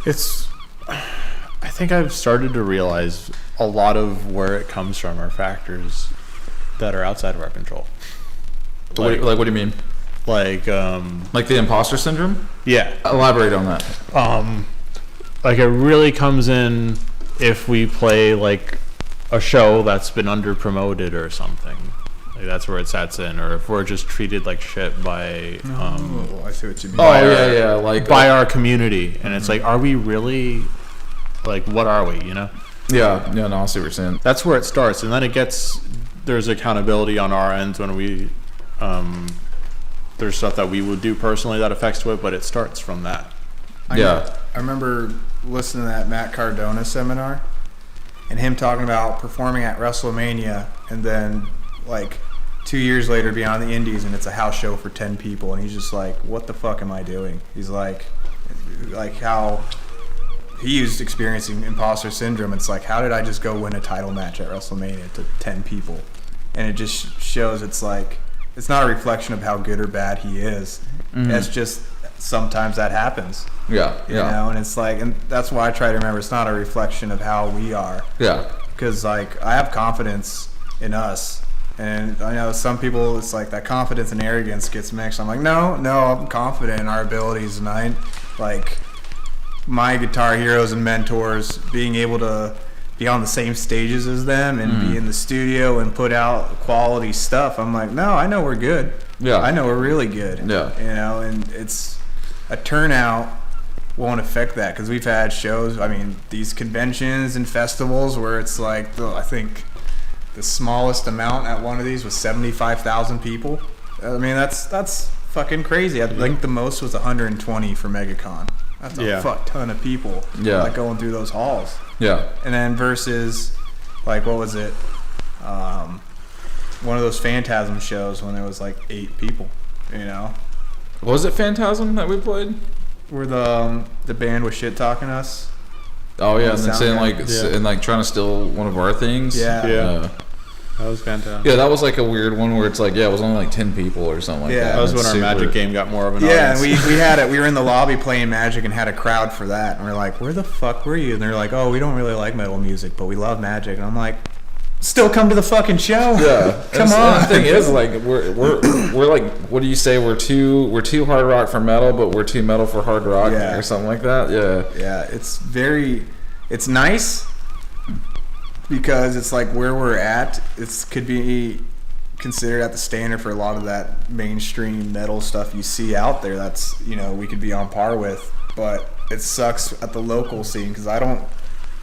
Speaker 4: it's, I think I've started to realize a lot of where it comes from are factors that are outside of our control.
Speaker 2: Like what do you mean?
Speaker 4: Like
Speaker 2: the imposter syndrome?
Speaker 4: Yeah.
Speaker 2: Elaborate on that.
Speaker 4: Like, it really comes in if we play like a show that's been under promoted or something. Like, that's where it sets in. Or if we're just treated like shit by
Speaker 3: I see what you mean.
Speaker 2: Like
Speaker 4: by our community, and it's like, are we really, like, what are we?
Speaker 2: Yeah, no, I see what you're saying.
Speaker 4: That's where it starts, and then it gets there's accountability on our ends when we there's stuff that we would do personally that affects to it, but it starts from that.
Speaker 3: I remember listening to that Matt Cardona seminar and him talking about performing at WrestleMania and then like 2 years later being on the Indies and it's a house show for 10 people, and he's just like, what the fuck am I doing? He's like how he was experiencing imposter syndrome. It's like, how did I just go win a title match at WrestleMania to 10 people? And it just shows it's like, it's not a reflection of how good or bad he is. It's just sometimes that happens.
Speaker 2: Yeah.
Speaker 3: You know, and it's like, and that's why I try to remember it's not a reflection of how we are.
Speaker 2: Yeah.
Speaker 3: Because like, I have confidence in us. And I know some people, it's like that confidence and arrogance gets mixed. I'm like, no, I'm confident in our abilities. And I, like, my guitar heroes and mentors, being able to be on the same stages as them and be in the studio and put out quality stuff. I'm like, no, I know we're good.
Speaker 2: Yeah.
Speaker 3: I know we're really good.
Speaker 2: Yeah.
Speaker 3: You know, and it's a turnout won't affect that because we've had shows, I mean, these conventions and festivals where it's like, I think the smallest amount at one of these was 75,000 people. I mean, that's fucking crazy. I think the most was 120 for MegaCon. That's a fuck ton of people.
Speaker 2: Yeah.
Speaker 3: Like going through those halls.
Speaker 2: Yeah.
Speaker 3: And then versus, like, what was it? One of those Phantasm shows when there was like 8 people. You know.
Speaker 2: Was it Phantasm that we played?
Speaker 3: Where the band was shit talking us.
Speaker 2: Oh yeah, and then
Speaker 3: sound
Speaker 2: saying
Speaker 3: guy.
Speaker 2: like and like trying to steal one of our things.
Speaker 3: Yeah.
Speaker 4: That was fantastic.
Speaker 2: Yeah, that was like a weird one where it's like, it was only like 10 people or something like that.
Speaker 4: That was
Speaker 2: And
Speaker 4: when our
Speaker 2: it's
Speaker 4: Magic
Speaker 2: super-
Speaker 4: game got more of an
Speaker 3: Yeah, and
Speaker 4: audience.
Speaker 3: we were in the lobby playing Magic and had a crowd for that, and we're like, where the fuck were you? And they're like, oh, we don't really like metal music, but we love Magic. And I'm like, still come to the fucking show.
Speaker 2: Yeah,
Speaker 3: Come
Speaker 2: and
Speaker 3: on.
Speaker 2: The thing is, like, we're like, what do you say? We're too hard rock for metal, but we're too metal for hard rock,
Speaker 3: Yeah.
Speaker 2: or something like that. Yeah.
Speaker 3: Yeah, it's nice because it's like where we're at, could be considered at the standard for a lot of that mainstream metal stuff you see out there. That's, you know, we could be on par with, but it sucks at the local scene because I don't,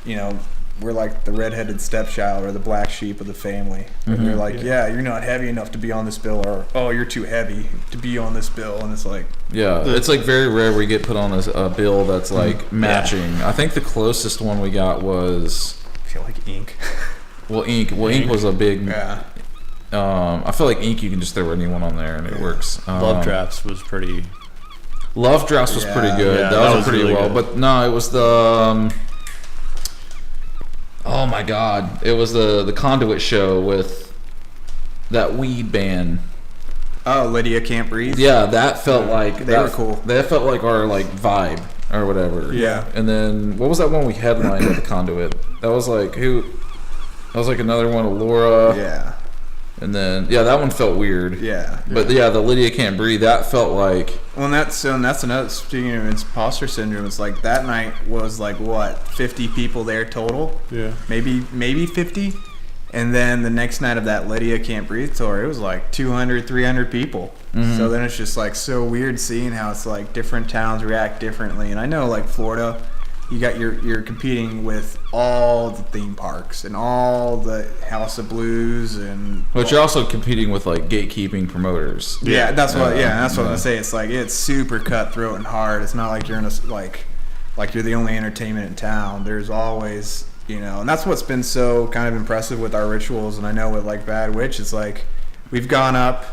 Speaker 3: you know, we're like the redheaded stepchild or the black sheep of the family. And they're like, yeah, you're not heavy enough to be on this bill, or, oh, you're too heavy to be on this bill. And it's like,
Speaker 2: Yeah, it's like very rare we get put on a bill that's like matching. I think the closest one we got was,
Speaker 3: I feel like Ink.
Speaker 2: Ink. Ink was a big.
Speaker 3: Yeah.
Speaker 2: I feel like Ink, you can just throw anyone on there and it works.
Speaker 4: Love Drafts was pretty.
Speaker 2: Love Drafts was pretty good.
Speaker 4: Yeah,
Speaker 2: that was pretty
Speaker 4: really
Speaker 2: well.
Speaker 4: good.
Speaker 2: But no, it was the. Oh my God! It was the Conduit show with that weed band.
Speaker 3: Oh, Lydia Can't Breathe.
Speaker 2: Yeah, that felt like
Speaker 3: They were cool.
Speaker 2: That felt like our like vibe or whatever.
Speaker 3: Yeah.
Speaker 2: And then what was that one we headlined at the Conduit? That was like who? That was like another one, Laura.
Speaker 3: Yeah.
Speaker 2: And then that one felt weird.
Speaker 3: Yeah.
Speaker 2: But the Lydia Can't Breathe, that felt like.
Speaker 3: Well, and that's another, speaking of imposter syndrome, it's like that night was like, what, 50 people there total?
Speaker 4: Yeah.
Speaker 3: Maybe 50? And then the next night of that Lydia Can't Breathe tour, it was like 200, 300 people. So then it's just like so weird seeing how it's like different towns react differently. And I know like Florida, you're competing with all the theme parks and all the House of Blues and.
Speaker 2: But you're also competing with like gatekeeping promoters.
Speaker 3: Yeah, that's what I'm gonna say. It's like it's super cutthroat and hard. It's not like you're in a like you're the only entertainment in town. There's always, you know, and that's what's been so kind of impressive with our rituals. And I know with like Bad Witch, it's like we've gone up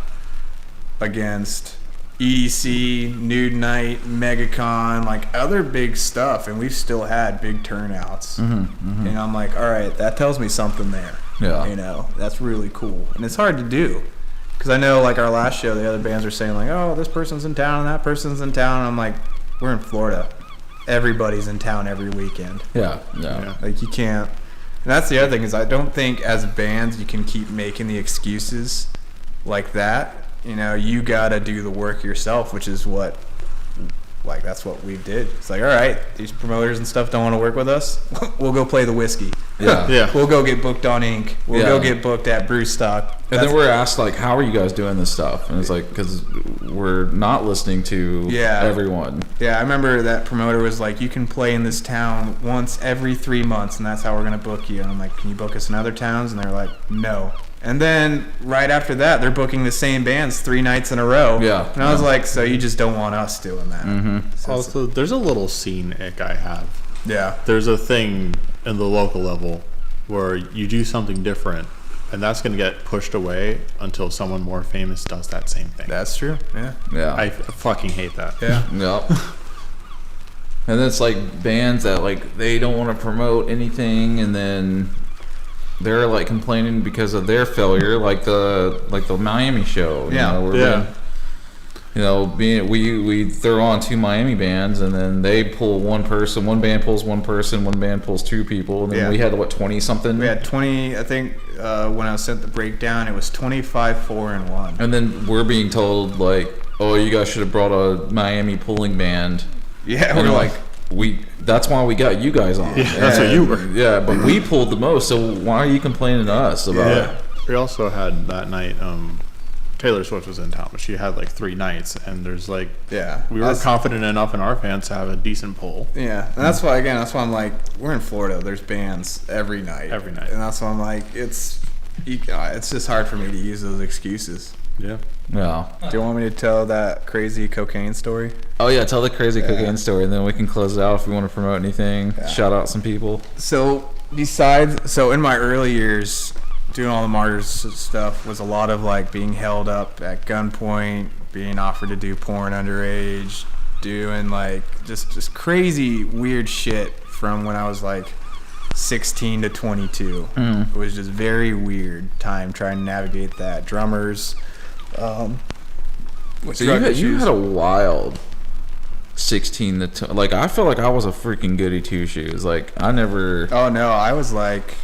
Speaker 3: against EDC, Nude Night, MegaCon, like other big stuff, and we've still had big turnouts. And I'm like, all right, that tells me something there.
Speaker 2: Yeah.
Speaker 3: You know, that's really cool, and it's hard to do. Because I know, like, our last show, the other bands are saying, like, oh, this person's in town and that person's in town. And I'm like, we're in Florida. Everybody's in town every weekend.
Speaker 2: Yeah.
Speaker 3: Like, you can't. And that's the other thing is I don't think as bands you can keep making the excuses like that. You know, you got to do the work yourself, which is what, like, that's what we did. It's like, all right, these promoters and stuff don't want to work with us. We'll go play the whiskey.
Speaker 2: Yeah.
Speaker 3: We'll go get booked on Ink. We'll
Speaker 2: Yeah.
Speaker 3: go get booked at Brewstock.
Speaker 2: And then we're asked, like, how are you guys doing this stuff? And it's like, because we're not listening to everyone.
Speaker 3: Yeah, I remember that promoter was like, you can play in this town once every 3 months, and that's how we're going to book you. And I'm like, can you book us in other towns? And they're like, no. And then right after that, they're booking the same bands 3 nights in a row.
Speaker 2: Yeah.
Speaker 3: And I was like, so you just don't want us doing that.
Speaker 2: Mm-hmm.
Speaker 3: So
Speaker 4: Also, there's a little scene ick I have.
Speaker 3: yeah.
Speaker 4: There's a thing in the local level where you do something different, and that's going to get pushed away until someone more famous does that same thing.
Speaker 3: That's true. Yeah.
Speaker 2: Yeah.
Speaker 4: I fucking hate that.
Speaker 3: Yeah.
Speaker 2: Yep. And it's like bands that like they don't want to promote anything, and then they're like complaining because of their failure, like the Miami show.
Speaker 3: Yeah.
Speaker 2: We throw on 2 Miami bands, and then they pull one person. One band pulls one person. One band pulls 2 people, and then we had 20 something.
Speaker 3: We had 20. I think when I sent the breakdown, it was 25, 4, and 1.
Speaker 2: And then we're being told like, oh, you guys should have brought a Miami pulling band.
Speaker 3: Yeah,
Speaker 2: And
Speaker 3: we're
Speaker 2: like, that's why we got you guys on.
Speaker 4: Yeah, that's what you were.
Speaker 2: Yeah, but we pulled the most, so why are you complaining to us about it?
Speaker 4: We also had that night, Taylor Swift was in town, but she had like 3 nights, and there's like,
Speaker 3: Yeah.
Speaker 4: we were confident enough in our fans to have a decent poll.
Speaker 3: Yeah, and that's why I'm like, we're in Florida. There's bands every night.
Speaker 4: Every night.
Speaker 3: And that's why I'm like, it's just hard for me to use those excuses.
Speaker 4: Yeah.
Speaker 2: Yeah.
Speaker 3: Do you want me to tell that crazy cocaine story?
Speaker 2: Oh yeah, tell the crazy cocaine story, and then we can close it out if we want to promote anything.
Speaker 3: Yeah.
Speaker 2: Shout out some people.
Speaker 3: So in my early years, doing all the martyrs stuff was a lot of like being held up at gunpoint, being offered to do porn underage, doing like just crazy weird shit from when I was like 16 to 22. It was just very weird time trying to navigate that. Drummers, with
Speaker 2: So
Speaker 3: drug
Speaker 2: you
Speaker 3: issues.
Speaker 2: had a wild 16 to like I feel like I was a freaking goody two shoes. Like I never.
Speaker 3: Oh no, I was like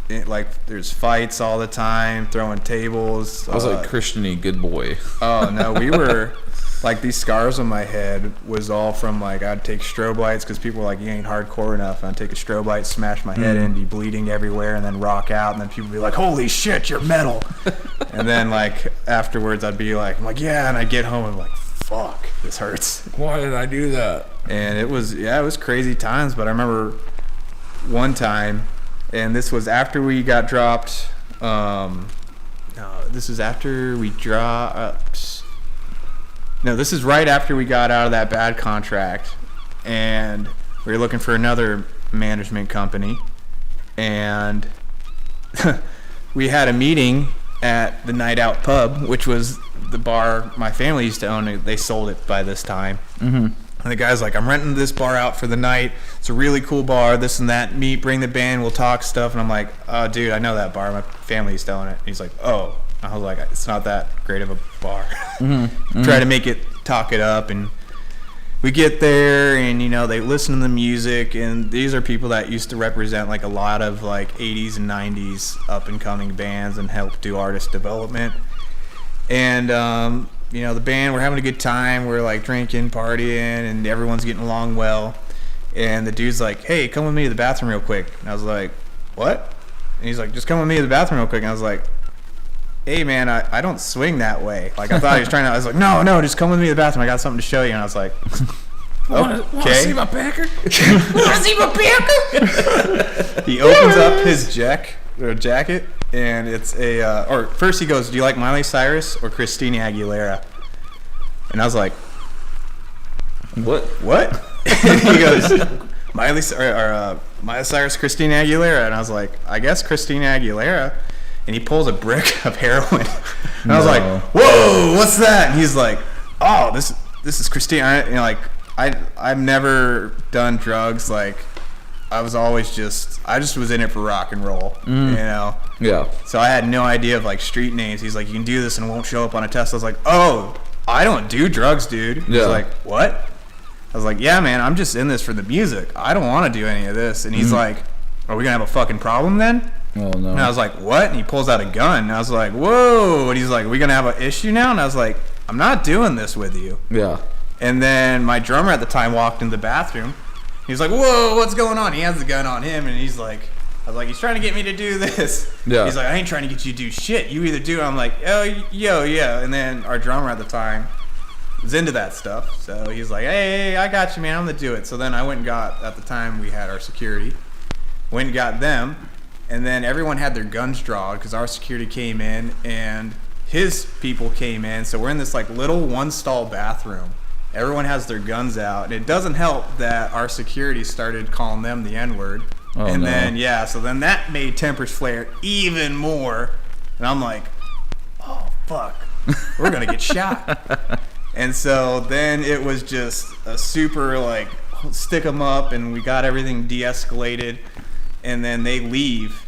Speaker 3: there's fights all the time, throwing tables.
Speaker 2: I was like Christian-y good boy.
Speaker 3: Oh no, we were like, these scars on my head was all from like, I'd take strobe lights because people were like, you ain't hardcore enough, and I'd take a strobe light, smash my head in, be bleeding everywhere, and then rock out, and then people would be like, holy shit, you're metal. And then like afterwards I'd be like, I'm like, yeah, and I'd get home and I'm like, fuck, this hurts.
Speaker 2: Why did I do that?
Speaker 3: And it was crazy times. But I remember one time, and this was after we got dropped. This is after we dropped. No, this is right after we got out of that bad contract, and we were looking for another management company, and we had a meeting at the Night Out Pub, which was the bar my family used to own. They sold it by this time. Mm-hmm. And the guy's like, I'm renting this bar out for the night. It's a really cool bar, this and that. Bring the band, we'll talk stuff. And I'm like, oh, dude, I know that bar. My family used to own it. And he's like, oh. I was like, it's not that great of a bar. Try to talk it up. And we get there, and, you know, they listen to the music. And these are people that used to represent, like, a lot of, like, 80s and 90s up-and-coming bands and help do artist development. And, you know, the band, we're having a good time. We're, like, drinking, partying, and everyone's getting along well. And the dude's like, hey, come with me to the bathroom real quick. And I was like, what? And he's like, just come with me to the bathroom real quick. And I was like, hey, man, I don't swing that way. Like, I thought he was trying to, I was like, no, just come with me to the bathroom. I got something to show you. And I was like, okay.
Speaker 2: Want to see my packer?
Speaker 3: He opens up his jacket, and it's or first he goes, do you like Miley Cyrus or Christina Aguilera? And I was like, what? And he goes, Miley Cyrus, Christina Aguilera. And I was like, I guess Christina Aguilera. And he pulls a brick of heroin. And I was like, whoa, what's that? And he's like, oh, this is Christina. You know, like, I've never done drugs. Like, I was always I just was in it for rock and roll, you know?
Speaker 2: Yeah.
Speaker 3: So I had no idea of, like, street names. He's like, you can do this and it won't show up on a test. I was like, oh, I don't do drugs, dude. He's like, what? I was like, yeah, man, I'm just in this for the music. I don't want to do any of this. And he's like, are we going to have a fucking problem then?
Speaker 2: Oh, no.
Speaker 3: And I was like, what? And he pulls out a gun. And I was like, whoa. And he's like, are we going to have an issue now? And I was like, I'm not doing this with you.
Speaker 2: Yeah.
Speaker 3: And then my drummer at the time walked in the bathroom. He's like, whoa, what's going on? He has the gun on him. And he's like, I was like, he's trying to get me to do this. Yeah. He's like, I ain't trying to get you to do shit. You either do it. I'm like, oh, yeah. And then our drummer at the time was into that stuff. So he's like, hey, I got you, man. I'm going to do it. So then I went and got, at the time we had our security, went and got them. And then everyone had their guns drawn because our security came in and his people came in. So we're in this like little one-stall bathroom. Everyone has their guns out. And it doesn't help that our security started calling them the N-word.
Speaker 2: Oh,
Speaker 3: and
Speaker 2: no.
Speaker 3: then, yeah, so then that made tempers flare even more. And I'm like, oh, fuck. We're going to get shot. And so then it was just a super, like, stick them up, and we got everything de-escalated. And then they leave,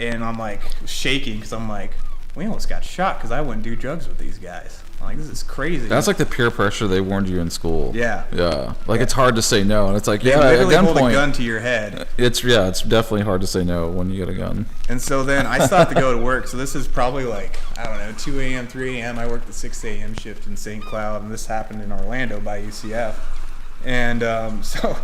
Speaker 3: and I'm, like, shaking because I'm like, we almost got shot because I wouldn't do drugs with these guys. I'm like, this is crazy.
Speaker 2: That's like the peer pressure they warned you in school.
Speaker 3: Yeah.
Speaker 2: Yeah. Like, it's hard to say no. And it's like,
Speaker 3: They
Speaker 2: yeah, at
Speaker 3: literally hold a
Speaker 2: gunpoint.
Speaker 3: gun to your head.
Speaker 2: It's definitely hard to say no when you get a gun.
Speaker 3: And so then I still have to go to work. So this is probably like, I don't know, 2 a.m., 3 a.m. I worked the 6 a.m. shift in St. Cloud, and this happened in Orlando by UCF. And so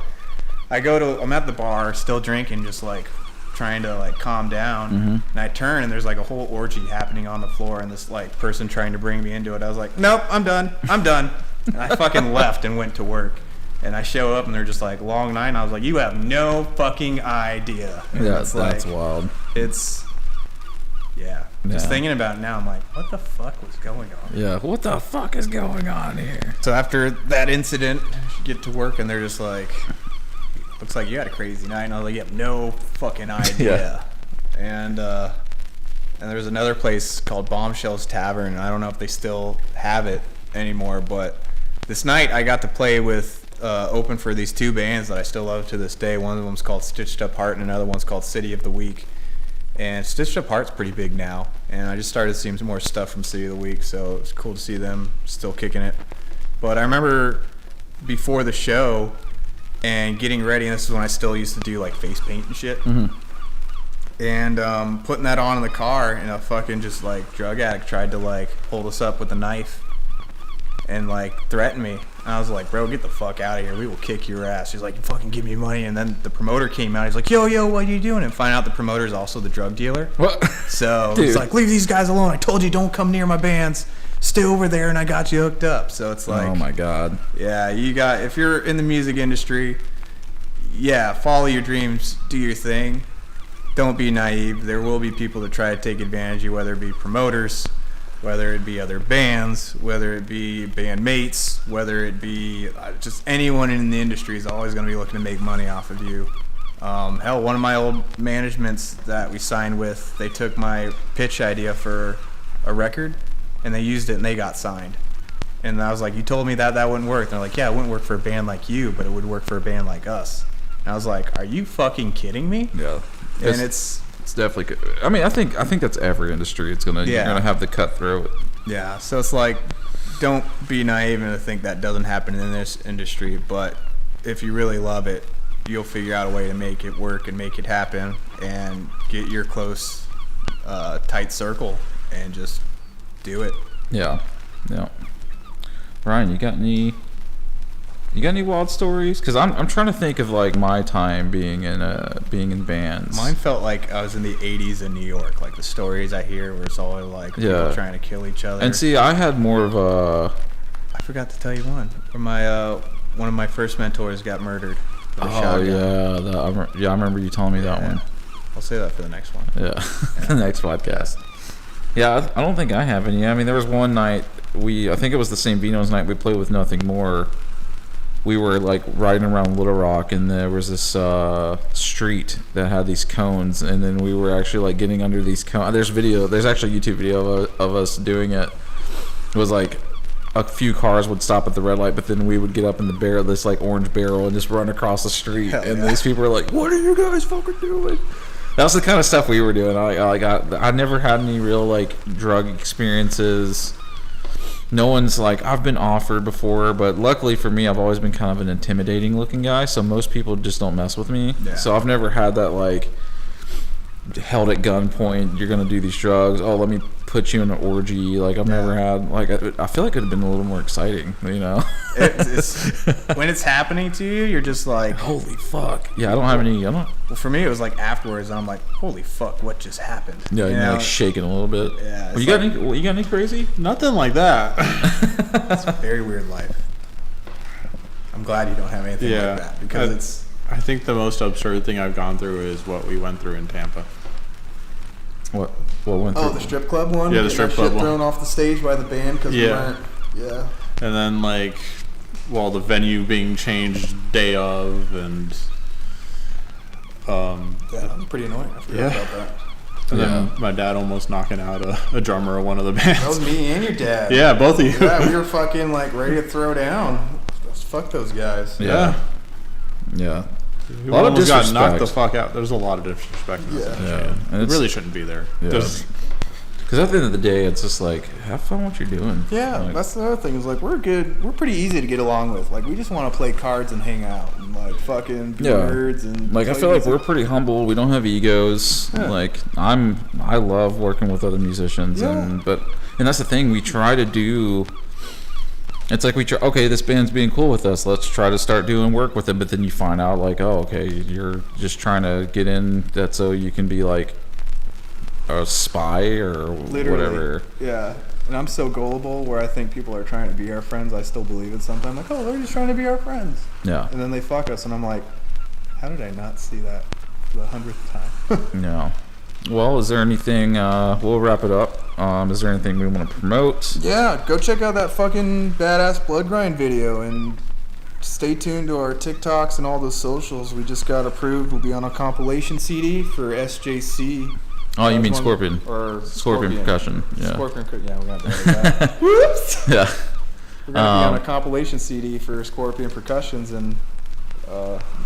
Speaker 3: I'm at the bar, still drinking, just like trying to like calm down. And I turn, and there's like a whole orgy happening on the floor, and this like person trying to bring me into it. I was like, nope, I'm done. And I fucking left and went to work. And I show up, and they're just like, long night. And I was like, you have no fucking idea. And
Speaker 2: Yeah,
Speaker 3: it's
Speaker 2: that's
Speaker 3: like,
Speaker 2: wild.
Speaker 3: It's, yeah. Just
Speaker 2: Yeah.
Speaker 3: thinking about it now, I'm like, what the fuck was going on?
Speaker 2: Yeah, what the fuck is going on here?
Speaker 3: So after that incident, I get to work, and they're just like, looks like you had a crazy night. And I was like, you have no fucking idea. And there's another place called Bombshells Tavern. I don't know if they still have it anymore, but this night I got to play with, open for these two bands that I still love to this day. One of them's called Stitched Up Heart, and another one's called City of the Week. And Stitched Up Heart's pretty big now, and I just started seeing some more stuff from City of the Week, so it's cool to see them still kicking it. But I remember before the show and getting ready, and this is when I still used to do like face paint and shit, and putting that on in the car, and a fucking just like drug addict tried to like hold us up with a knife and like threaten me. And I was like, bro, get the fuck out of here. We will kick your ass. He's like, you fucking give me money. And then the promoter came out. He's like, yo, what are you doing? And find out the promoter is also the drug dealer.
Speaker 2: What?
Speaker 3: So
Speaker 2: Dude.
Speaker 3: he's like, leave these guys alone. I told you, don't come near my bands. Stay over there, and I got you hooked up. So it's like,
Speaker 2: Oh my god.
Speaker 3: yeah, if you're in the music industry, yeah, follow your dreams, do your thing. Don't be naive. There will be people that try to take advantage of you, whether it be promoters, whether it be other bands, whether it be bandmates, whether it be just anyone in the industry is always going to be looking to make money off of you. Hell, one of my old managements that we signed with, they took my pitch idea for a record, and they used it, and they got signed. And I was like, you told me that wouldn't work. And they're like, yeah, it wouldn't work for a band like you, but it would work for a band like us. And I was like, are you fucking kidding me?
Speaker 2: Yeah.
Speaker 3: And it's
Speaker 2: definitely good. I mean, I think that's every industry. You're gonna have the cutthroat.
Speaker 3: yeah, so it's like, don't be naive and think that doesn't happen in this industry, but if you really love it, you'll figure out a way to make it work and make it happen and get your close, tight circle and just do it.
Speaker 2: Yeah. Ryan, you got any wild stories? Because I'm trying to think of like my time being in bands.
Speaker 3: Mine felt like I was in the 80s in New York, like the stories I hear where it's always like people trying to kill each other.
Speaker 2: And see, I had more of a.
Speaker 3: I forgot to tell you one. One of my first mentors got murdered. with a shotgun.
Speaker 2: Yeah, I remember you telling me that one.
Speaker 3: I'll say that for the next one.
Speaker 2: Yeah, the next podcast. Yeah, I don't think I have any. I mean, there was one night I think it was the St. Vino's night we played with Nothing More. We were like riding around Little Rock, and there was this street that had these cones, and then we were actually like getting under these cones. There's actually a YouTube video of us doing it. It was like a few cars would stop at the red light, but then we would get up in the barrel, this like orange barrel, and just run across the street.
Speaker 3: Hell
Speaker 2: and
Speaker 3: yeah.
Speaker 2: these people were like, "What are you guys fucking doing?" That was the kind of stuff we were doing. I never had any real like drug experiences. No one's like, I've been offered before, but luckily for me, I've always been kind of an intimidating looking guy, so most people just don't mess with me.
Speaker 3: Yeah.
Speaker 2: So I've never had that like held at gunpoint, you're gonna do these drugs, oh let me put you in an orgy. Like I've never had like, I feel like it would have been a little more exciting, you know.
Speaker 3: It's when it's happening to you, you're just like,
Speaker 2: Holy fuck. Yeah, I don't have any.
Speaker 3: well, for me, it was like afterwards, and I'm like, holy fuck, what just happened?
Speaker 2: Yeah,
Speaker 3: You
Speaker 2: you're
Speaker 3: know?
Speaker 2: like shaking a little bit.
Speaker 3: Yeah,
Speaker 2: Well,
Speaker 3: it's
Speaker 2: you got any crazy?
Speaker 4: Nothing like that.
Speaker 3: It's a very weird life. I'm glad you don't have anything
Speaker 4: Yeah.
Speaker 3: like that because it's.
Speaker 4: I think the most absurd thing I've gone through is what we went through in Tampa.
Speaker 2: What went through?
Speaker 3: Oh, the strip club one.
Speaker 4: Yeah, the strip club one.
Speaker 3: Thrown off the stage by the band because we weren't. Yeah.
Speaker 4: And then like, well, the venue being changed day of, and
Speaker 3: yeah, that was pretty annoying. I forgot about that.
Speaker 4: And then my dad almost knocking out a drummer of one of the bands.
Speaker 3: That was me and your dad.
Speaker 4: Yeah, both of you.
Speaker 3: Yeah, we were fucking like ready to throw down. Fuck those guys.
Speaker 2: Yeah.
Speaker 4: A
Speaker 2: A lot of
Speaker 4: got
Speaker 2: disrespect.
Speaker 4: knocked the fuck out. There's a lot of disrespect in this industry.
Speaker 2: And
Speaker 4: It really shouldn't be there.
Speaker 2: Because at the end of the day, it's just like, have fun what you're doing.
Speaker 3: Yeah,
Speaker 2: Like,
Speaker 3: that's the other thing is like we're good. We're pretty easy to get along with. Like we just want to play cards and hang out and like fucking be nerds and
Speaker 2: like I feel like we're pretty humble. We don't have egos. Like I love working with other musicians, and that's the thing we try to do. It's like okay, this band's being cool with us. Let's try to start doing work with them. But then you find out like, oh, okay, you're just trying to get in that so you can be like a spy or whatever.
Speaker 3: Yeah, and I'm so gullible where I think people are trying to be our friends. I still believe it sometimes. Like, oh, they're just trying to be our friends.
Speaker 2: Yeah.
Speaker 3: And then they fuck us, and I'm like, how did I not see that for the 100th time?
Speaker 2: No. Well, is there anything? We'll wrap it up. Is there anything we want to promote?
Speaker 3: Yeah, go check out that fucking badass Bloodgrind video and stay tuned to our TikToks and all those socials. We just got approved. We'll be on a compilation CD for SJC.
Speaker 2: Oh, you mean Scorpion?
Speaker 3: Or
Speaker 2: Scorpion Percussion. Yeah.
Speaker 3: Scorpion. Yeah, we're gonna do that. Whoops.
Speaker 2: Yeah.
Speaker 3: We're gonna be on a compilation CD for Scorpion Percussions, and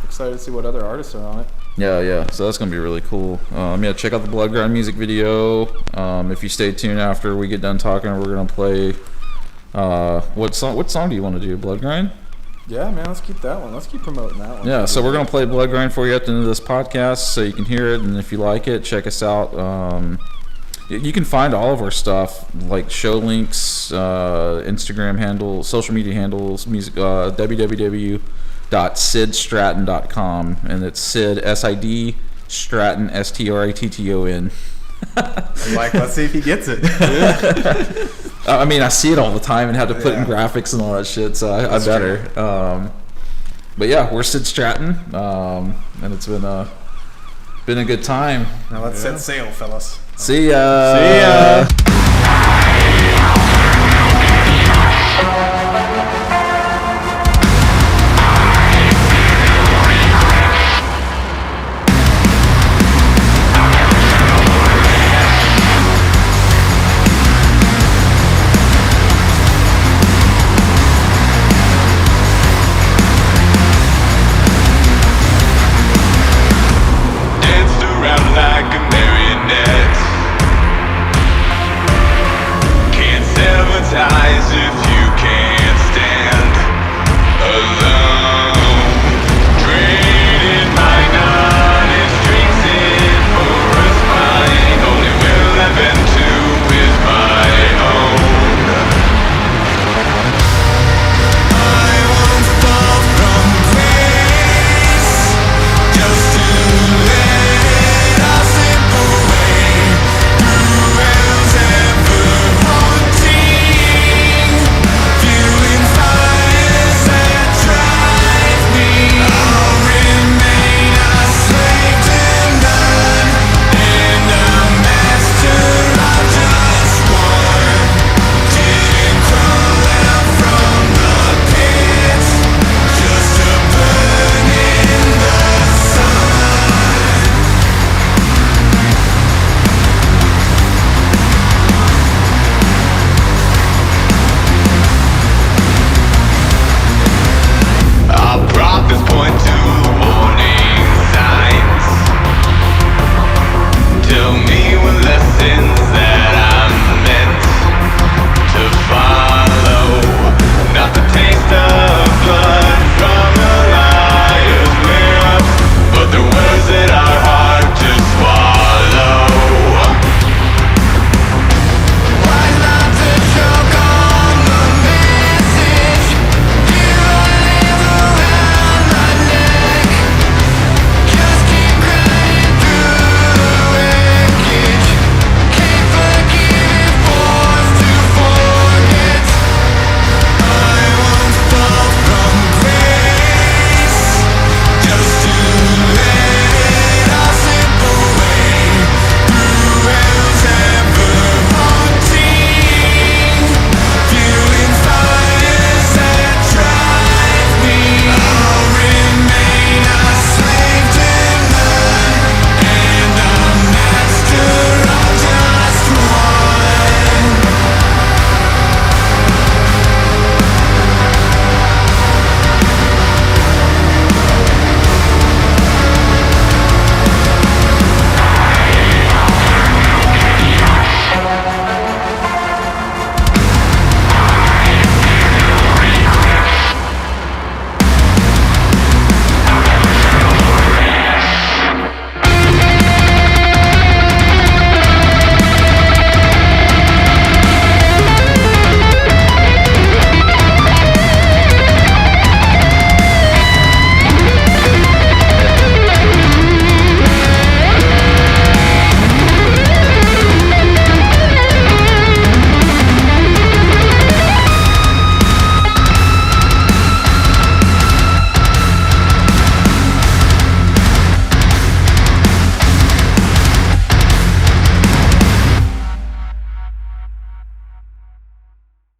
Speaker 3: excited to see what other artists are on it.
Speaker 2: Yeah. So that's gonna be really cool. Check out the Bloodgrind music video. If you stay tuned after we get done talking, we're gonna play. What song do you want to do? Bloodgrind?
Speaker 3: Yeah, man. Let's keep that one. Let's keep promoting that one.
Speaker 2: Yeah. So we're gonna play Bloodgrind for you at the end of this podcast, so you can hear it, and if you like it, check us out. You can find all of our stuff, like show links, Instagram handles, social media handles, music, www.sidstratton.com, and it's Sid, S-I-D, Stratton, S-T-R-A-T-T-O-N.
Speaker 3: Let's see if he gets it.
Speaker 2: I mean, I see it all the time and have to put in graphics and all that shit, so I better. But yeah, we're Sid Stratton, and it's been a good time.
Speaker 3: Now let's set sail, fellas.
Speaker 2: See ya.
Speaker 4: See ya.